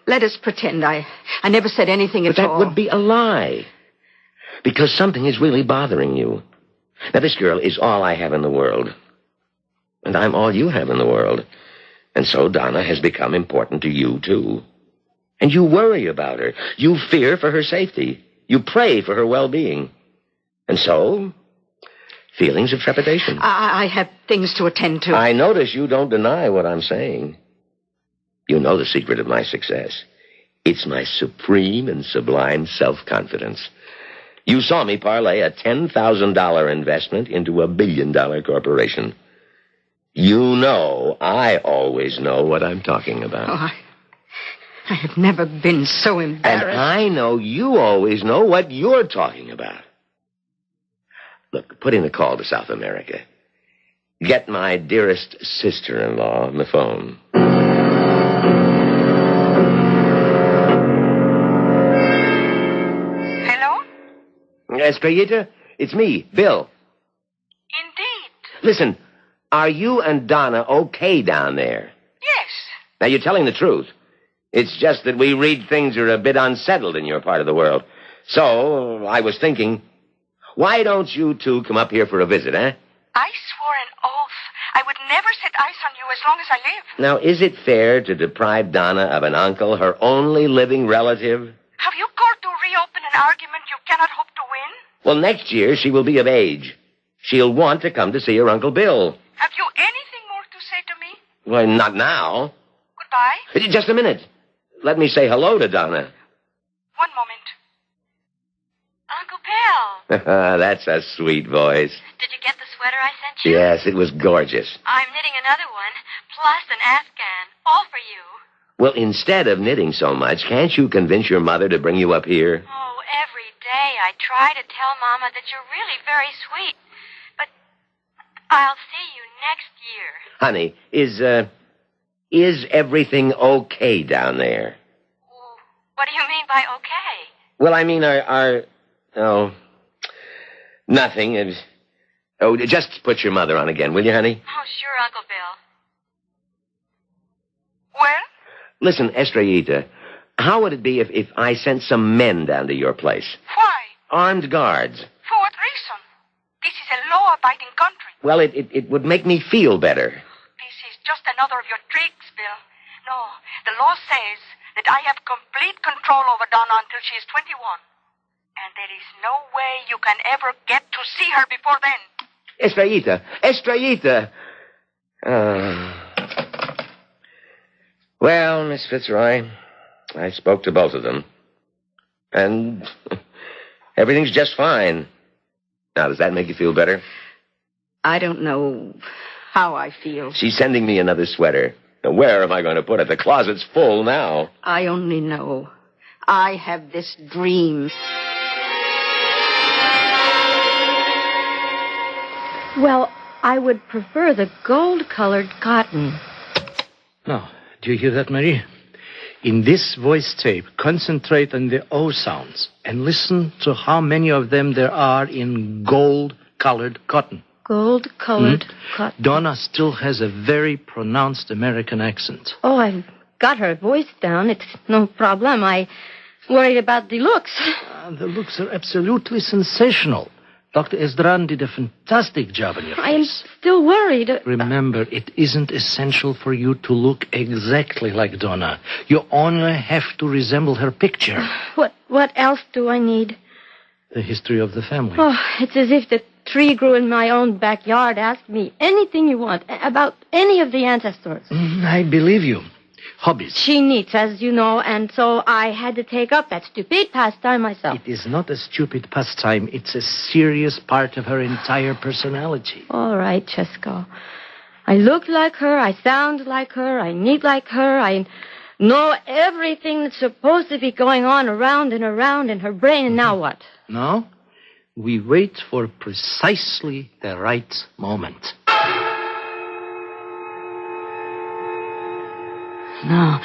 Let us pretend I never said anything at all. But that would be a lie. Because something is really bothering you. Now, this girl is all I have in the world. And I'm all you have in the world. And so Donna has become important to you, too. And you worry about her. You fear for her safety. You pray for her well-being. And so, feelings of trepidation. I have things to attend to. I notice you don't deny what I'm saying. You know the secret of my success. It's my supreme and sublime self-confidence. You saw me parlay a $10,000 investment into a billion-dollar corporation. You know I always know what I'm talking about. Oh, I have never been so embarrassed. And I know you always know what you're talking about. Look, put in a call to South America. Get my dearest sister-in-law on the phone. Hello? Estrellita, it's me, Bill. Indeed. Listen, are you and Donna okay down there? Yes. Now, you're telling the truth. It's just that we read things are a bit unsettled in your part of the world. So, I was thinking, why don't you two come up here for a visit, eh? I swore an oath I would never set eyes on you as long as I live. Now, is it fair to deprive Donna of an uncle, her only living relative? Have you called to reopen an argument you cannot hope to win? Well, next year she will be of age. She'll want to come to see her Uncle Bill. Have you anything more to say to me? Well, not now. Goodbye. Just a minute. Let me say hello to Donna. One moment. Uncle Bill. That's a sweet voice. Did you get the sweater I sent you? Yes, it was gorgeous. I'm knitting another one, plus an Afghan, all for you. Well, instead of knitting so much, can't you convince your mother to bring you up here? Oh, every day I try to tell Mama that you're really very sweet. But I'll see you next year. Honey, is everything okay down there? What do you mean by okay? Well, I mean, nothing. Oh, just put your mother on again, will you, honey? Oh, sure, Uncle Bill. Well? Listen, Estrellita, how would it be if I sent some men down to your place? Why? Armed guards. For what reason? This is a law-abiding country. Well, it would make me feel better. This is just another of your tricks, Bill. No, the law says that I have complete control over Donna until she is 21. And there is no way you can ever get to see her before then. Estrellita. Well, Miss Fitzroy, I spoke to both of them. And everything's just fine. Now, does that make you feel better? I don't know how I feel. She's sending me another sweater. Now, where am I going to put it? The closet's full now. I only know. I have this dream. Well, I would prefer the gold-colored cotton. Now, do you hear that, Marie? In this voice tape, concentrate on the O sounds and listen to how many of them there are in gold-colored cotton. Gold-colored cotton. Donna still has a very pronounced American accent. Oh, I've got her voice down. It's no problem. I worried about the looks. The looks are absolutely sensational. Dr. Esdran did a fantastic job on your face. I am still worried. Remember, it isn't essential for you to look exactly like Donna. You only have to resemble her picture. What else do I need? The history of the family. Oh, it's as if the tree grew in my own backyard. Ask me anything you want about any of the ancestors. I believe you. Hobbies. She knits, as you know, and so I had to take up that stupid pastime myself. It is not a stupid pastime. It's a serious part of her entire personality. All right, Chesko. I look like her, I sound like her, I knit like her, I know everything that's supposed to be going on around and around in her brain, and now what? Now, we wait for precisely the right moment. No,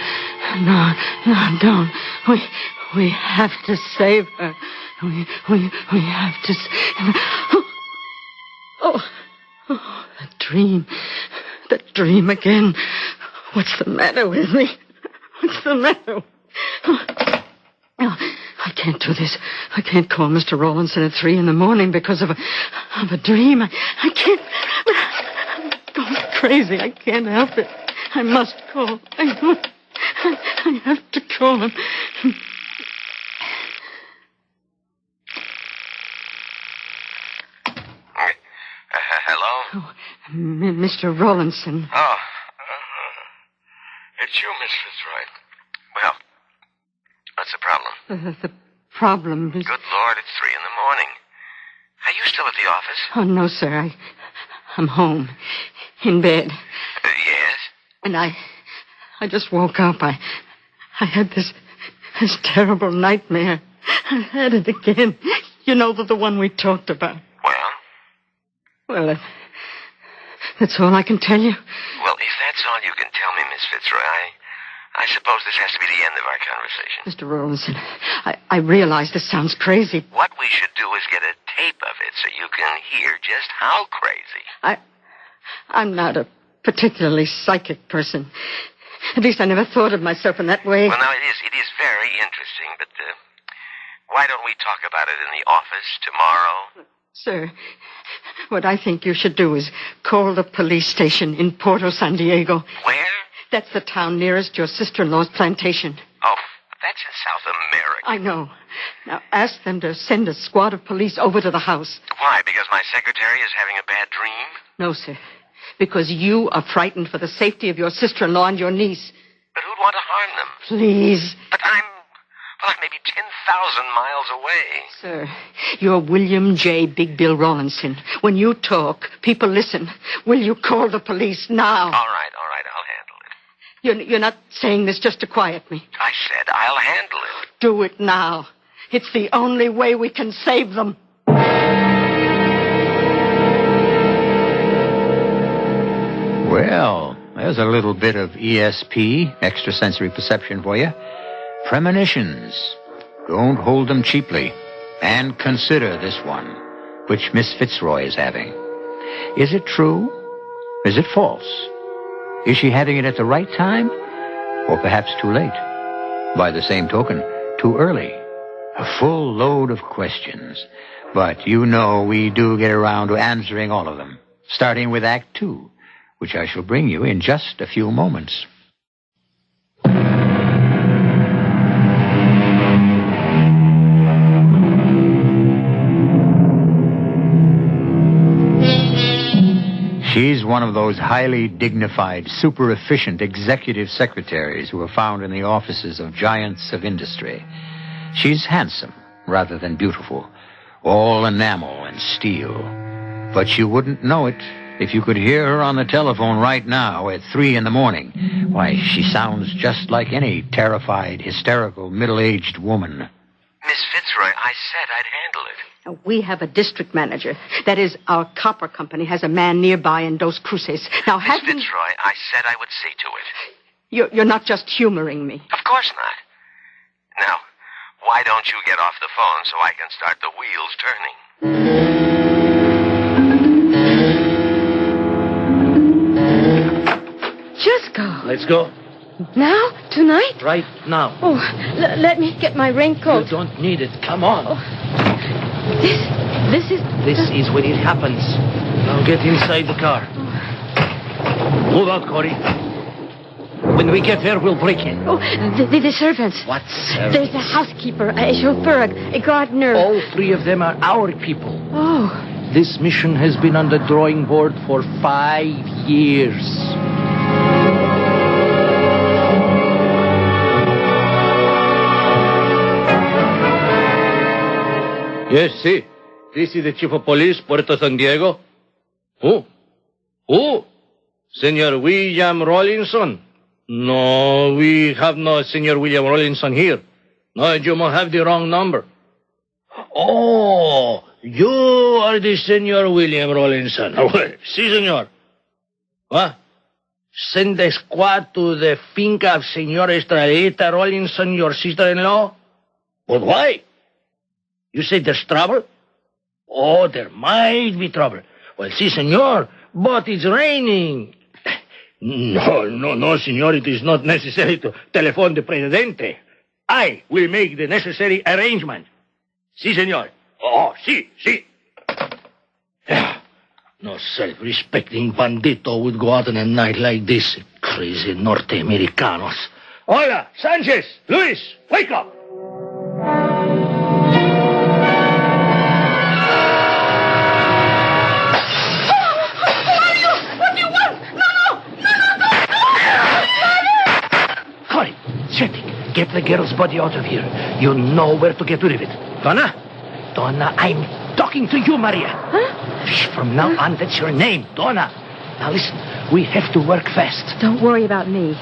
don't. We have to save her. We have to. Oh, the dream again. What's the matter with me? What's the matter? I can't do this. I can't call Mr. Rawlinson at 3 a.m. because of a dream. I can't. I'm going crazy. I can't help it. I must call. I have to call him. Hello? Oh, Mr. Rawlinson. Oh. It's you, Miss Fitzroy. Well, what's the problem? The problem is... Good Lord, it's 3 a.m. Are you still at the office? Oh, no, sir. I'm home. In bed. Yes? And I just woke up. I had this terrible nightmare. I had it again. You know, the one we talked about. Well, that's all I can tell you. Well, if that's all you can tell me, Miss Fitzroy, I suppose this has to be the end of our conversation. Mr. Rawlinson, I realize this sounds crazy. What we should do is get a tape of it so you can hear just how crazy. I'm not a particularly psychic person. At least I never thought of myself in that way. Well, now, it is very interesting, but why don't we talk about it in the office tomorrow? Sir, what I think you should do is call the police station in Porto San Diego. Where? That's the town nearest your sister-in-law's plantation. Oh, that's in South America. I know. Now, ask them to send a squad of police over to the house. Why? Because my secretary is having a bad dream? No, sir. Because you are frightened for the safety of your sister-in-law and your niece. But who'd want to harm them? Please. But I'm maybe 10,000 miles away. Sir, you're William J. Big Bill Rawlinson. When you talk, people listen. Will you call the police now? All right, I'll handle it. You're not saying this just to quiet me. I said I'll handle it. Do it now. It's the only way we can save them. Well, there's a little bit of ESP, extrasensory perception for you. Premonitions. Don't hold them cheaply. And consider this one, which Miss Fitzroy is having. Is it true? Is it false? Is she having it at the right time? Or perhaps too late? By the same token, too early? A full load of questions. But you know we do get around to answering all of them. starting with Act 2, which I shall bring you in just a few moments. She's one of those highly dignified, super-efficient executive secretaries who are found in the offices of giants of industry. She's handsome rather than beautiful, all enamel and steel. But you wouldn't know it if you could hear her on the telephone right now at 3 in the morning. Why, she sounds just like any terrified, hysterical, middle-aged woman. Miss Fitzroy, I said I'd handle it. We have a district manager. That is, our copper company has a man nearby in Dos Cruces. Now, Miss Fitzroy, I said I would see to it. You're not just humoring me. Of course not. Now, why don't you get off the phone so I can start the wheels turning? Just go. Let's go. Now? Tonight? Right now. Oh, let me get my raincoat. You don't need it. Come on. Oh. This is when it happens. Now get inside the car. Move out, Corey. When we get there, we'll break in. Oh, the servants. What servants? There's a housekeeper, a chauffeur, a gardener. All 3 of them are our people. Oh. This mission has been on the drawing board for 5 years. Yes, see. This is the chief of police, Puerto San Diego. Who? Senor William Rollinson? No, we have no Senor William Rollinson here. No, you must have the wrong number. Oh, you are the Senor William Rollinson. Oh, well, si, senor. What? Send the squad to the finca of Senor Estrellita Rollinson, your sister-in-law? But why? You say there's trouble? Oh, there might be trouble. Well, si, senor, but it's raining. No, senor, it is not necessary to telephone the Presidente. I will make the necessary arrangement. Si, senor. Oh, si. No self-respecting bandito would go out on a night like this. Crazy Norte-Americanos. Hola, Sanchez, Luis, wake up! Get the girl's body out of here. You know where to get rid of it. Donna, I'm talking to you, Maria. Huh? From now on, that's your name, Donna. Now listen, we have to work fast. Don't worry about me.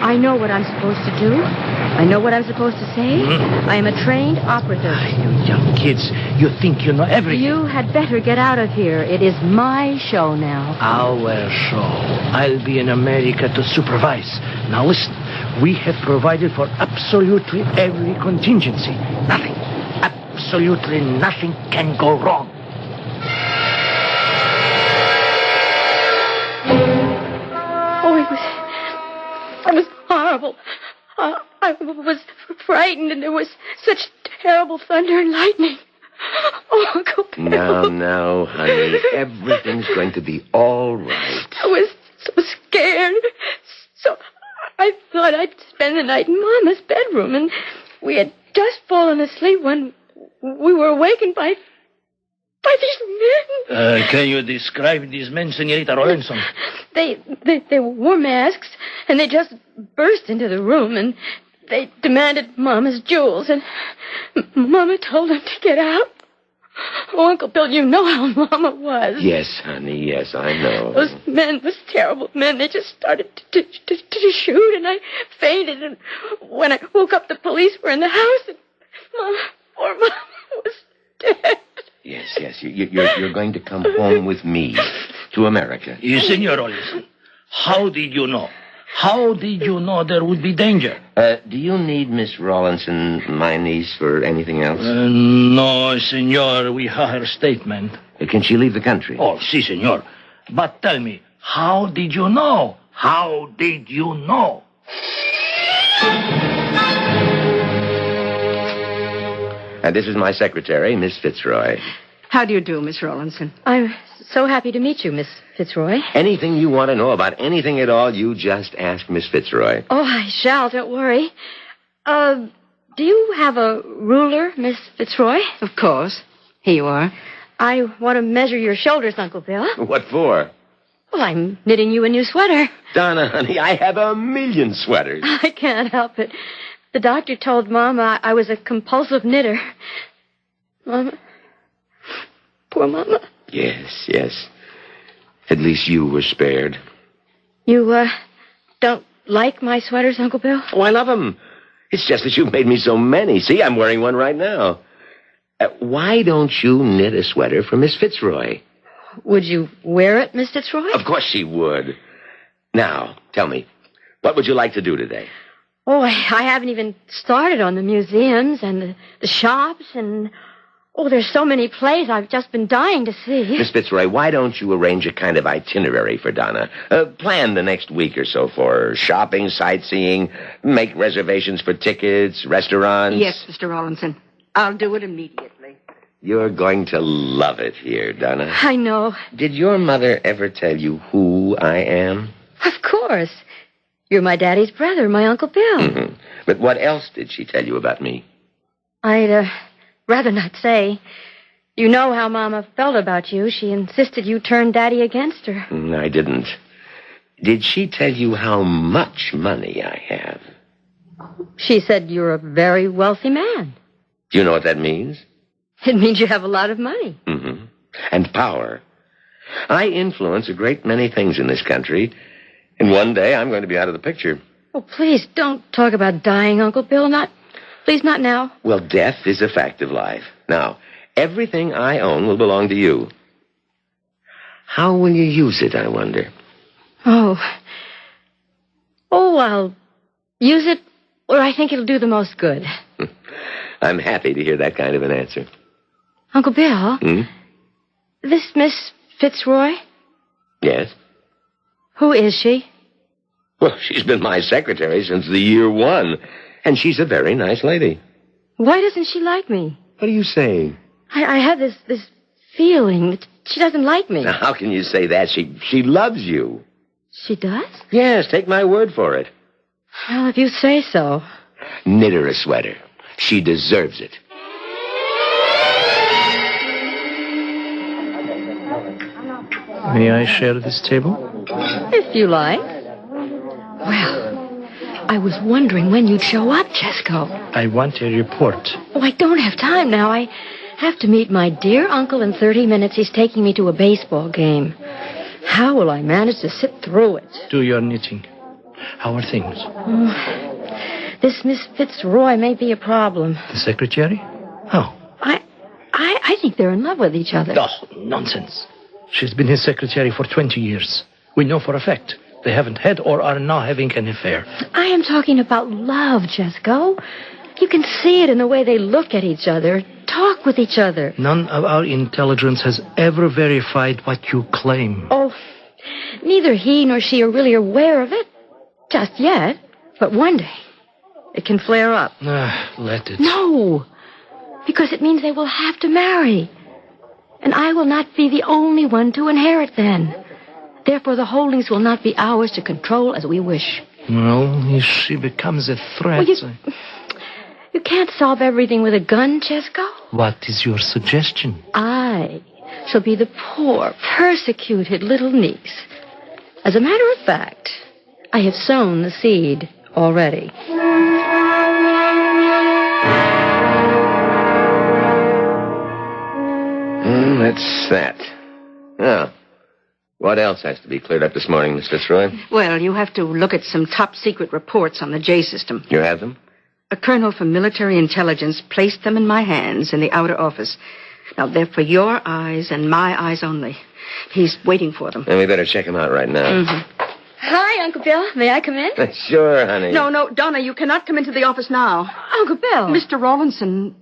I know what I'm supposed to do. I know what I'm supposed to say. I am a trained operative. You young kids, you think you know everything. You had better get out of here. It is my show now. Our show. I'll be in America to supervise. Now listen, we have provided for absolutely every contingency. Nothing, absolutely nothing can go wrong. It was horrible. I was frightened, and there was such terrible thunder and lightning. Oh, Uncle Bill. Now, honey, everything's going to be all right. I was so scared. So I thought I'd spend the night in Mama's bedroom, and we had just fallen asleep when we were awakened by these men. Can you describe these men, Senorita Rollinson? They wore masks, and they just burst into the room, and they demanded Mama's jewels, and Mama told them to get out. Oh, Uncle Bill, you know how Mama was. Yes, honey, yes, I know. Those men, those terrible men, they just started to shoot, and I fainted, and when I woke up, the police were in the house, and poor Mama was dead. Yes, you're going to come home with me to America. Senor Rollinson, how did you know? How did you know there would be danger? Do you need Miss Rollinson, my niece, for anything else? No, senor, we have her statement. Can she leave the country? Oh, si, senor. But tell me, how did you know? How did you know? And this is my secretary, Miss Fitzroy. How do you do, Miss Rollinson? I'm so happy to meet you, Miss Fitzroy. Anything you want to know about anything at all, you just ask Miss Fitzroy. Oh, I shall, don't worry. Do you have a ruler, Miss Fitzroy? Of course. Here you are. I want to measure your shoulders, Uncle Bill. What for? Well, I'm knitting you a new sweater. Donna, honey, I have 1,000,000 sweaters. I can't help it. The doctor told Mom I was a compulsive knitter. Mama. Poor Mama. Yes. At least you were spared. You, don't like my sweaters, Uncle Bill? Oh, I love them. It's just that you've made me so many. See, I'm wearing one right now. Why don't you knit a sweater for Miss Fitzroy? Would you wear it, Miss Fitzroy? Of course she would. Now, tell me, what would you like to do today? Oh, I haven't even started on the museums and the shops and... Oh, there's so many plays I've just been dying to see. Miss Fitzroy, why don't you arrange a kind of itinerary for Donna? Plan the next week or so for her. Shopping, sightseeing, make reservations for tickets, restaurants. Yes, Mr. Rawlinson. I'll do it immediately. You're going to love it here, Donna. I know. Did your mother ever tell you who I am? Of course. You're my daddy's brother, my Uncle Bill. Mm-hmm. But what else did she tell you about me? I'd, rather not say. You know how Mama felt about you. She insisted you turn Daddy against her. I didn't. Did she tell you how much money I have? She said you're a very wealthy man. Do you know what that means? It means you have a lot of money. Mm-hmm. And power. I influence a great many things in this country, and one day I'm going to be out of the picture. Oh, please don't talk about dying, Uncle Bill. Please, not now. Well, death is a fact of life. Now, everything I own will belong to you. How will you use it, I wonder? Oh, I'll use it where I think it'll do the most good. I'm happy to hear that kind of an answer. Uncle Bill? This Miss Fitzroy? Yes? Who is she? Well, she's been my secretary since the year 1, and she's a very nice lady. Why doesn't she like me? What are you saying? I have this feeling that she doesn't like me. Now, how can you say that? She loves you. She does? Yes, take my word for it. Well, if you say so. Knit her a sweater. She deserves it. May I share this table? If you like. Well, I was wondering when you'd show up, Chesco. I want a report. Oh, I don't have time now. I have to meet my dear uncle in 30 minutes. He's taking me to a baseball game. How will I manage to sit through it? Do your knitting. How are things? This Miss Fitzroy may be a problem. The secretary? How? I think they're in love with each other. Oh, nonsense. She's been his secretary for 20 years. We know for a fact they haven't had or are now having an affair. I am talking about love, Chesco. You can see it in the way they look at each other, talk with each other. None of our intelligence has ever verified what you claim. Oh, neither he nor she are really aware of it. Just yet. But one day, it can flare up. Let it. No, because it means they will have to marry. And I will not be the only one to inherit then. Therefore, the holdings will not be ours to control as we wish. Well, if she becomes a threat... Well, you can't solve everything with a gun, Chesco. What is your suggestion? I shall be the poor, persecuted little niece. As a matter of fact, I have sown the seed already. That's that. Now, what else has to be cleared up this morning, Miss Fitzroy? Well, you have to look at some top-secret reports on the J system. You have them? A colonel from military intelligence placed them in my hands in the outer office. Now, they're for your eyes and my eyes only. He's waiting for them. Then we better check them out right now. Mm-hmm. Hi, Uncle Bill. May I come in? Sure, honey. No, Donna, you cannot come into the office now. Uncle Bill. Mr. Rawlinson,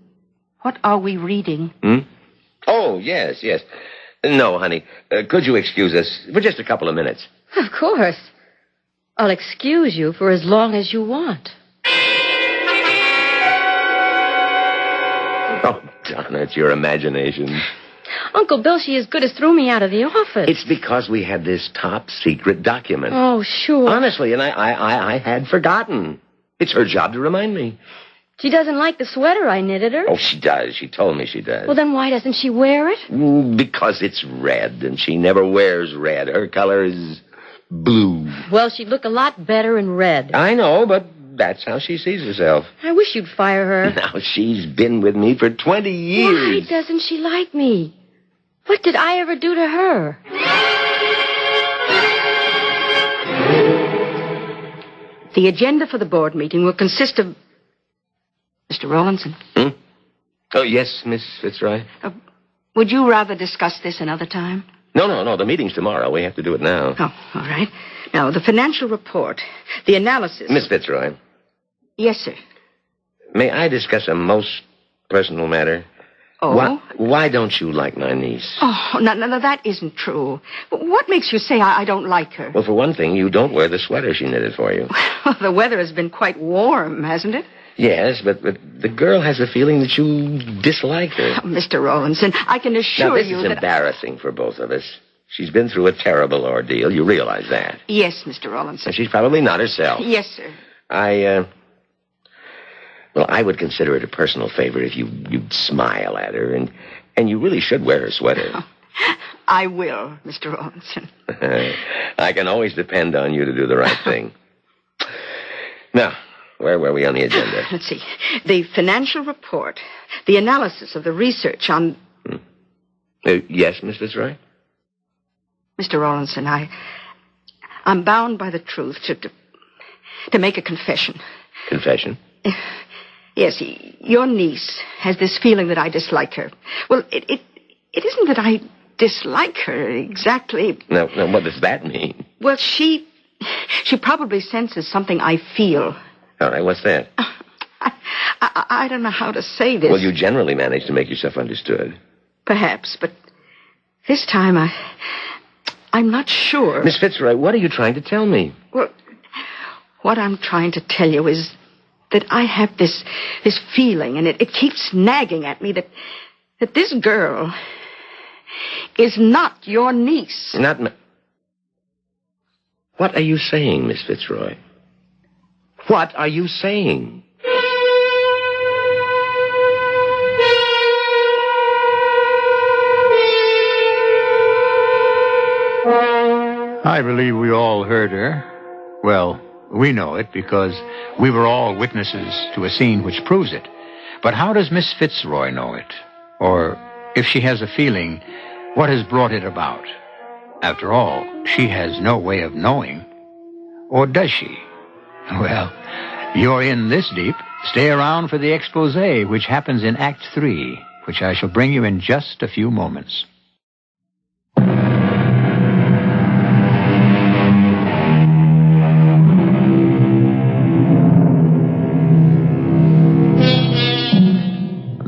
what are we reading? Oh, yes. No, honey. Could you excuse us for just a couple of minutes? Of course. I'll excuse you for as long as you want. Oh, Donna, it's your imagination. Uncle Bill, she as good as threw me out of the office. It's because we had this top secret document. Oh, sure. Honestly, and I had forgotten. It's her job to remind me. She doesn't like the sweater I knitted her. Oh, she does. She told me she does. Well, then why doesn't she wear it? Because it's red, and she never wears red. Her color is blue. Well, she'd look a lot better in red. I know, but that's how she sees herself. I wish you'd fire her. Now, she's been with me for 20 years. Why doesn't she like me? What did I ever do to her? The agenda for the board meeting will consist of... Mr. Rawlinson? Oh, yes, Miss Fitzroy? Would you rather discuss this another time? No. The meeting's tomorrow. We have to do it now. Oh, all right. Now, the financial report, the analysis... Miss Fitzroy? Yes, sir. May I discuss a most personal matter? Oh? Why don't you like my niece? Oh, no, that isn't true. What makes you say I don't like her? Well, for one thing, you don't wear the sweater she knitted for you. Well, the weather has been quite warm, hasn't it? Yes, but the girl has a feeling that you dislike her. Oh, Mr. Rawlinson, I can assure you that... This is embarrassing for both of us. She's been through a terrible ordeal. You realize that? Yes, Mr. Rawlinson. And she's probably not herself. Yes, sir. Well, I would consider it a personal favor if you'd smile at her, and you really should wear her sweater. Oh, I will, Mr. Rawlinson. I can always depend on you to do the right thing. Now, where were we on the agenda? Let's see. The financial report, the analysis of the research on... Yes, Miss Fitzroy? Mr. Rawlinson, I'm bound by the truth to make a confession. Confession? Yes, your niece has this feeling that I dislike her. Well, it isn't that I dislike her exactly. Now, what does that mean? Well, she probably senses something I feel. All right, what's that? I don't know how to say this. Well, you generally manage to make yourself understood. Perhaps, but this time I'm not sure. Miss Fitzroy, what are you trying to tell me? Well, what I'm trying to tell you is that I have this feeling, and it keeps nagging at me that this girl is not your niece. What are you saying, Miss Fitzroy? What are you saying? I believe we all heard her. Well, we know it because we were all witnesses to a scene which proves it. But how does Miss Fitzroy know it? Or, if she has a feeling, what has brought it about? After all, she has no way of knowing. Or does she? Well, you're in this deep. Stay around for the expose, which happens in Act 3, which I shall bring you in just a few moments.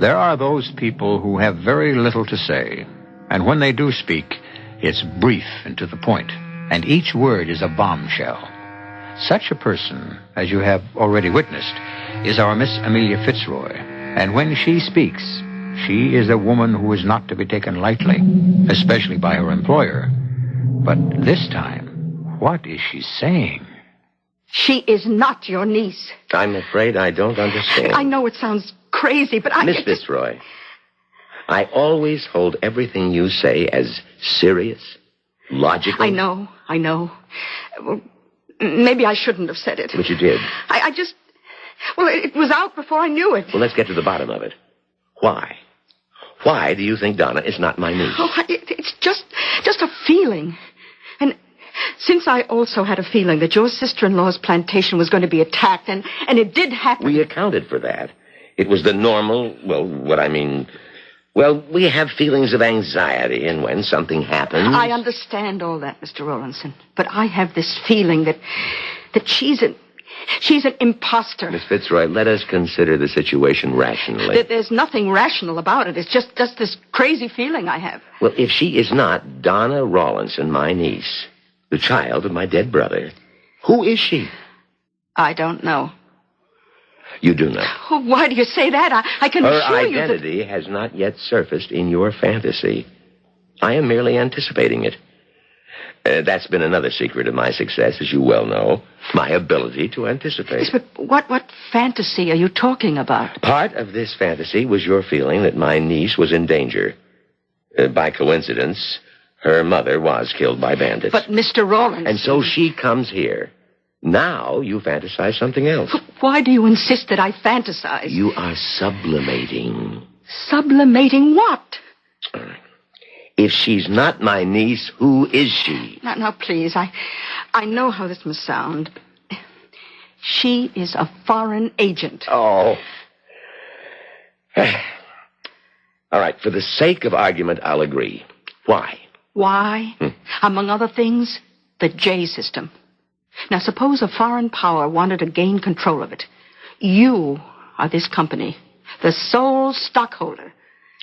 There are those people who have very little to say, and when they do speak, it's brief and to the point, and each word is a bombshell. Such a person, as you have already witnessed, is our Miss Amelia Fitzroy, and when she speaks, she is a woman who is not to be taken lightly, especially by her employer. But this time, what is she saying? She is not your niece. I'm afraid I don't understand. I know it sounds crazy, but Miss Fitzroy, I always hold everything you say as serious, logical. I know. Well, maybe I shouldn't have said it. But you did. I just... Well, it was out before I knew it. Well, let's get to the bottom of it. Why? Why do you think Donna is not my niece? Oh, it's just a feeling. And since I also had a feeling that your sister-in-law's plantation was going to be attacked, and it did happen... We accounted for that. It was the normal, we have feelings of anxiety, and when something happens... I understand all that, Mr. Rawlinson, but I have this feeling that she's an imposter. Miss Fitzroy, let us consider the situation rationally. There's nothing rational about it. It's just this crazy feeling I have. Well, if she is not Donna Rawlinson, my niece, the child of my dead brother, who is she? I don't know. You do know. Oh, why do you say that? I can assure you Her identity has not yet surfaced in your fantasy. I am merely anticipating it. That's been another secret of my success, as you well know. My ability to anticipate. Yes, but what fantasy are you talking about? Part of this fantasy was your feeling that my niece was in danger. By coincidence, her mother was killed by bandits. But Mr. Rawlinson... And so she comes here. Now you fantasize something else. Why do you insist that I fantasize? You are sublimating. Sublimating what? All right. If she's not my niece, who is she? Now, please, I know how this must sound. She is a foreign agent. Oh. All right, for the sake of argument, I'll agree. Why? Why? Among other things, the J system. Now, suppose a foreign power wanted to gain control of it. You are this company, the sole stockholder.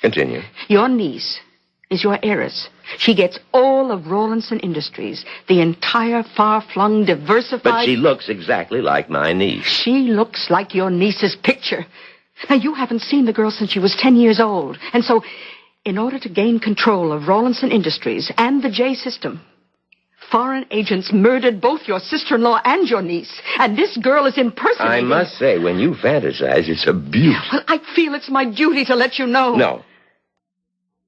Continue. Your niece is your heiress. She gets all of Rawlinson Industries, the entire far-flung, diversified... But she looks exactly like my niece. She looks like your niece's picture. Now, you haven't seen the girl since she was 10 years old. And so, in order to gain control of Rawlinson Industries and the J system, foreign agents murdered both your sister-in-law and your niece. And this girl is impersonating... I must say, when you fantasize, it's a beaut. Well, I feel it's my duty to let you know. No.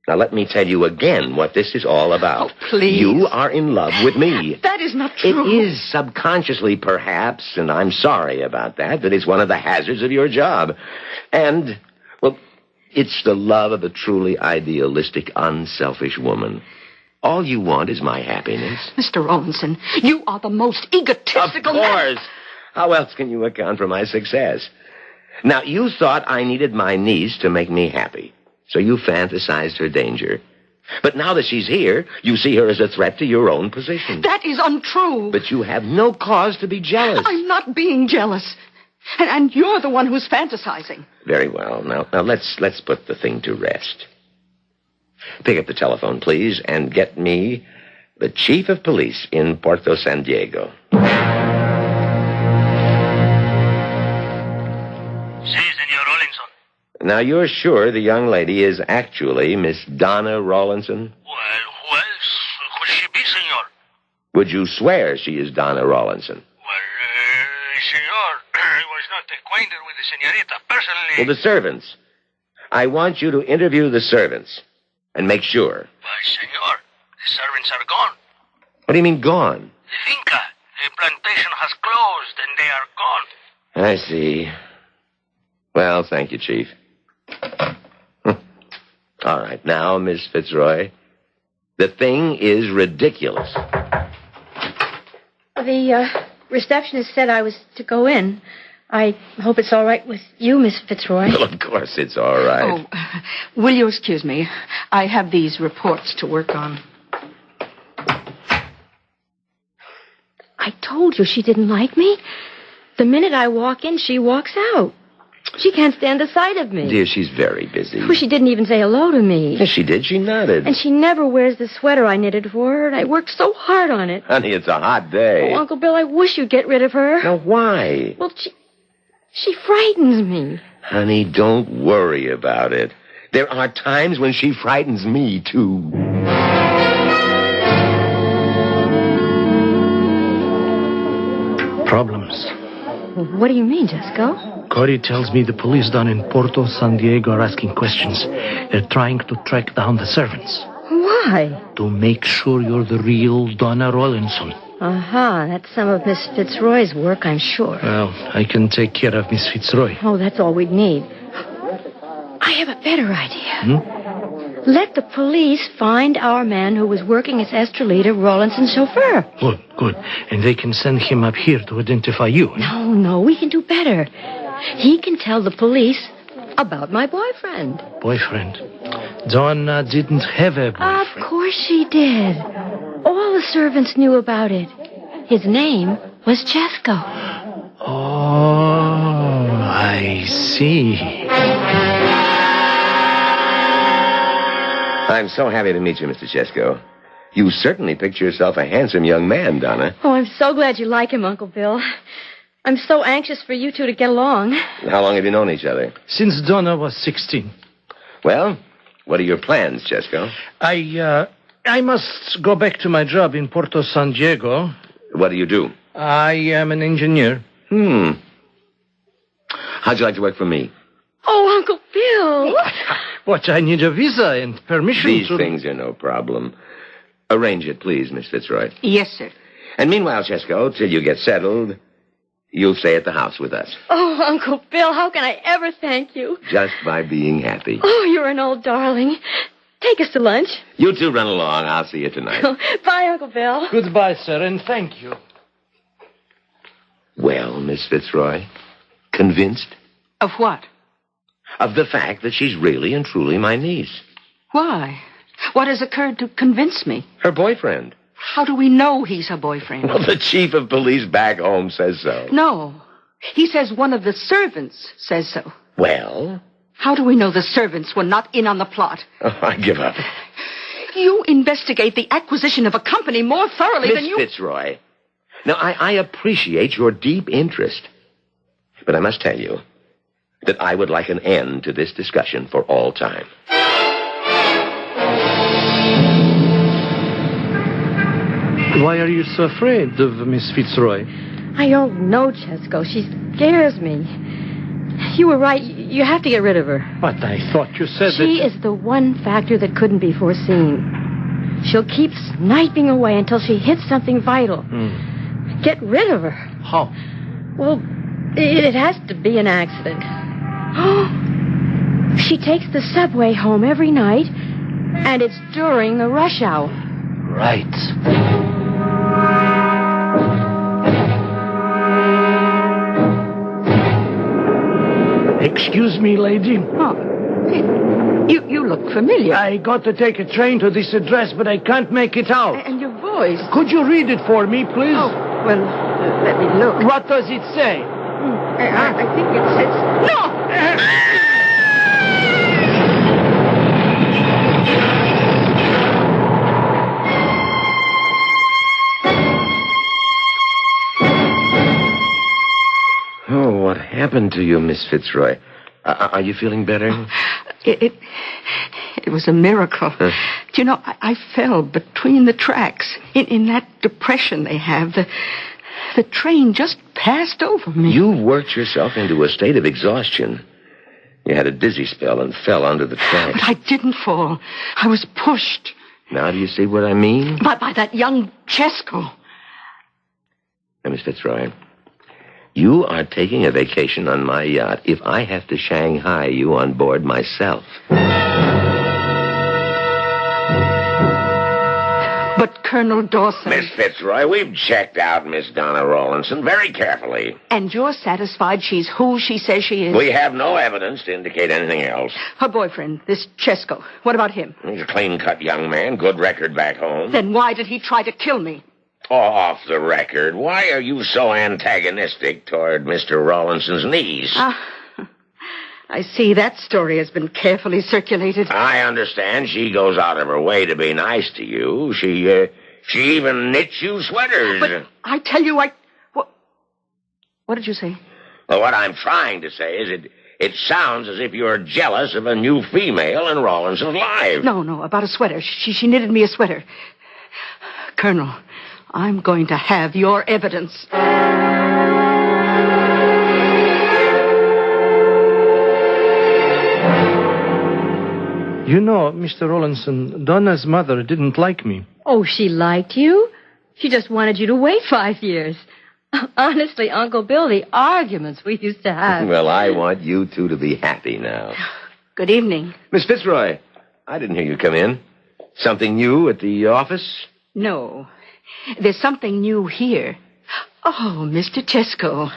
Now, let me tell you again what this is all about. Oh, please. You are in love with me. That is not true. It is subconsciously, perhaps, and I'm sorry about that, but it's one of the hazards of your job. And, well, it's the love of a truly idealistic, unselfish woman. All you want is my happiness. Mr. Rawlinson, you are the most egotistical... Of course. How else can you account for my success? Now, you thought I needed my niece to make me happy. So you fantasized her danger. But now that she's here, you see her as a threat to your own position. That is untrue. But you have no cause to be jealous. I'm not being jealous. And you're the one who's fantasizing. Very well. Now let's put the thing to rest. Pick up the telephone, please, and get me the chief of police in Puerto San Diego. Now, you're sure the young lady is actually Miss Donna Rawlinson? Well, could she be, senor? Would you swear she is Donna Rawlinson? Senor, I was not acquainted with the senorita personally. Well, the servants. I want you to interview the servants and make sure. But, senor, the servants are gone. What do you mean, gone? The finca, the plantation has closed, and they are gone. I see. Well, thank you, Chief. All right, now, Miss Fitzroy, the thing is ridiculous. The receptionist said I was to go in. I hope it's all right with you, Miss Fitzroy. Well, of course it's all right. Oh, will you excuse me? I have these reports to work on. I told you she didn't like me. The minute I walk in, she walks out. She can't stand the sight of me. Dear, she's very busy. Well, she didn't even say hello to me. Yes, she did. She nodded. And she never wears the sweater I knitted for her, and I worked so hard on it. Honey, it's a hot day. Oh, Uncle Bill, I wish you'd get rid of her. Now, why? Well, she frightens me. Honey, don't worry about it. There are times when she frightens me, too. Problems. What do you mean, Jesco? Corey tells me the police down in Puerto San Diego are asking questions. They're trying to track down the servants. Why? To make sure you're the real Donna Rawlinson. That's some of Miss Fitzroy's work, I'm sure. Well, I can take care of Miss Fitzroy. Oh, that's all we'd need. I have a better idea. Let the police find our man who was working as Estrelita Rawlinson's chauffeur. Good. And they can send him up here to identify you. No, we can do better. He can tell the police about my boyfriend. Boyfriend? Donna didn't have a boyfriend. Of course she did. All the servants knew about it. His name was Jesco. Oh, I see. I'm so happy to meet you, Mr. Chesko. You certainly picture yourself a handsome young man, Donna. Oh, I'm so glad you like him, Uncle Bill. I'm so anxious for you two to get along. How long have you known each other? Since Donna was 16. Well, what are your plans, Chesko? I I must go back to my job in Puerto San Diego. What do you do? I am an engineer. How'd you like to work for me? Oh, Uncle Bill. What? I need a visa and permission These things are no problem. Arrange it, please, Miss Fitzroy. Yes, sir. And meanwhile, Chesco, till you get settled, you'll stay at the house with us. Oh, Uncle Bill, how can I ever thank you? Just by being happy. Oh, you're an old darling. Take us to lunch. You two run along. I'll see you tonight. Bye, Uncle Bill. Goodbye, sir, and thank you. Well, Miss Fitzroy, convinced? Of what? Of the fact that she's really and truly my niece. Why? What has occurred to convince me? Her boyfriend. How do we know he's her boyfriend? Well, the chief of police back home says so. No. He says one of the servants says so. Well? How do we know the servants were not in on the plot? Oh, I give up. You investigate the acquisition of a company more thoroughly than you... Miss Fitzroy. Now, I appreciate your deep interest. But I must tell you that I would like an end to this discussion for all time. Why are you so afraid of Miss Fitzroy? I don't know, Chesco. She scares me. You were right. You have to get rid of her. But I thought you said She is the one factor that couldn't be foreseen. She'll keep sniping away until she hits something vital. Get rid of her. How? Well, it has to be an accident. She takes the subway home every night, and it's during the rush hour. Right. Excuse me, lady. Oh, you look familiar. I got to take a train to this address, but I can't make it out. And your voice. Could you read it for me, please? Oh, well, let me look. What does it say? I think it says... No! Oh, what happened to you, Miss Fitzroy? Are you feeling better? It was a miracle. Do you know, I fell between the tracks in that depression they have. The train just passed over me. You worked yourself into a state of exhaustion. You had a dizzy spell and fell under the tracks. But I didn't fall. I was pushed. Now do you see what I mean? By that young Chesco. Now, Miss Fitzroy, you are taking a vacation on my yacht if I have to Shanghai you on board myself. But Colonel Dawson... Miss Fitzroy, we've checked out Miss Donna Rawlinson very carefully. And you're satisfied she's who she says she is? We have no evidence to indicate anything else. Her boyfriend, this Chesco. What about him? He's a clean-cut young man, good record back home. Then why did he try to kill me? Off the record, why are you so antagonistic toward Mr. Rawlinson's niece? I see that story has been carefully circulated. I understand she goes out of her way to be nice to you. She even knits you sweaters. But I tell you, What did you say? Well, what I'm trying to say is it sounds as if you're jealous of a new female in Rawlinson's life. No, about a sweater. She knitted me a sweater. Colonel, I'm going to have your evidence. You know, Mr. Rawlinson, Donna's mother didn't like me. Oh, she liked you? She just wanted you to wait 5 years. Honestly, Uncle Bill, the arguments we used to have. Well, I want you two to be happy now. Good evening. Miss Fitzroy, I didn't hear you come in. Something new at the office? No. There's something new here. Oh, Mr. Chesco.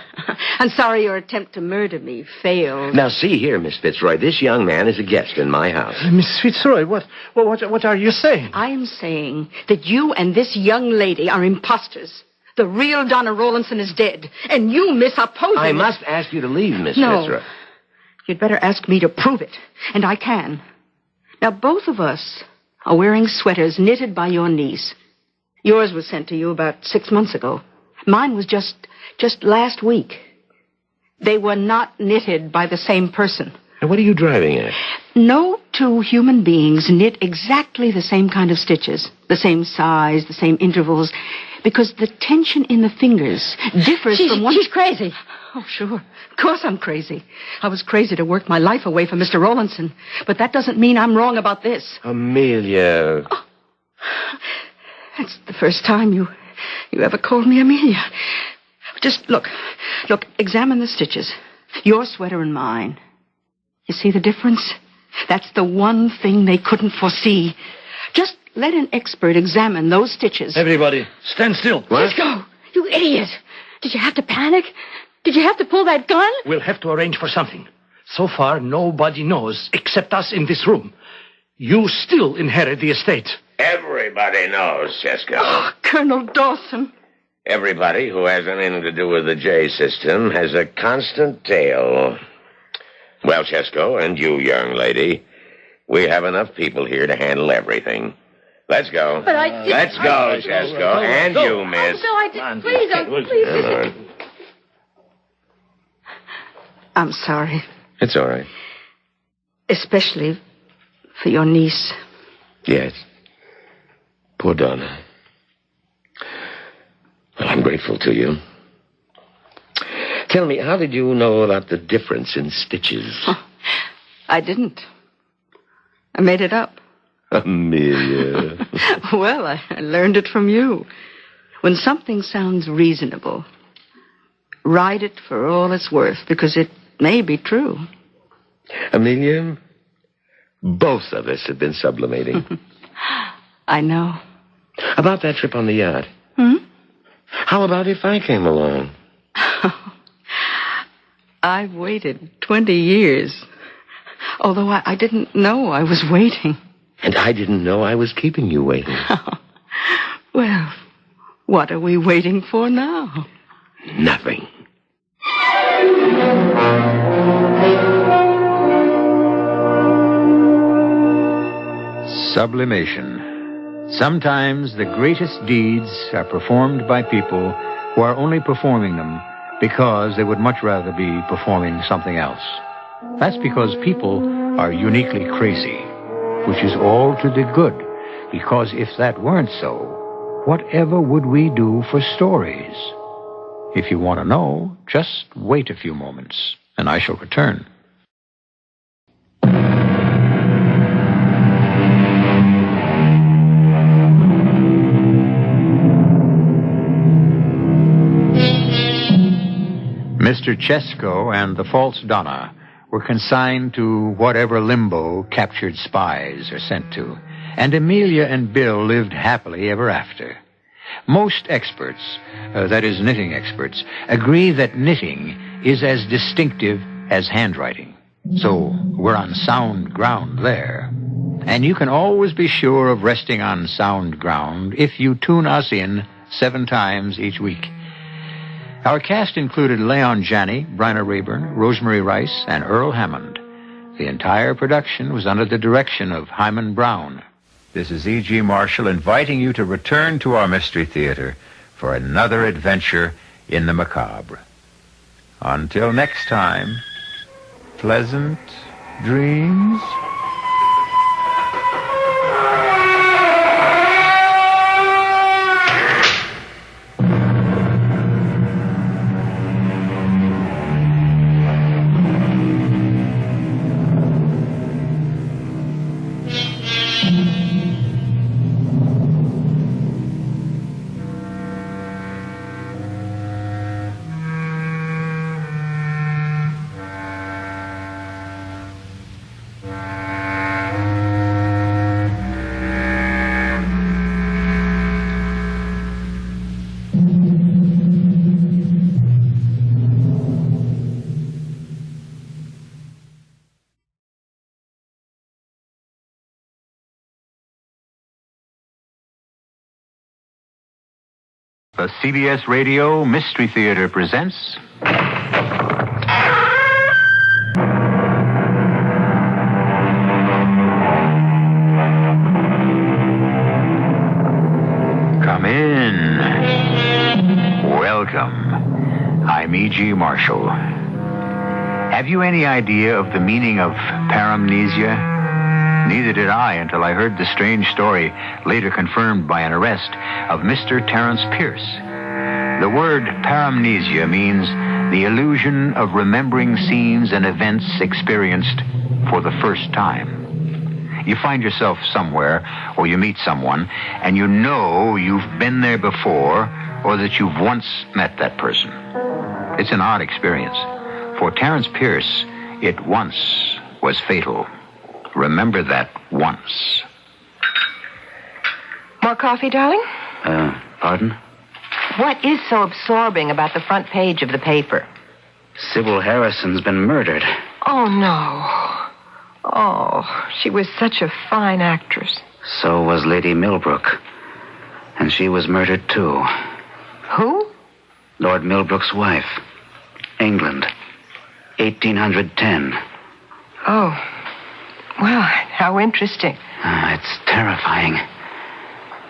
I'm sorry your attempt to murder me failed. Now, see here, Miss Fitzroy. This young man is a guest in my house. Miss Fitzroy, what are you saying? I'm saying that you and this young lady are imposters. The real Donna Rawlinson is dead, and you misopposing I must ask you to leave, Miss Fitzroy. You'd better ask me to prove it, and I can. Now, both of us are wearing sweaters knitted by your niece. Yours was sent to you about 6 months ago. Mine was just last week. They were not knitted by the same person. Now, what are you driving at? No two human beings knit exactly the same kind of stitches, the same size, the same intervals, because the tension in the fingers differs from one... She's crazy. Oh, sure. Of course I'm crazy. I was crazy to work my life away from Mr. Rowlandson, but that doesn't mean I'm wrong about this. Amelia. Oh. That's the first time you ever called me Amelia. Just look, examine the stitches. Your sweater and mine. You see the difference? That's the one thing they couldn't foresee. Just let an expert examine those stitches. Everybody, stand still. What? Let's go. You idiot. Did you have to panic? Did you have to pull that gun? We'll have to arrange for something. So far, nobody knows except us in this room. You still inherit the estate. Everybody knows, Chesko. Oh, Colonel Dawson. Everybody who has anything to do with the J system has a constant tail. Well, Chesko, and you, young lady, we have enough people here to handle everything. Let's go. But I... Let's go, Chesko. And you, miss. No, I didn't. Please. Come on. I'm sorry. It's all right. Especially for your niece. Yes. Poor Donna. Well, I'm grateful to you. Tell me, how did you know about the difference in stitches? Oh, I didn't. I made it up. Amelia. Well, I learned it from you. When something sounds reasonable, write it for all it's worth, because it may be true. Amelia, both of us have been sublimating. I know. About that trip on the yacht. How about if I came along? I've waited 20 years. Although I didn't know I was waiting. And I didn't know I was keeping you waiting. Well, what are we waiting for now? Nothing. Sublimation. Sometimes the greatest deeds are performed by people who are only performing them because they would much rather be performing something else. That's because people are uniquely crazy, which is all to the good, because if that weren't so, whatever would we do for stories? If you want to know, just wait a few moments, and I shall return. Mr. Chesko and the false Donna were consigned to whatever limbo captured spies are sent to, and Amelia and Bill lived happily ever after. Most experts, that is knitting experts, agree that knitting is as distinctive as handwriting. So we're on sound ground there. And you can always be sure of resting on sound ground if you tune us in 7 times each week. Our cast included Leon Janney, Bryna Rayburn, Rosemary Rice, and Earl Hammond. The entire production was under the direction of Hyman Brown. This is E.G. Marshall inviting you to return to our Mystery Theater for another adventure in the macabre. Until next time, pleasant dreams. The CBS Radio Mystery Theater presents... Come in. Welcome. I'm E.G. Marshall. Have you any idea of the meaning of paramnesia? Neither did I until I heard the strange story, later confirmed by an arrest, of Mr. Terence Pierce. The word paramnesia means the illusion of remembering scenes and events experienced for the first time. You find yourself somewhere, or you meet someone, and you know you've been there before, or that you've once met that person. It's an odd experience. For Terence Pierce, it once was fatal. Remember that once. More coffee, darling? Pardon? What is so absorbing about the front page of the paper? Sybil Harrison's been murdered. Oh, no. Oh, she was such a fine actress. So was Lady Millbrook. And she was murdered, too. Who? Lord Millbrook's wife. England. 1810. Oh. Well, how interesting. It's terrifying.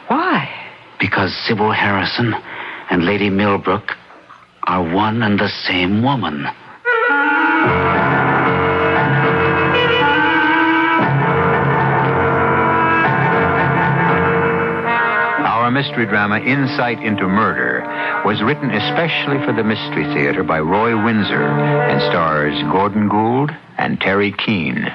Why? Because Sybil Harrison and Lady Millbrook are one and the same woman. Our mystery drama, Insight into Murder, was written especially for the Mystery Theater by Roy Windsor and stars Gordon Gould and Terry Keane.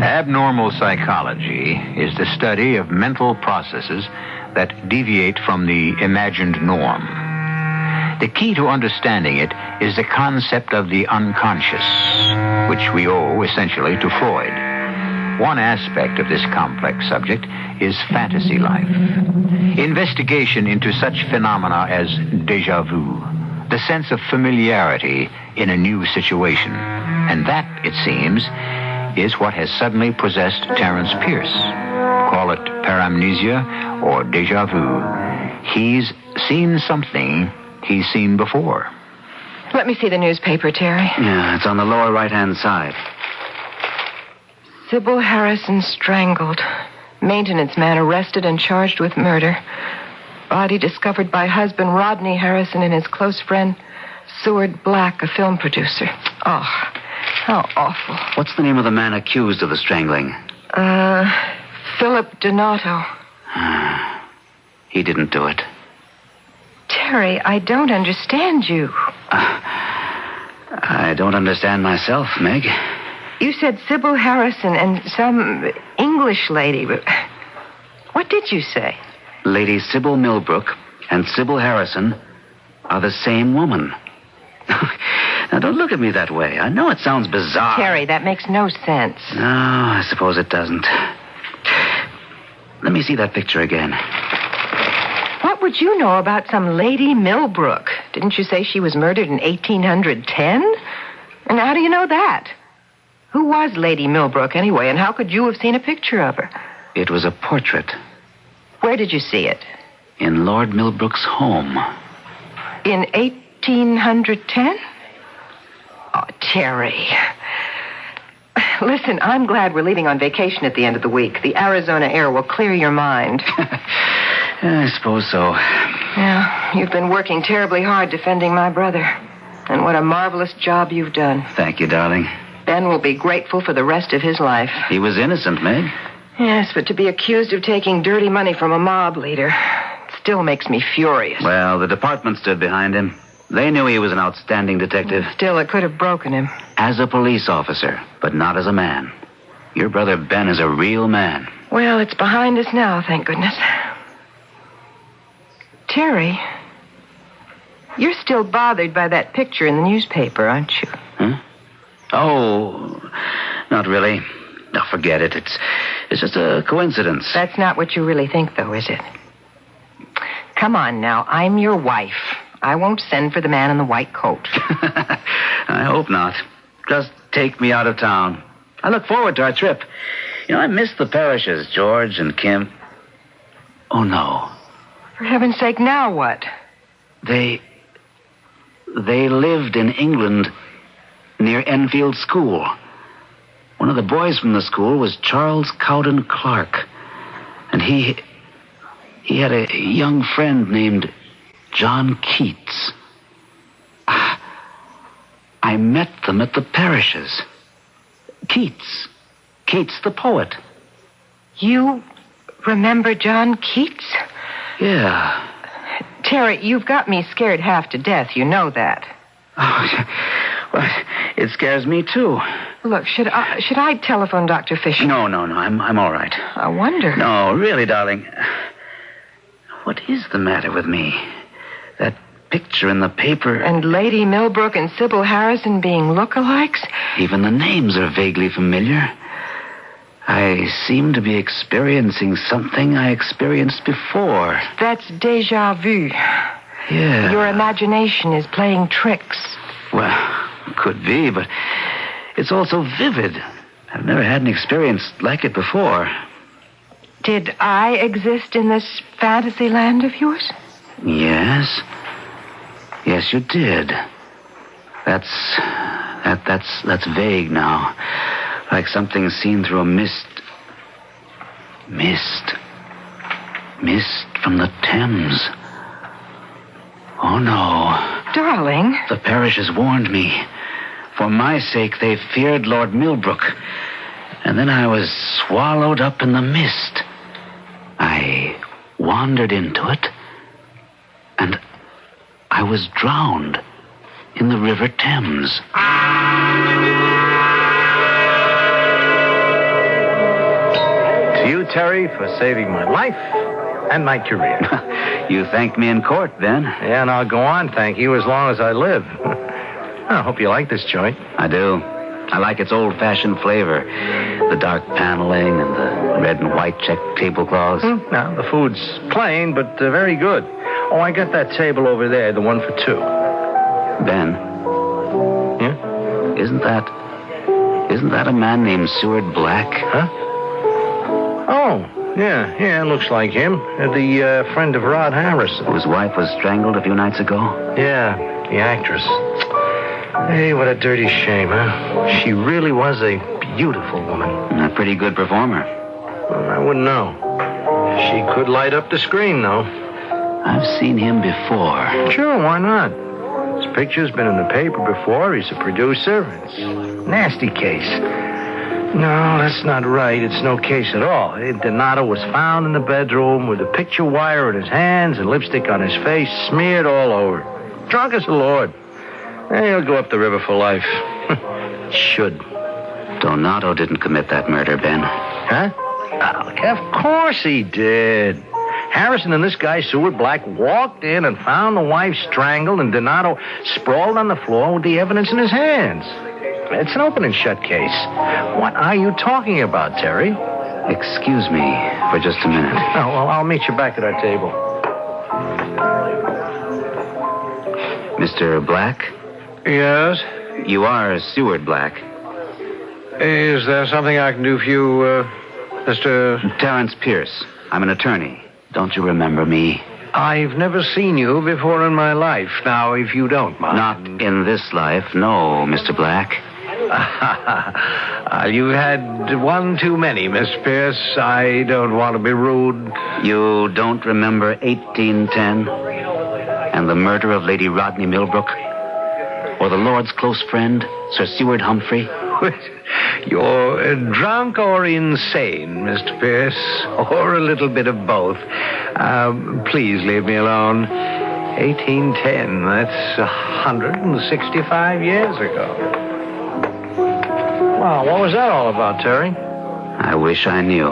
Abnormal psychology is the study of mental processes that deviate from the imagined norm. The key to understanding it is the concept of the unconscious, which we owe essentially to Freud. One aspect of this complex subject is fantasy life. Investigation into such phenomena as déjà vu, the sense of familiarity in a new situation. And that, it seems, is what has suddenly possessed Terence Pierce. Call it paramnesia or déjà vu. He's seen something he's seen before. Let me see the newspaper, Terry. Yeah, it's on the lower right-hand side. Sybil Harrison strangled. Maintenance man arrested and charged with murder. Body discovered by husband Rodney Harrison and his close friend Seward Black, a film producer. Oh, how awful. What's the name of the man accused of the strangling? Philip Donato. He didn't do it. Terry, I don't understand you. I don't understand myself, Meg. You said Sybil Harrison and some English lady. What did you say? Lady Sybil Millbrook and Sybil Harrison are the same woman. Now, don't look at me that way. I know it sounds bizarre. Terry, that makes no sense. No, I suppose it doesn't. Let me see that picture again. What would you know about some Lady Millbrook? Didn't you say she was murdered in 1810? And how do you know that? Who was Lady Millbrook, anyway, and how could you have seen a picture of her? It was a portrait. Where did you see it? In Lord Millbrook's home. In 1810? Oh, Terry. Listen, I'm glad we're leaving on vacation at the end of the week. The Arizona air will clear your mind. I suppose so. Yeah, you've been working terribly hard defending my brother. And what a marvelous job you've done. Thank you, darling. Ben will be grateful for the rest of his life. He was innocent, Meg. Yes, but to be accused of taking dirty money from a mob leader still makes me furious. Well, the department stood behind him. They knew he was an outstanding detective. Still, it could have broken him. As a police officer, but not as a man. Your brother Ben is a real man. Well, it's behind us now, thank goodness. Terry, you're still bothered by that picture in the newspaper, aren't you? Huh? Oh, not really. No, forget it. It's just a coincidence. That's not what you really think, though, is it? Come on now, I'm your wife. I won't send for the man in the white coat. I hope not. Just take me out of town. I look forward to our trip. You know, I miss the Parishes, George and Kim. Oh, no. For heaven's sake, now what? They lived in England near Enfield School. One of the boys from the school was Charles Cowden Clark. And he had a young friend named John Keats. I met them at the parishes. Keats the poet. You remember John Keats? Yeah. Terry, you've got me scared half to death. You know that. Oh, well, it scares me, too. Look, should I telephone Dr. Fisher? No. I'm all right. I wonder. No, really, darling. What is the matter with me? That picture in the paper. And Lady Millbrook and Sybil Harrison being lookalikes? Even the names are vaguely familiar. I seem to be experiencing something I experienced before. That's déjà vu. Yeah. Your imagination is playing tricks. Well, could be, but it's also vivid. I've never had an experience like it before. Did I exist in this fantasy land of yours? Yes. Yes, you did. That's vague now. Like something seen through a mist. Mist from the Thames. Oh, no. Darling. The parish has warned me. For my sake, they feared Lord Millbrook. And then I was swallowed up in the mist. I wandered into it, and I was drowned in the River Thames. To you, Terry, for saving my life and my career. You thanked me in court, Ben. Yeah, and I'll go on thank you as long as I live. I hope you like this joint. I do. I like its old-fashioned flavor. The dark paneling and the red and white checked tablecloths. Now, the food's plain, but very good. Oh, I got that table over there, the one for two. Ben. Yeah? Isn't that a man named Seward Black? Huh? Oh, yeah, looks like him. The friend of Rod Harrison. Whose wife was strangled a few nights ago? Yeah, the actress. Hey, what a dirty shame, huh? She really was a beautiful woman. A pretty good performer. Well, I wouldn't know. She could light up the screen, though. I've seen him before. Sure, why not? His picture's been in the paper before. He's a producer. It's a nasty case. No, that's not right. It's no case at all. Donato was found in the bedroom with a picture wire in his hands and lipstick on his face, smeared all over. Drunk as a lord. He'll go up the river for life. Should. Donato didn't commit that murder, Ben. Huh? Oh, of course he did. Harrison and this guy, Seward Black, walked in and found the wife strangled and Donato sprawled on the floor with the evidence in his hands. It's an open and shut case. What are you talking about, Terry? Excuse me for just a minute. Oh, well, I'll meet you back at our table. Mr. Black? Yes? You are Seward Black. Is there something I can do for you, Mr... Terrence Pierce. I'm an attorney. Don't you remember me? I've never seen you before in my life. Now, if you don't mind... Not in this life, no, Mr. Black. You had one too many, Miss Pierce. I don't want to be rude. You don't remember 1810? And the murder of Lady Rodney Millbrook? Or the Lord's close friend, Sir Seward Humphrey? You're drunk or insane, Mr. Pierce, or a little bit of both. Please leave me alone. 1810, that's 165 years ago. Well, what was that all about, Terry? I wish I knew.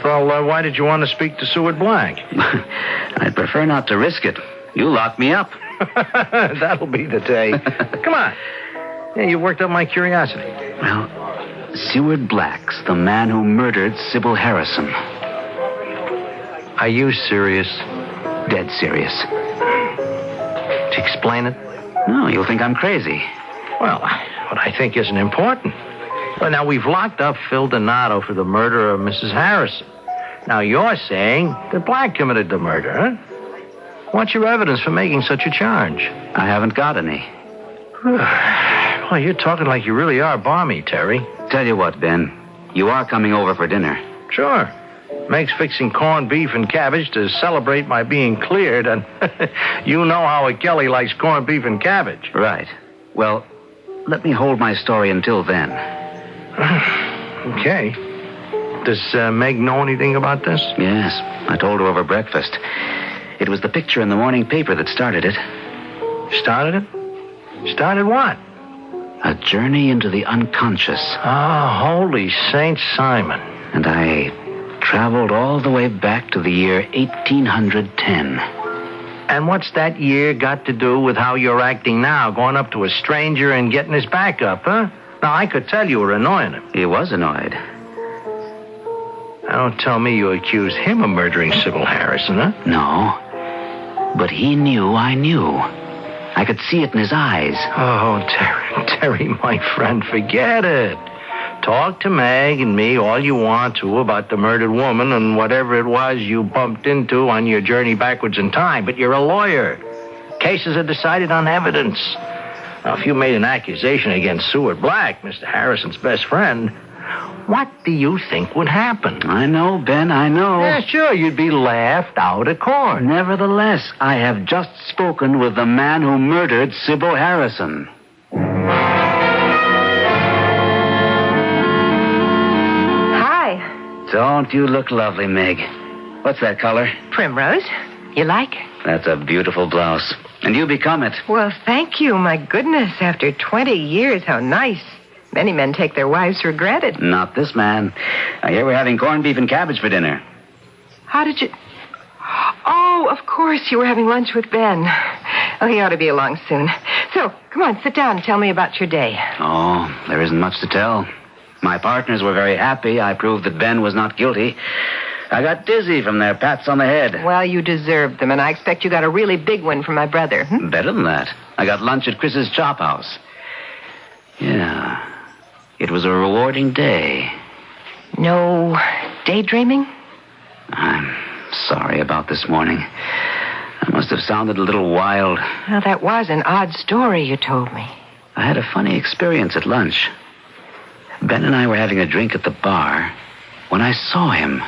Well, why did you want to speak to Seward Black? I'd prefer not to risk it. You locked me up. That'll be the day. Come on. Yeah, you worked up my curiosity. Well, Seward Black's the man who murdered Sybil Harrison. Are you serious? Dead serious. To explain it? No, you'll think I'm crazy. Well, what I think isn't important. Well, now, we've locked up Phil Donato for the murder of Mrs. Harrison. Now, you're saying that Black committed the murder, huh? What's your evidence for making such a charge? I haven't got any. Well, you're talking like you really are balmy, Terry. Tell you what, Ben. You are coming over for dinner. Sure. Meg's fixing corned beef and cabbage to celebrate my being cleared, and you know how a Kelly likes corned beef and cabbage. Right. Well, let me hold my story until then. Okay. Does Meg know anything about this? Yes. I told her over breakfast. It was the picture in the morning paper that started it. Started it? Started what? A journey into the unconscious. Oh, holy Saint Simon. And I traveled all the way back to the year 1810. And what's that year got to do with how you're acting now, going up to a stranger and getting his back up, huh? Now, I could tell you were annoying him. He was annoyed. Now, don't tell me you accused him of murdering Sybil Harrison, huh? No. But he knew I knew. I could see it in his eyes. Oh, Terry, my friend, forget it. Talk to Meg and me all you want to about the murdered woman and whatever it was you bumped into on your journey backwards in time. But you're a lawyer. Cases are decided on evidence. Now, if you made an accusation against Seward Black, Mr. Harrison's best friend, what do you think would happen? I know, Ben, I know. Yeah, sure, you'd be laughed out of court. Nevertheless, I have just spoken with the man who murdered Sybil Harrison. Don't you look lovely, Meg? What's that color? Primrose. You like it? That's a beautiful blouse. And you become it. Well, thank you. My goodness, after 20 years, how nice. Many men take their wives for granted. Not this man. I hear we're having corned beef and cabbage for dinner. How did you... Oh, of course, you were having lunch with Ben. Oh, he ought to be along soon. So, come on, sit down and tell me about your day. Oh, there isn't much to tell. My partners were very happy. I proved that Ben was not guilty. I got dizzy from their pats on the head. Well, you deserved them, and I expect you got a really big one from my brother. Better than that. I got lunch at Chris's Chop House. Yeah. It was a rewarding day. No daydreaming? I'm sorry about this morning. I must have sounded a little wild. Well, that was an odd story you told me. I had a funny experience at lunch. Ben and I were having a drink at the bar when I saw him.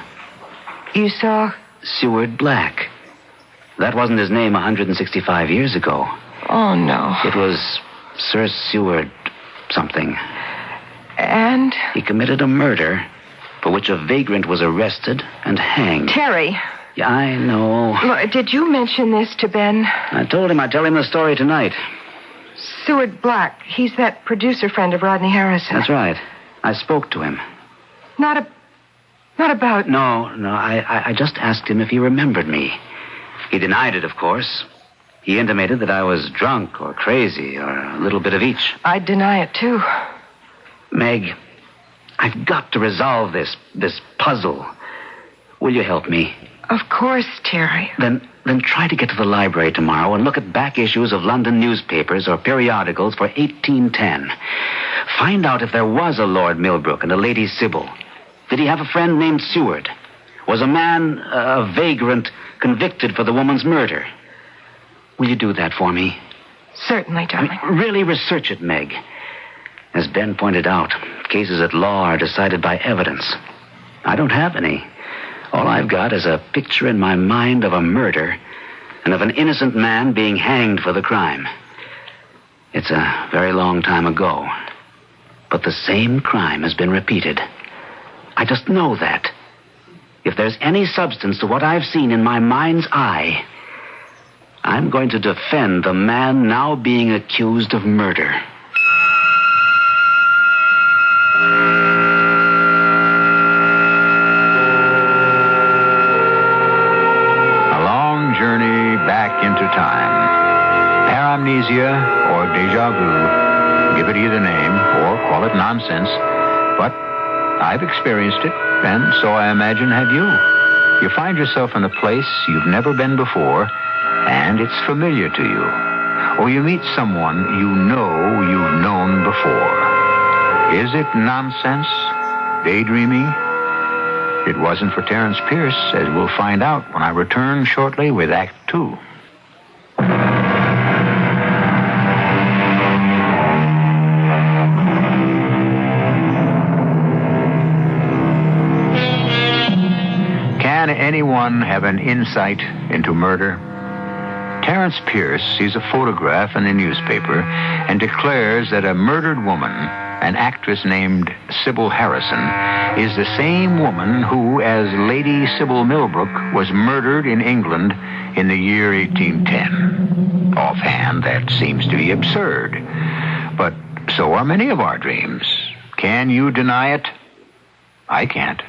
You saw? Seward Black. That wasn't his name 165 years ago. Oh, no. It was Sir Seward something. And? He committed a murder for which a vagrant was arrested and hanged. Terry. Yeah, I know. Did you mention this to Ben? I told him I'd tell him the story tonight. Seward Black. He's that producer friend of Rodney Harrison. That's right. I spoke to him. Not about... No. I just asked him if he remembered me. He denied it, of course. He intimated that I was drunk or crazy or a little bit of each. I'd deny it, too. Meg, I've got to resolve this puzzle. Will you help me? Of course, Terry. Then try to get to the library tomorrow and look at back issues of London newspapers or periodicals for 1810. Find out if there was a Lord Millbrook and a Lady Sybil. Did he have a friend named Seward? Was a man, a vagrant, convicted for the woman's murder? Will you do that for me? Certainly, darling. Really research it, Meg. As Ben pointed out, cases at law are decided by evidence. I don't have any. All I've got is a picture in my mind of a murder and of an innocent man being hanged for the crime. It's a very long time ago, but the same crime has been repeated. I just know that. If there's any substance to what I've seen in my mind's eye, I'm going to defend the man now being accused of murder. A long journey back into time. Paramnesia or deja vu. Give it either name or call it nonsense. But I've experienced it, and so I imagine have you. You find yourself in a place you've never been before, and it's familiar to you. Or you meet someone you know you've known before. Is it nonsense? Daydreaming? It wasn't for Terence Pierce, as we'll find out when I return shortly with Act 2. Can anyone have an insight into murder? Terence Pierce sees a photograph in a newspaper and declares that a murdered woman, an actress named Sybil Harrison, is the same woman who, as Lady Sybil Millbrook, was murdered in England in the year 1810. Offhand, that seems to be absurd. But so are many of our dreams. Can you deny it? I can't.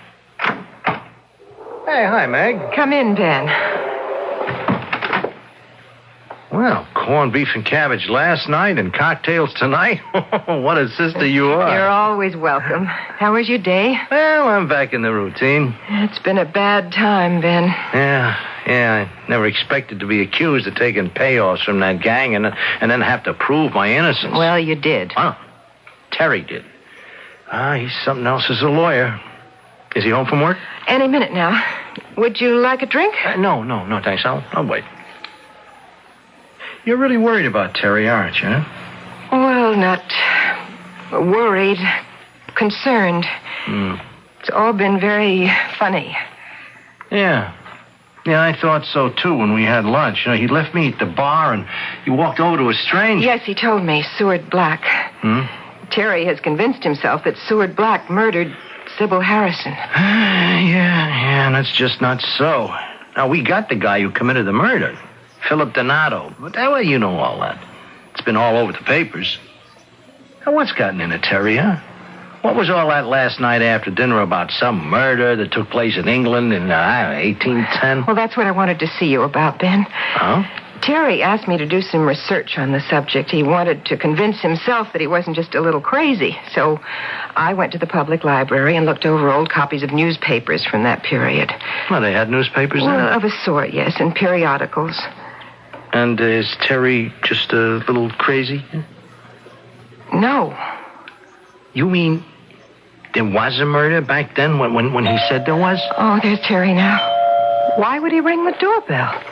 Hey, hi, Meg. Come in, Ben. Well, corned beef and cabbage last night and cocktails tonight. What a sister you are. You're always welcome. How was your day? Well, I'm back in the routine. It's been a bad time, Ben. Yeah, I never expected to be accused of taking payoffs from that gang and then have to prove my innocence. Well, you did. Oh, Terry did. He's something else as a lawyer. Is he home from work? Any minute now. Would you like a drink? No, thanks. I'll wait. You're really worried about Terry, aren't you? Huh? Well, not worried. Concerned. It's all been very funny. Yeah, I thought so, too, when we had lunch. He left me at the bar, and he walked over to a stranger. Yes, he told me. Seward Black. Terry has convinced himself that Seward Black murdered Sybil Harrison. Yeah, and that's just not so. Now, we got the guy who committed the murder, Philip Donato. But that way you know all that. It's been all over the papers. Now, what's gotten into Terry, huh? What was all that last night after dinner about some murder that took place in England in 1810? Well, that's what I wanted to see you about, Ben. Oh? Terry asked me to do some research on the subject. He wanted to convince himself that he wasn't just a little crazy. So I went to the public library and looked over old copies of newspapers from that period. Well, they had newspapers then? Well, of a sort, yes, and periodicals. And is Terry just a little crazy? No. You mean there was a murder back then when he said there was? Oh, there's Terry now. Why would he ring the doorbell?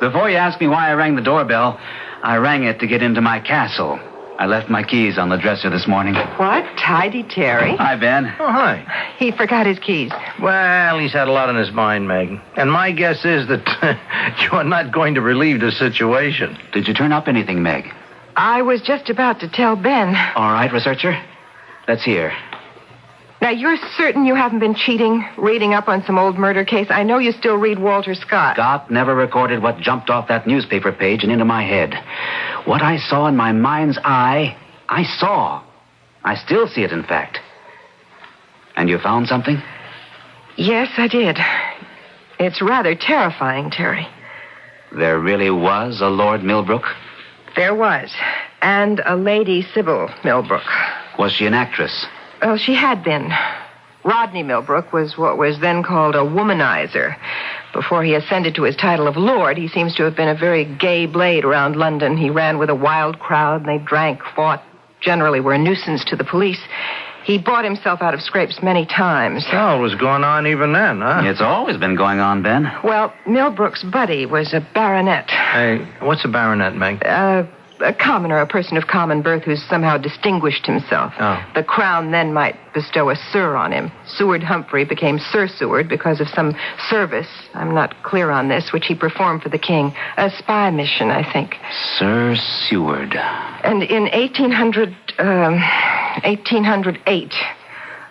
Before you ask me why I rang the doorbell, I rang it to get into my castle. I left my keys on the dresser this morning. What? Tidy Terry? Hi, Ben. Oh, hi. He forgot his keys. Well, he's had a lot on his mind, Meg. And my guess is that you're not going to relieve the situation. Did you turn up anything, Meg? I was just about to tell Ben. All right, researcher. Let's hear. Now, you're certain you haven't been cheating, reading up on some old murder case? I know you still read Walter Scott. Scott never recorded what jumped off that newspaper page and into my head. What I saw in my mind's eye, I saw. I still see it, in fact. And you found something? Yes, I did. It's rather terrifying, Terry. There really was a Lord Millbrook? There was. And a Lady Sybil Millbrook. Was she an actress? Well, she had been. Rodney Millbrook was what was then called a womanizer. Before he ascended to his title of Lord, he seems to have been a very gay blade around London. He ran with a wild crowd, and they drank, fought, generally were a nuisance to the police. He bought himself out of scrapes many times. Oh, it was going on even then, huh? It's always been going on, Ben. Well, Millbrook's buddy was a baronet. Hey, what's a baronet, Meg? A commoner, a person of common birth who's somehow distinguished himself. Oh. The crown then might bestow a Sir on him. Seward Humphrey became Sir Seward because of some service, I'm not clear on this, which he performed for the king. A spy mission, I think. Sir Seward. And in 1808,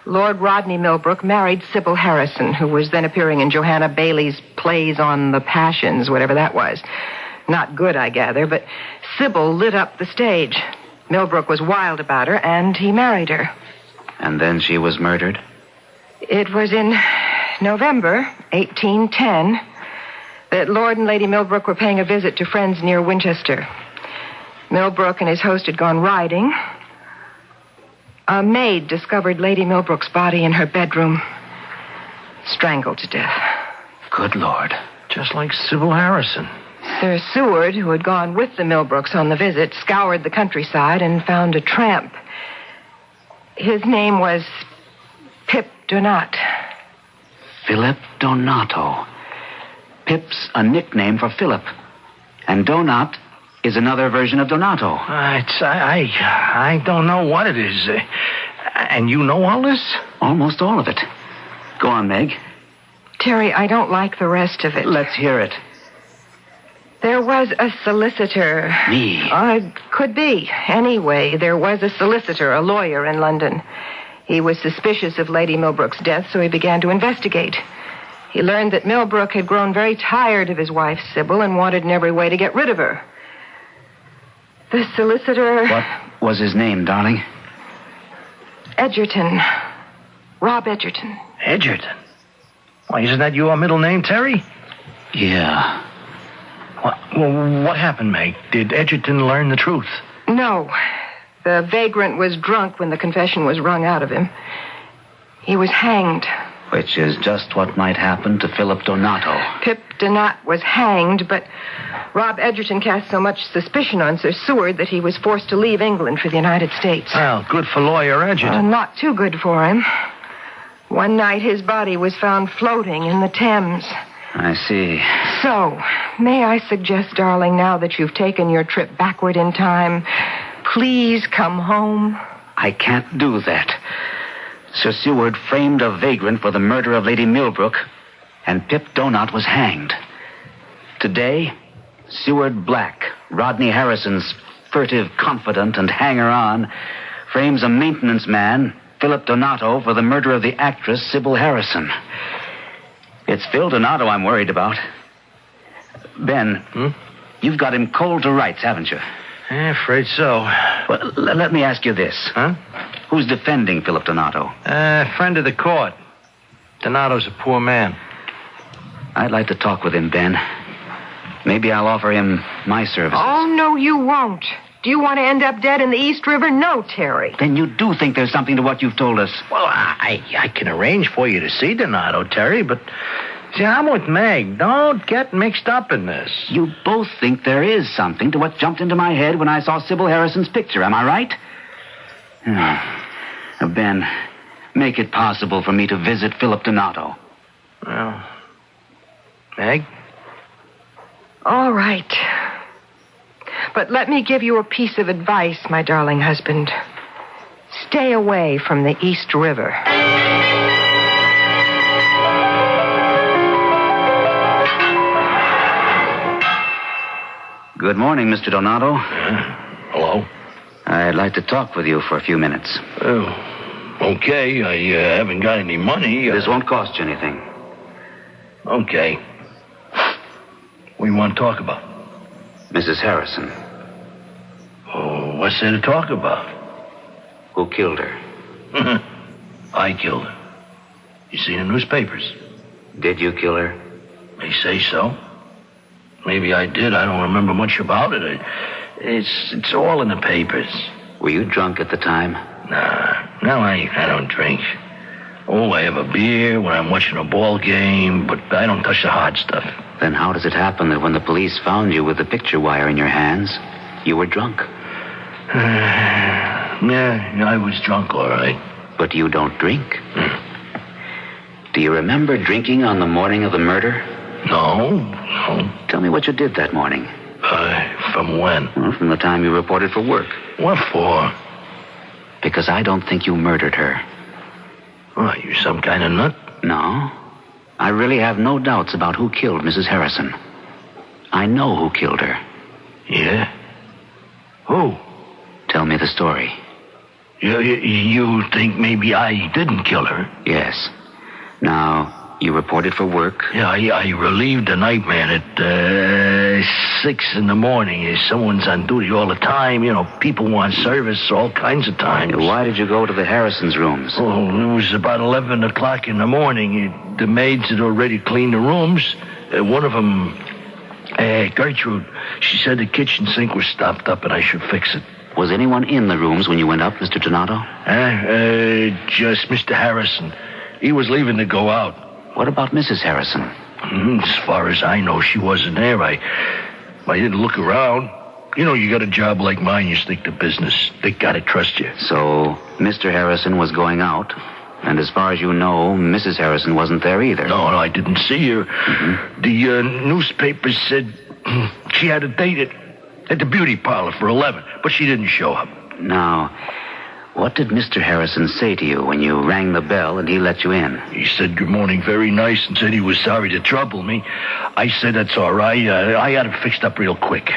Lord Rodney Millbrook married Sybil Harrison, who was then appearing in Johanna Baillie's plays on the Passions, whatever that was. Not good, I gather, but Sybil lit up the stage. Millbrook was wild about her, and he married her. And then she was murdered? It was in November 1810 that Lord and Lady Millbrook were paying a visit to friends near Winchester. Millbrook and his host had gone riding. A maid discovered Lady Millbrook's body in her bedroom, strangled to death. Good Lord. Just like Sybil Harrison. Sir Seward, who had gone with the Millbrooks on the visit, scoured the countryside and found a tramp. His name was Pip Donat. Philip Donato. Pip's a nickname for Philip. And Donat is another version of Donato. I don't know what it is. And you know all this? Almost all of it. Go on, Meg. Terry, I don't like the rest of it. Let's hear it. There was a solicitor. Me? Could be. Anyway, there was a solicitor, a lawyer in London. He was suspicious of Lady Millbrook's death, so he began to investigate. He learned that Millbrook had grown very tired of his wife, Sybil, and wanted in every way to get rid of her. The solicitor... What was his name, darling? Edgerton. Rob Edgerton. Edgerton? Why, isn't that your middle name, Terry? Yeah. What happened, Meg? Did Edgerton learn the truth? No. The vagrant was drunk when the confession was wrung out of him. He was hanged. Which is just what might happen to Philip Donato. Pip Donat was hanged, but Rob Edgerton cast so much suspicion on Sir Seward that he was forced to leave England for the United States. Well, good for lawyer Edgerton. Not too good for him. One night his body was found floating in the Thames. I see. So, may I suggest, darling, now that you've taken your trip backward in time, please come home? I can't do that. Sir Seward framed a vagrant for the murder of Lady Millbrook, and Pip Donat was hanged. Today, Seward Black, Rodney Harrison's furtive confidant and hanger-on, frames a maintenance man, Philip Donato, for the murder of the actress Sybil Harrison. It's Phil Donato I'm worried about. Ben, you've got him cold to rights, haven't you? Afraid so. Well, let me ask you this. Huh? Who's defending Philip Donato? Friend of the court. Donato's a poor man. I'd like to talk with him, Ben. Maybe I'll offer him my services. Oh, no, you won't. Do you want to end up dead in the East River? No, Terry. Then you do think there's something to what you've told us. Well, I can arrange for you to see Donato, Terry, but... See, I'm with Meg. Don't get mixed up in this. You both think there is something to what jumped into my head when I saw Sybil Harrison's picture. Am I right? Ben, make it possible for me to visit Philip Donato. Well, Meg? All right. But let me give you a piece of advice, my darling husband. Stay away from the East River. Good morning, Mr. Donato. Hello? I'd like to talk with you for a few minutes. Oh, okay. I haven't got any money. This won't cost you anything. Okay. What do you want to talk about? Mrs. Harrison. Oh, what's there to talk about? Who killed her? I killed her. You see the newspapers? Did you kill her? They say so. Maybe I did. I don't remember much about it. It's all in the papers. Were you drunk at the time? Nah. No, I don't drink. Oh, I have a beer when I'm watching a ball game, but I don't touch the hard stuff. Then how does it happen that when the police found you with the picture wire in your hands, you were drunk? Yeah, I was drunk, all right. But you don't drink? Do you remember drinking on the morning of the murder? No. Tell me what you did that morning. From when? Well, from the time you reported for work. What for? Because I don't think you murdered her. What, you some kind of nut? No. I really have no doubts about who killed Mrs. Harrison. I know who killed her. Yeah? Who? Tell me the story. You think maybe I didn't kill her? Yes. Now, you reported for work? Yeah, I relieved the nightman at 6 in the morning. Someone's on duty all the time. You know, people want service all kinds of times. Why did you go to the Harrisons' rooms? Oh, it was about 11 o'clock in the morning. The maids had already cleaned the rooms. One of them, Gertrude, she said the kitchen sink was stopped up and I should fix it. Was anyone in the rooms when you went up, Mr. Donato? Just Mr. Harrison. He was leaving to go out. What about Mrs. Harrison? As far as I know, she wasn't there. I didn't look around. You know, you got a job like mine, you stick to business. They gotta trust you. So, Mr. Harrison was going out, and as far as you know, Mrs. Harrison wasn't there either. No, I didn't see her. Mm-hmm. The newspapers said she had a date at the beauty parlor for 11, but she didn't show up. Now, What did Mr. Harrison say to you when you rang the bell and he let you in? He said good morning very nice and said he was sorry to trouble me. I said that's all right. I had it fixed up real quick.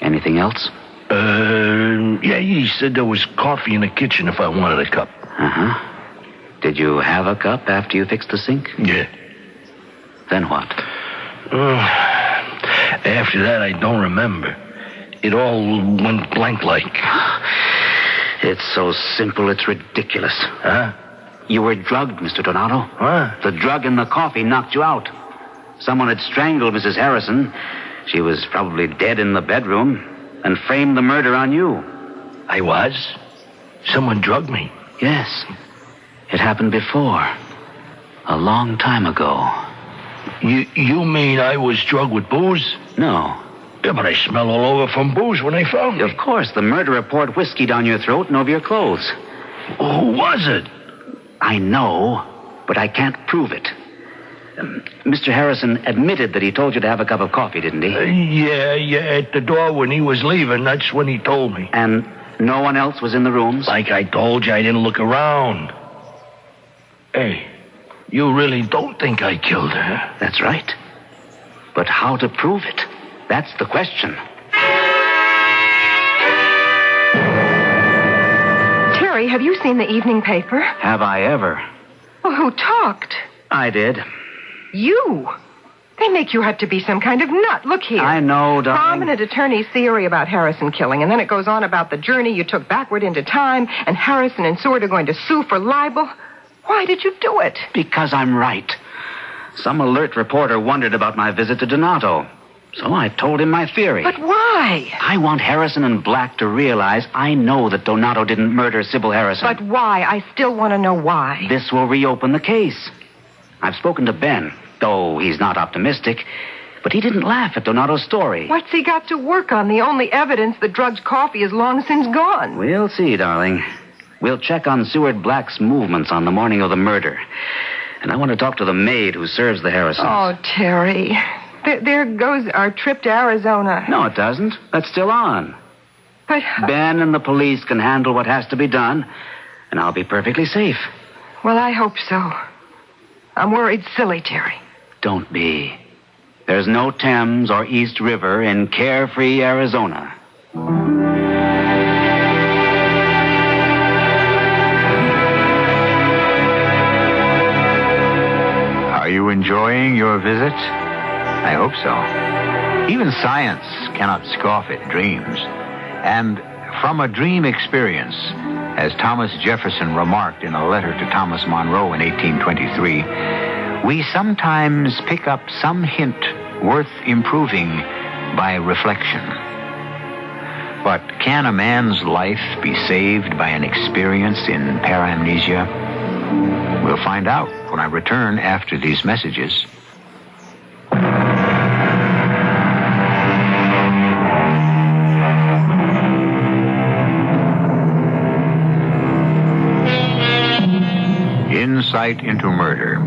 Anything else? Yeah, he said there was coffee in the kitchen if I wanted a cup. Uh-huh. Did you have a cup after you fixed the sink? Yeah. Then what? After that, I don't remember. It all went blank-like. It's so simple, it's ridiculous. Huh? You were drugged, Mr. Donato. What? The drug in the coffee knocked you out. Someone had strangled Mrs. Harrison. She was probably dead in the bedroom and framed the murder on you. I was? Someone drugged me? Yes. It happened before. A long time ago. You mean I was drugged with booze? No. Yeah, but I smell all over from booze when they found me. Of course, the murderer poured whiskey down your throat and over your clothes. Who was it? I know, but I can't prove it. Mr. Harrison admitted that he told you to have a cup of coffee, didn't he? Yeah, at the door when he was leaving. That's when he told me. And no one else was in the rooms? Like I told you, I didn't look around. Hey, you really don't think I killed her? That's right. But how to prove it? That's the question. Terry, have you seen the evening paper? Have I ever? Well, who talked? I did. You? They make you out to be some kind of nut. Look here. I know, darling. Prominent attorney's theory about Harrison killing, and then it goes on about the journey you took backward into time, and Harrison and Seward are going to sue for libel. Why did you do it? Because I'm right. Some alert reporter wondered about my visit to Donato. So I told him my theory. But why? I want Harrison and Black to realize I know that Donato didn't murder Sybil Harrison. But why? I still want to know why. This will reopen the case. I've spoken to Ben, though he's not optimistic, but he didn't laugh at Donato's story. What's he got to work on? The only evidence that drugged coffee is long since gone. We'll see, darling. We'll check on Seward Black's movements on the morning of the murder. And I want to talk to the maid who serves the Harrisons. Oh, Terry. There goes our trip to Arizona. No, it doesn't. That's still on. But Ben and the police can handle what has to be done, and I'll be perfectly safe. Well, I hope so. I'm worried silly, Terry. Don't be. There's no Thames or East River in carefree Arizona. Are you enjoying your visit? I hope so. Even science cannot scoff at dreams. And from a dream experience, as Thomas Jefferson remarked in a letter to Thomas Monroe in 1823, we sometimes pick up some hint worth improving by reflection. But can a man's life be saved by an experience in paramnesia? We'll find out when I return after these messages. Insight into Murder.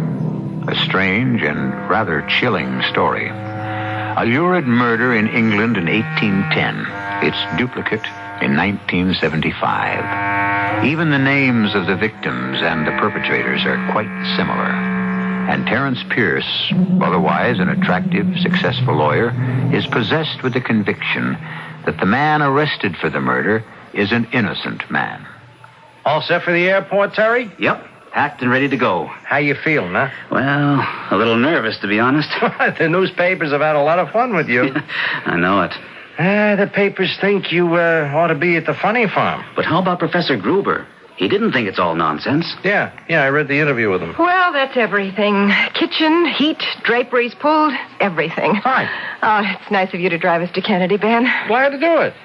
A strange and rather chilling story. A lurid murder in England in 1810. Its duplicate in 1975. Even the names of the victims and the perpetrators are quite similar. And Terence Pierce, otherwise an attractive, successful lawyer, is possessed with the conviction that the man arrested for the murder is an innocent man. All set for the airport, Terry? Yep. Packed and ready to go. How you feeling, huh? Well, a little nervous, to be honest. The newspapers have had a lot of fun with you. I know it. The papers think you ought to be at the funny farm. But how about Professor Gruber? He didn't think it's all nonsense. Yeah, I read the interview with him. Well, that's everything. Kitchen, heat, draperies pulled, everything. Hi. It's nice of you to drive us to Kennedy, Ben. Glad to do it.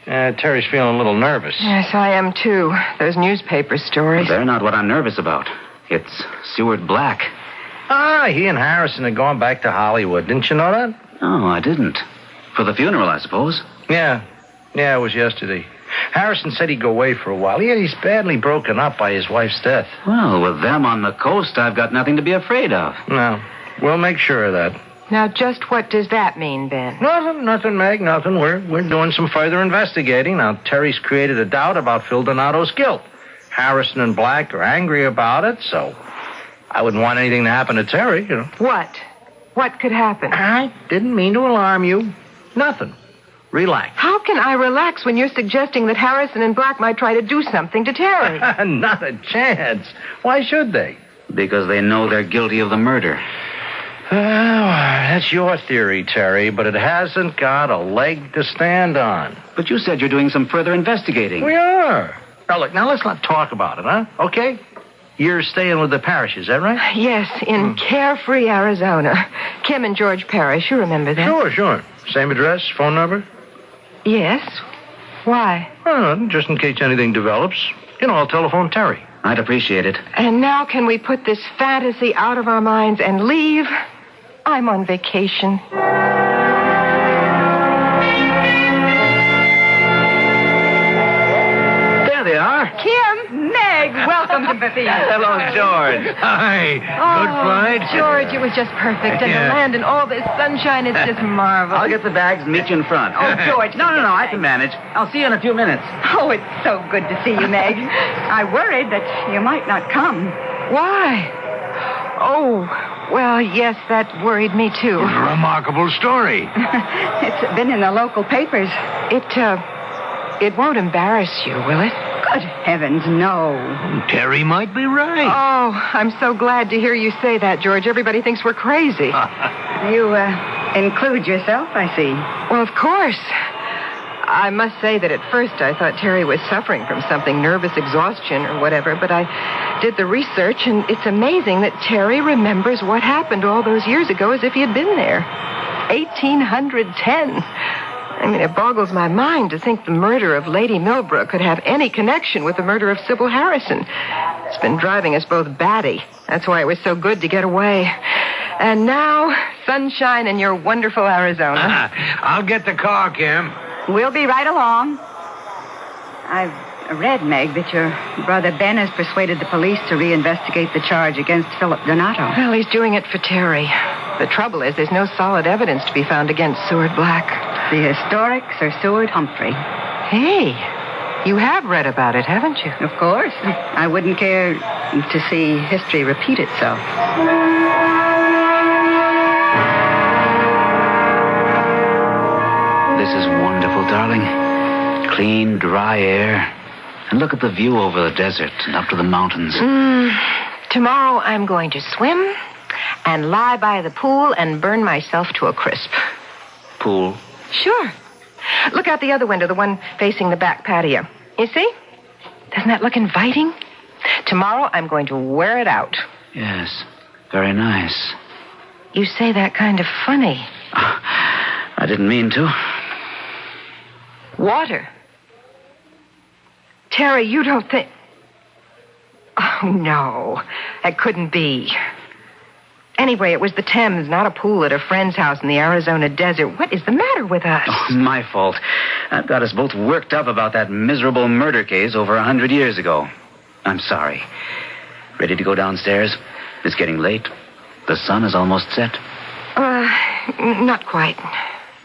Terry's feeling a little nervous. Yes, I am, too. Those newspaper stories. They're not what I'm nervous about. It's Seward Black. He and Harrison had gone back to Hollywood. Didn't you know that? Oh, I didn't. For the funeral, I suppose. Yeah, it was yesterday. Harrison said he'd go away for a while. Yet he's badly broken up by his wife's death. Well, with them on the coast, I've got nothing to be afraid of. No, we'll make sure of that. Now, just what does that mean, Ben? Nothing, Meg, nothing. We're doing some further investigating. Now, Terry's created a doubt about Phil Donato's guilt. Harrison and Black are angry about it, so I wouldn't want anything to happen to Terry, you know. What? What could happen? I didn't mean to alarm you. Nothing. Relax. How can I relax when you're suggesting that Harrison and Black might try to do something to Terry? Not a chance. Why should they? Because they know they're guilty of the murder. That's your theory, Terry, but it hasn't got a leg to stand on. But you said you're doing some further investigating. We are. Now, look, let's not talk about it, huh? Okay? You're staying with the Parish, is that right? Yes, in Carefree, Arizona. Kim and George Parrish, you remember that? Sure. Same address, phone number? Yes. Why? Just in case anything develops. I'll telephone Terry. I'd appreciate it. And now can we put this fantasy out of our minds and leave? I'm on vacation. There they are. Kim, Meg, welcome to Bethia. Hello, George. Hi. Good flight? George, it was just perfect. And the land and all this sunshine is just marvelous. I'll get the bags and meet you in front. Oh, George. No, I can manage. I'll see you in a few minutes. Oh, it's so good to see you, Meg. I worried that you might not come. Why? Oh, well, yes, that worried me too. Remarkable story. It's been in the local papers. It won't embarrass you, will it? Good heavens, no. Terry might be right. Oh, I'm so glad to hear you say that, George. Everybody thinks we're crazy. You include yourself, I see. Well, of course. I must say that at first I thought Terry was suffering from something, nervous exhaustion or whatever, but I did the research, and it's amazing that Terry remembers what happened all those years ago as if he had been there. 1810. I mean, it boggles my mind to think the murder of Lady Millbrook could have any connection with the murder of Sybil Harrison. It's been driving us both batty. That's why it was so good to get away. And now, sunshine in your wonderful Arizona. I'll get the car, Kim. We'll be right along. I've read, Meg, that your brother Ben has persuaded the police to reinvestigate the charge against Philip Donato. Well, he's doing it for Terry. The trouble is there's no solid evidence to be found against Seward Black. The historic Sir Seward Humphrey. Hey, you have read about it, haven't you? Of course. I wouldn't care to see history repeat itself. This is wonderful, darling. Clean, dry air. And look at the view over the desert and up to the mountains. Tomorrow I'm going to swim and lie by the pool and burn myself to a crisp. Pool? Sure. Look out the other window, the one facing the back patio. You see? Doesn't that look inviting? Tomorrow I'm going to wear it out. Yes, very nice. You say that kind of funny. I didn't mean to. Water. Terry, you don't think... Oh, no. That couldn't be. Anyway, it was the Thames, not a pool at a friend's house in the Arizona desert. What is the matter with us? Oh, my fault. I've got us both worked up about that miserable murder case over 100 years ago. I'm sorry. Ready to go downstairs? It's getting late. The sun is almost set. Not quite.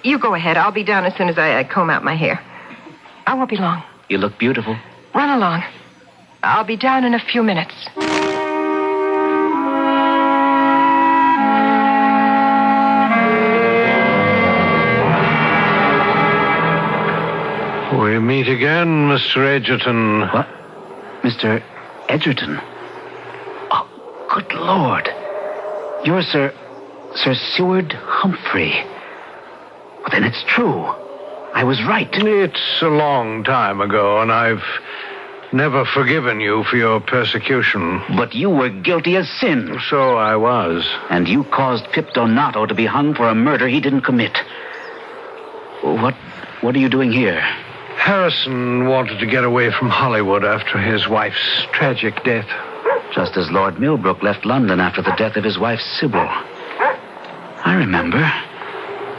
You go ahead. I'll be down as soon as I comb out my hair. I won't be long. You look beautiful. Run along. I'll be down in a few minutes. We meet again, Mr. Edgerton. What? Mr. Edgerton? Oh, good Lord. You're Sir Seward Humphrey. Well, then it's true. I was right. It's a long time ago, and I've never forgiven you for your persecution. But you were guilty as sin. So I was. And you caused Pip Donato to be hung for a murder he didn't commit. What are you doing here? Harrison wanted to get away from Hollywood after his wife's tragic death. Just as Lord Millbrook left London after the death of his wife, Sybil. I remember.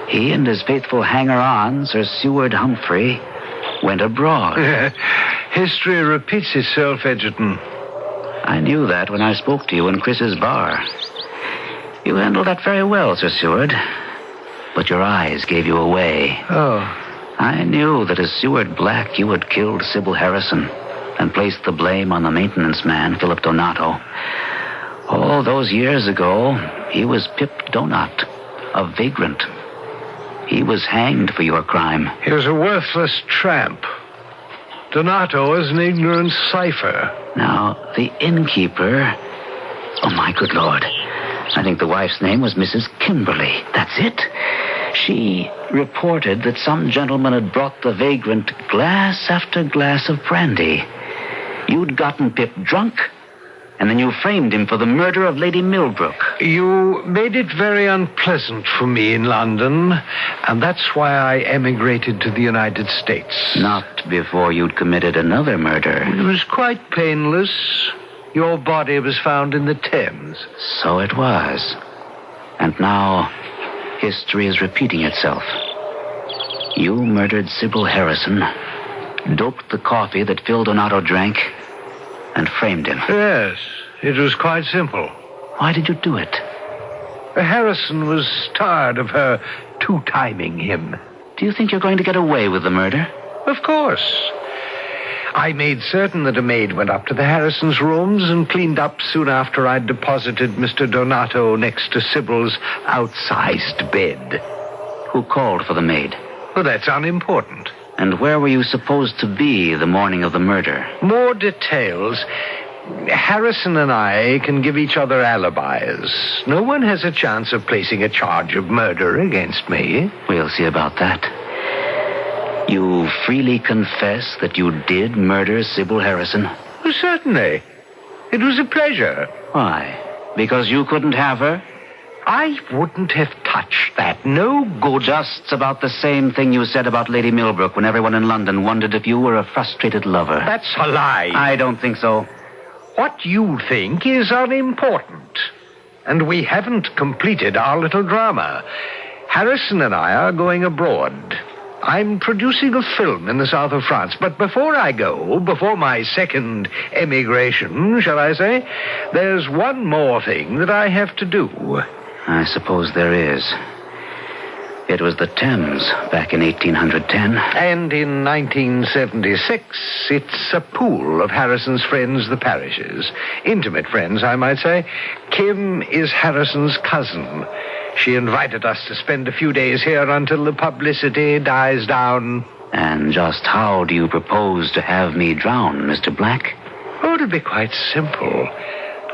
He and his faithful hanger-on, Sir Seward Humphrey, went abroad. History repeats itself, Edgerton. I knew that when I spoke to you in Chris's bar. You handled that very well, Sir Seward. But your eyes gave you away. Oh. I knew that as Seward Black, you had killed Sybil Harrison and placed the blame on the maintenance man, Philip Donato. All those years ago, he was Pip Donat, a vagrant. He was hanged for your crime. He was a worthless tramp. Donato is an ignorant cipher. Now, the innkeeper... Oh, my good Lord. I think the wife's name was Mrs. Kimberly. That's it. She reported that some gentleman had brought the vagrant glass after glass of brandy. You'd gotten Pip drunk, and then you framed him for the murder of Lady Millbrook. You made it very unpleasant for me in London, and that's why I emigrated to the United States. Not before you'd committed another murder. It was quite painless. Your body was found in the Thames. So it was. And now, history is repeating itself. You murdered Sybil Harrison, doped the coffee that Phil Donato drank, and framed him. Yes, it was quite simple. Why did you do it? Harrison was tired of her two-timing him. Do you think you're going to get away with the murder? Of course. I made certain that a maid went up to the Harrisons' rooms and cleaned up soon after I'd deposited Mr. Donato next to Sybil's outsized bed. Who called for the maid? Well, that's unimportant. And where were you supposed to be the morning of the murder? More details. Harrison and I can give each other alibis. No one has a chance of placing a charge of murder against me. We'll see about that. You freely confess that you did murder Sybil Harrison? Well, certainly. It was a pleasure. Why? Because you couldn't have her? I wouldn't have touched that. No good. Just about the same thing you said about Lady Millbrook when everyone in London wondered if you were a frustrated lover. That's a lie. I don't think so. What you think is unimportant. And we haven't completed our little drama. Harrison and I are going abroad. I'm producing a film in the south of France. But before I go, before my second emigration, shall I say, there's one more thing that I have to do. I suppose there is. It was the Thames back in 1810. And in 1976, it's a pool of Harrison's friends, the Parishes. Intimate friends, I might say. Kim is Harrison's cousin. She invited us to spend a few days here until the publicity dies down. And just how do you propose to have me drown, Mr. Black? Oh, it'll be quite simple.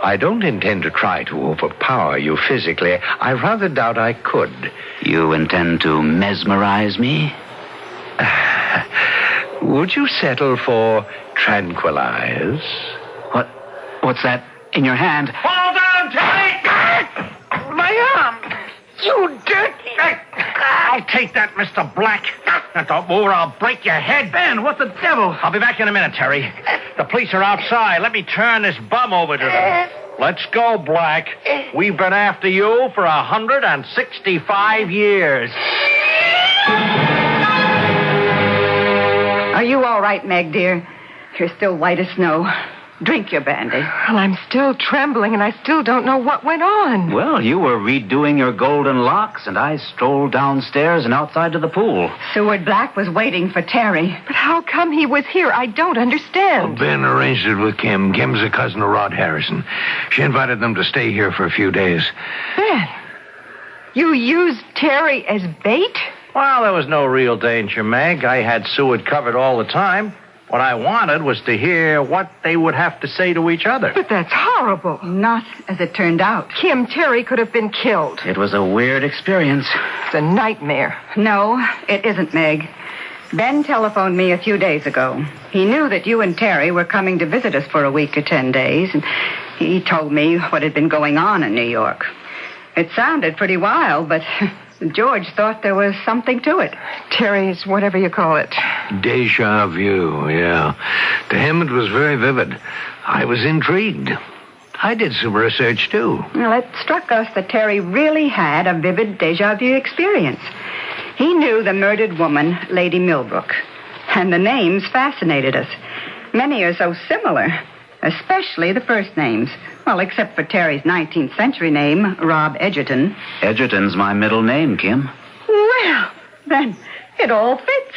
I don't intend to try to overpower you physically. I rather doubt I could. You intend to mesmerize me? Would you settle for tranquilize? What's that in your hand? Hold on, Terry! My arm! You dirty... I'll take that, Mr. Black. Don't move or I'll break your head. Ben, what the devil? I'll be back in a minute, Terry. The police are outside. Let me turn this bum over to them. Let's go, Black. We've been after you for 165 years. Are you all right, Meg, dear? You're still white as snow. Drink your brandy. Well, I'm still trembling, and I still don't know what went on. Well, you were redoing your golden locks, and I strolled downstairs and outside to the pool. Seward Black was waiting for Terry. But how come he was here? I don't understand. Well, Ben arranged it with Kim. Kim's a cousin of Rod Harrison. She invited them to stay here for a few days. Ben, you used Terry as bait? Well, there was no real danger, Meg. I had Seward covered all the time. What I wanted was to hear what they would have to say to each other. But that's horrible. Not as it turned out. Kim Terry could have been killed. It was a weird experience. It's a nightmare. No, it isn't, Meg. Ben telephoned me a few days ago. He knew that you and Terry were coming to visit us for a week or 10 days, and he told me what had been going on in New York. It sounded pretty wild, but George thought there was something to it. Terry's whatever you call it. Deja vu, yeah. To him, it was very vivid. I was intrigued. I did some research, too. Well, it struck us that Terry really had a vivid deja vu experience. He knew the murdered woman, Lady Millbrook, and the names fascinated us. Many are so similar. especially the first names. Well, except for Terry's 19th century name, Rob Edgerton. Edgerton's my middle name, Kim. Well, then it all fits.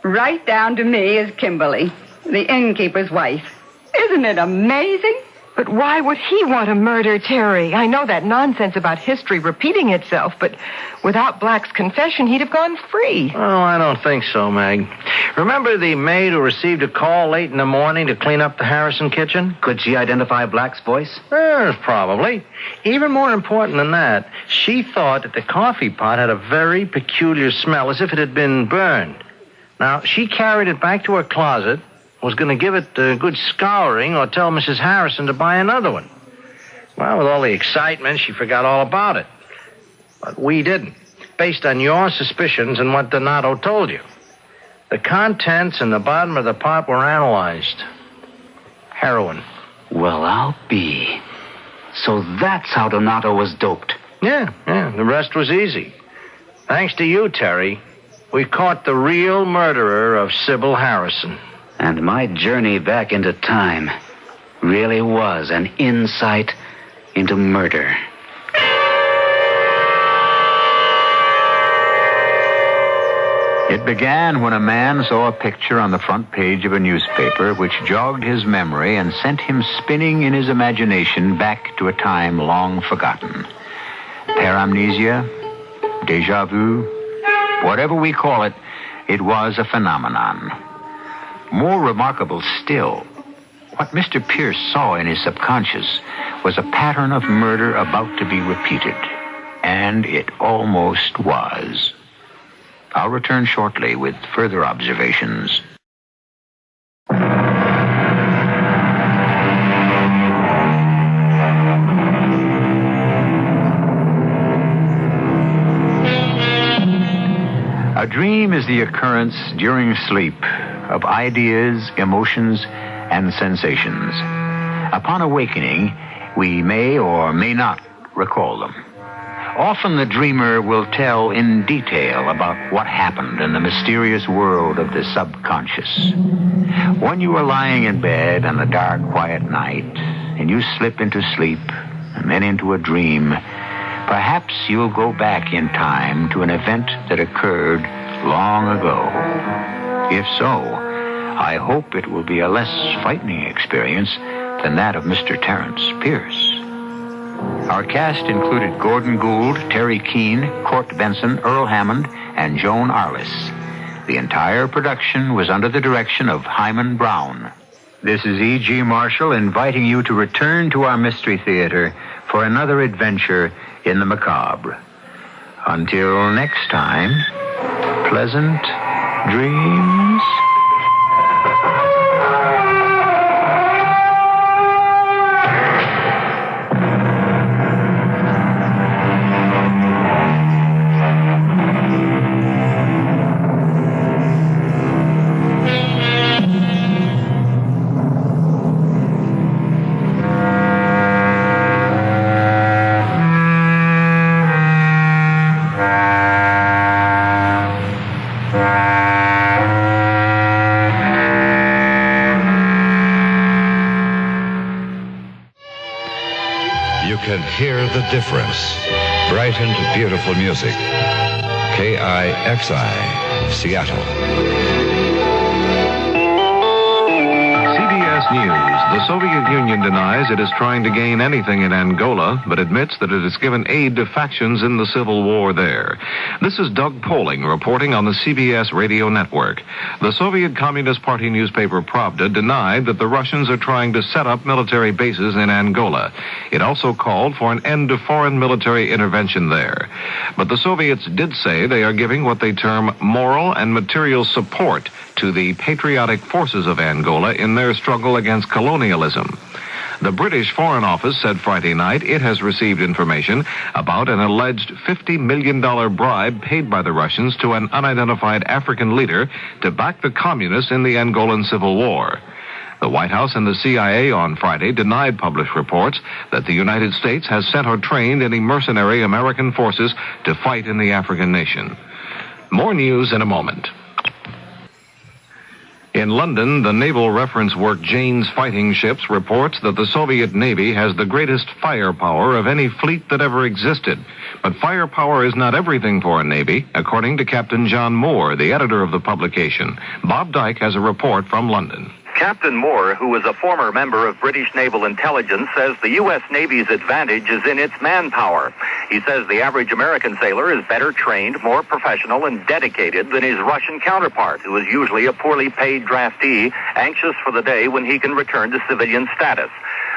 Right down to me as Kimberly, the innkeeper's wife. Isn't it amazing? But why would he want to murder Terry? I know that nonsense about history repeating itself, but without Black's confession, he'd have gone free. Oh, I don't think so, Meg. Remember the maid who received a call late in the morning to clean up the Harrison kitchen? Could she identify Black's voice? Probably. Even more important than that, she thought that the coffee pot had a very peculiar smell, as if it had been burned. Now, she carried it back to her closet, was going to give it a good scouring or tell Mrs. Harrison to buy another one. Well, with all the excitement, she forgot all about it. But we didn't, based on your suspicions and what Donato told you. The contents in the bottom of the pot were analyzed. Heroin. Well, I'll be. So that's how Donato was doped. Yeah. The rest was easy. Thanks to you, Terry, we caught the real murderer of Sybil Harrison. And my journey back into time really was an insight into murder. It began when a man saw a picture on the front page of a newspaper which jogged his memory and sent him spinning in his imagination back to a time long forgotten. Paramnesia, déjà vu, whatever we call it, it was a phenomenon. More remarkable still, what Mr. Pierce saw in his subconscious was a pattern of murder about to be repeated. And it almost was. I'll return shortly with further observations. A dream is the occurrence during sleep of ideas, emotions, and sensations. Upon awakening, we may or may not recall them. Often the dreamer will tell in detail about what happened in the mysterious world of the subconscious. When you are lying in bed on a dark, quiet night, and you slip into sleep and then into a dream, perhaps you'll go back in time to an event that occurred long ago. If so, I hope it will be a less frightening experience than that of Mr. Terrence Pierce. Our cast included Gordon Gould, Terry Keane, Court Benson, Earl Hammond, and Joan Arliss. The entire production was under the direction of Hyman Brown. This is E.G. Marshall inviting you to return to our Mystery Theater for another adventure in the macabre. Until next time, pleasant dreams. Hear the difference. Bright and beautiful music. KIXI, Seattle. CBS News. The Soviet Union denies it is trying to gain anything in Angola, but admits that it has given aid to factions in the civil war there. This is Doug Poling reporting on the CBS radio network. The Soviet Communist Party newspaper Pravda denied that the Russians are trying to set up military bases in Angola. It also called for an end to foreign military intervention there. But the Soviets did say they are giving what they term moral and material support to the patriotic forces of Angola in their struggle against colonialism. The British Foreign Office said Friday night it has received information about an alleged $50 million bribe paid by the Russians to an unidentified African leader to back the communists in the Angolan Civil War. The White House and the CIA on Friday denied published reports that the United States has sent or trained any mercenary American forces to fight in the African nation. More news in a moment. In London, the naval reference work Jane's Fighting Ships reports that the Soviet Navy has the greatest firepower of any fleet that ever existed. But firepower is not everything for a Navy, according to Captain John Moore, the editor of the publication. Bob Dyke has a report from London. Captain Moore, who is a former member of British Naval Intelligence, says the U.S. Navy's advantage is in its manpower. He says the average American sailor is better trained, more professional, and dedicated than his Russian counterpart, who is usually a poorly paid draftee, anxious for the day when he can return to civilian status.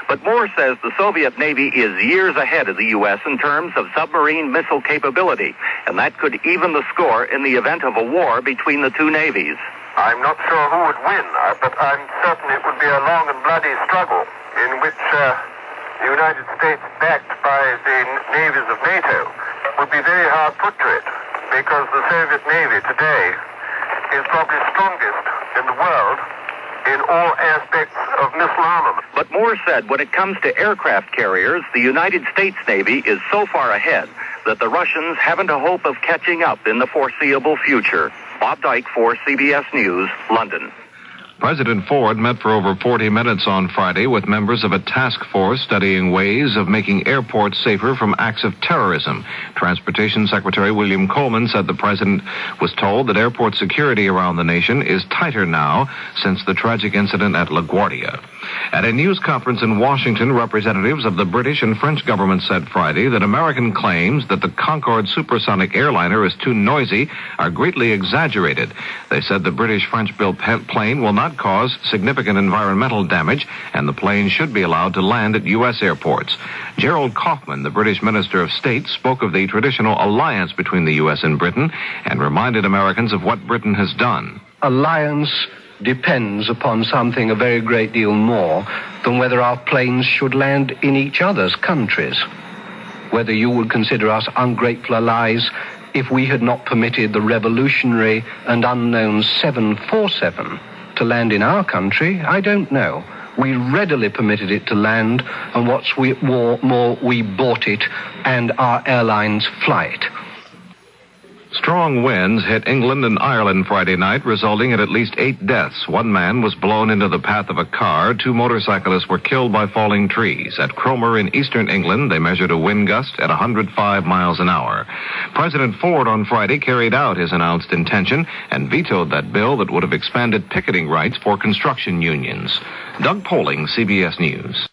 But Moore says the Soviet Navy is years ahead of the U.S. in terms of submarine missile capability, and that could even the score in the event of a war between the two navies. I'm not sure who would win, but I'm certain it would be a long and bloody struggle in which the United States, backed by the navies of NATO, would be very hard put to it, because the Soviet Navy today is probably strongest in the world in all aspects of missile armament. But Moore said when it comes to aircraft carriers, the United States Navy is so far ahead that the Russians haven't a hope of catching up in the foreseeable future. Bob Dyke for CBS News, London. President Ford met for over 40 minutes on Friday with members of a task force studying ways of making airports safer from acts of terrorism. Transportation Secretary William Coleman said the president was told that airport security around the nation is tighter now since the tragic incident at LaGuardia. At a news conference in Washington, representatives of the British and French government said Friday that American claims that the Concorde supersonic airliner is too noisy are greatly exaggerated. They said the British-French-built plane will not cause significant environmental damage, and the plane should be allowed to land at U.S. airports. Gerald Kaufman, the British Minister of State, spoke of the traditional alliance between the U.S. and Britain and reminded Americans of what Britain has done. Alliance depends upon something a very great deal more than whether our planes should land in each other's countries. Whether you would consider us ungrateful allies if we had not permitted the revolutionary and unknown 747 to land in our country, I don't know. We readily permitted it to land, and what's more, we bought it, and our airlines fly it. Strong winds hit England and Ireland Friday night, resulting in at least 8 deaths. One man was blown into the path of a car. 2 motorcyclists were killed by falling trees. At Cromer in eastern England, they measured a wind gust at 105 miles an hour. President Ford on Friday carried out his announced intention and vetoed that bill that would have expanded picketing rights for construction unions. Doug Poling, CBS News.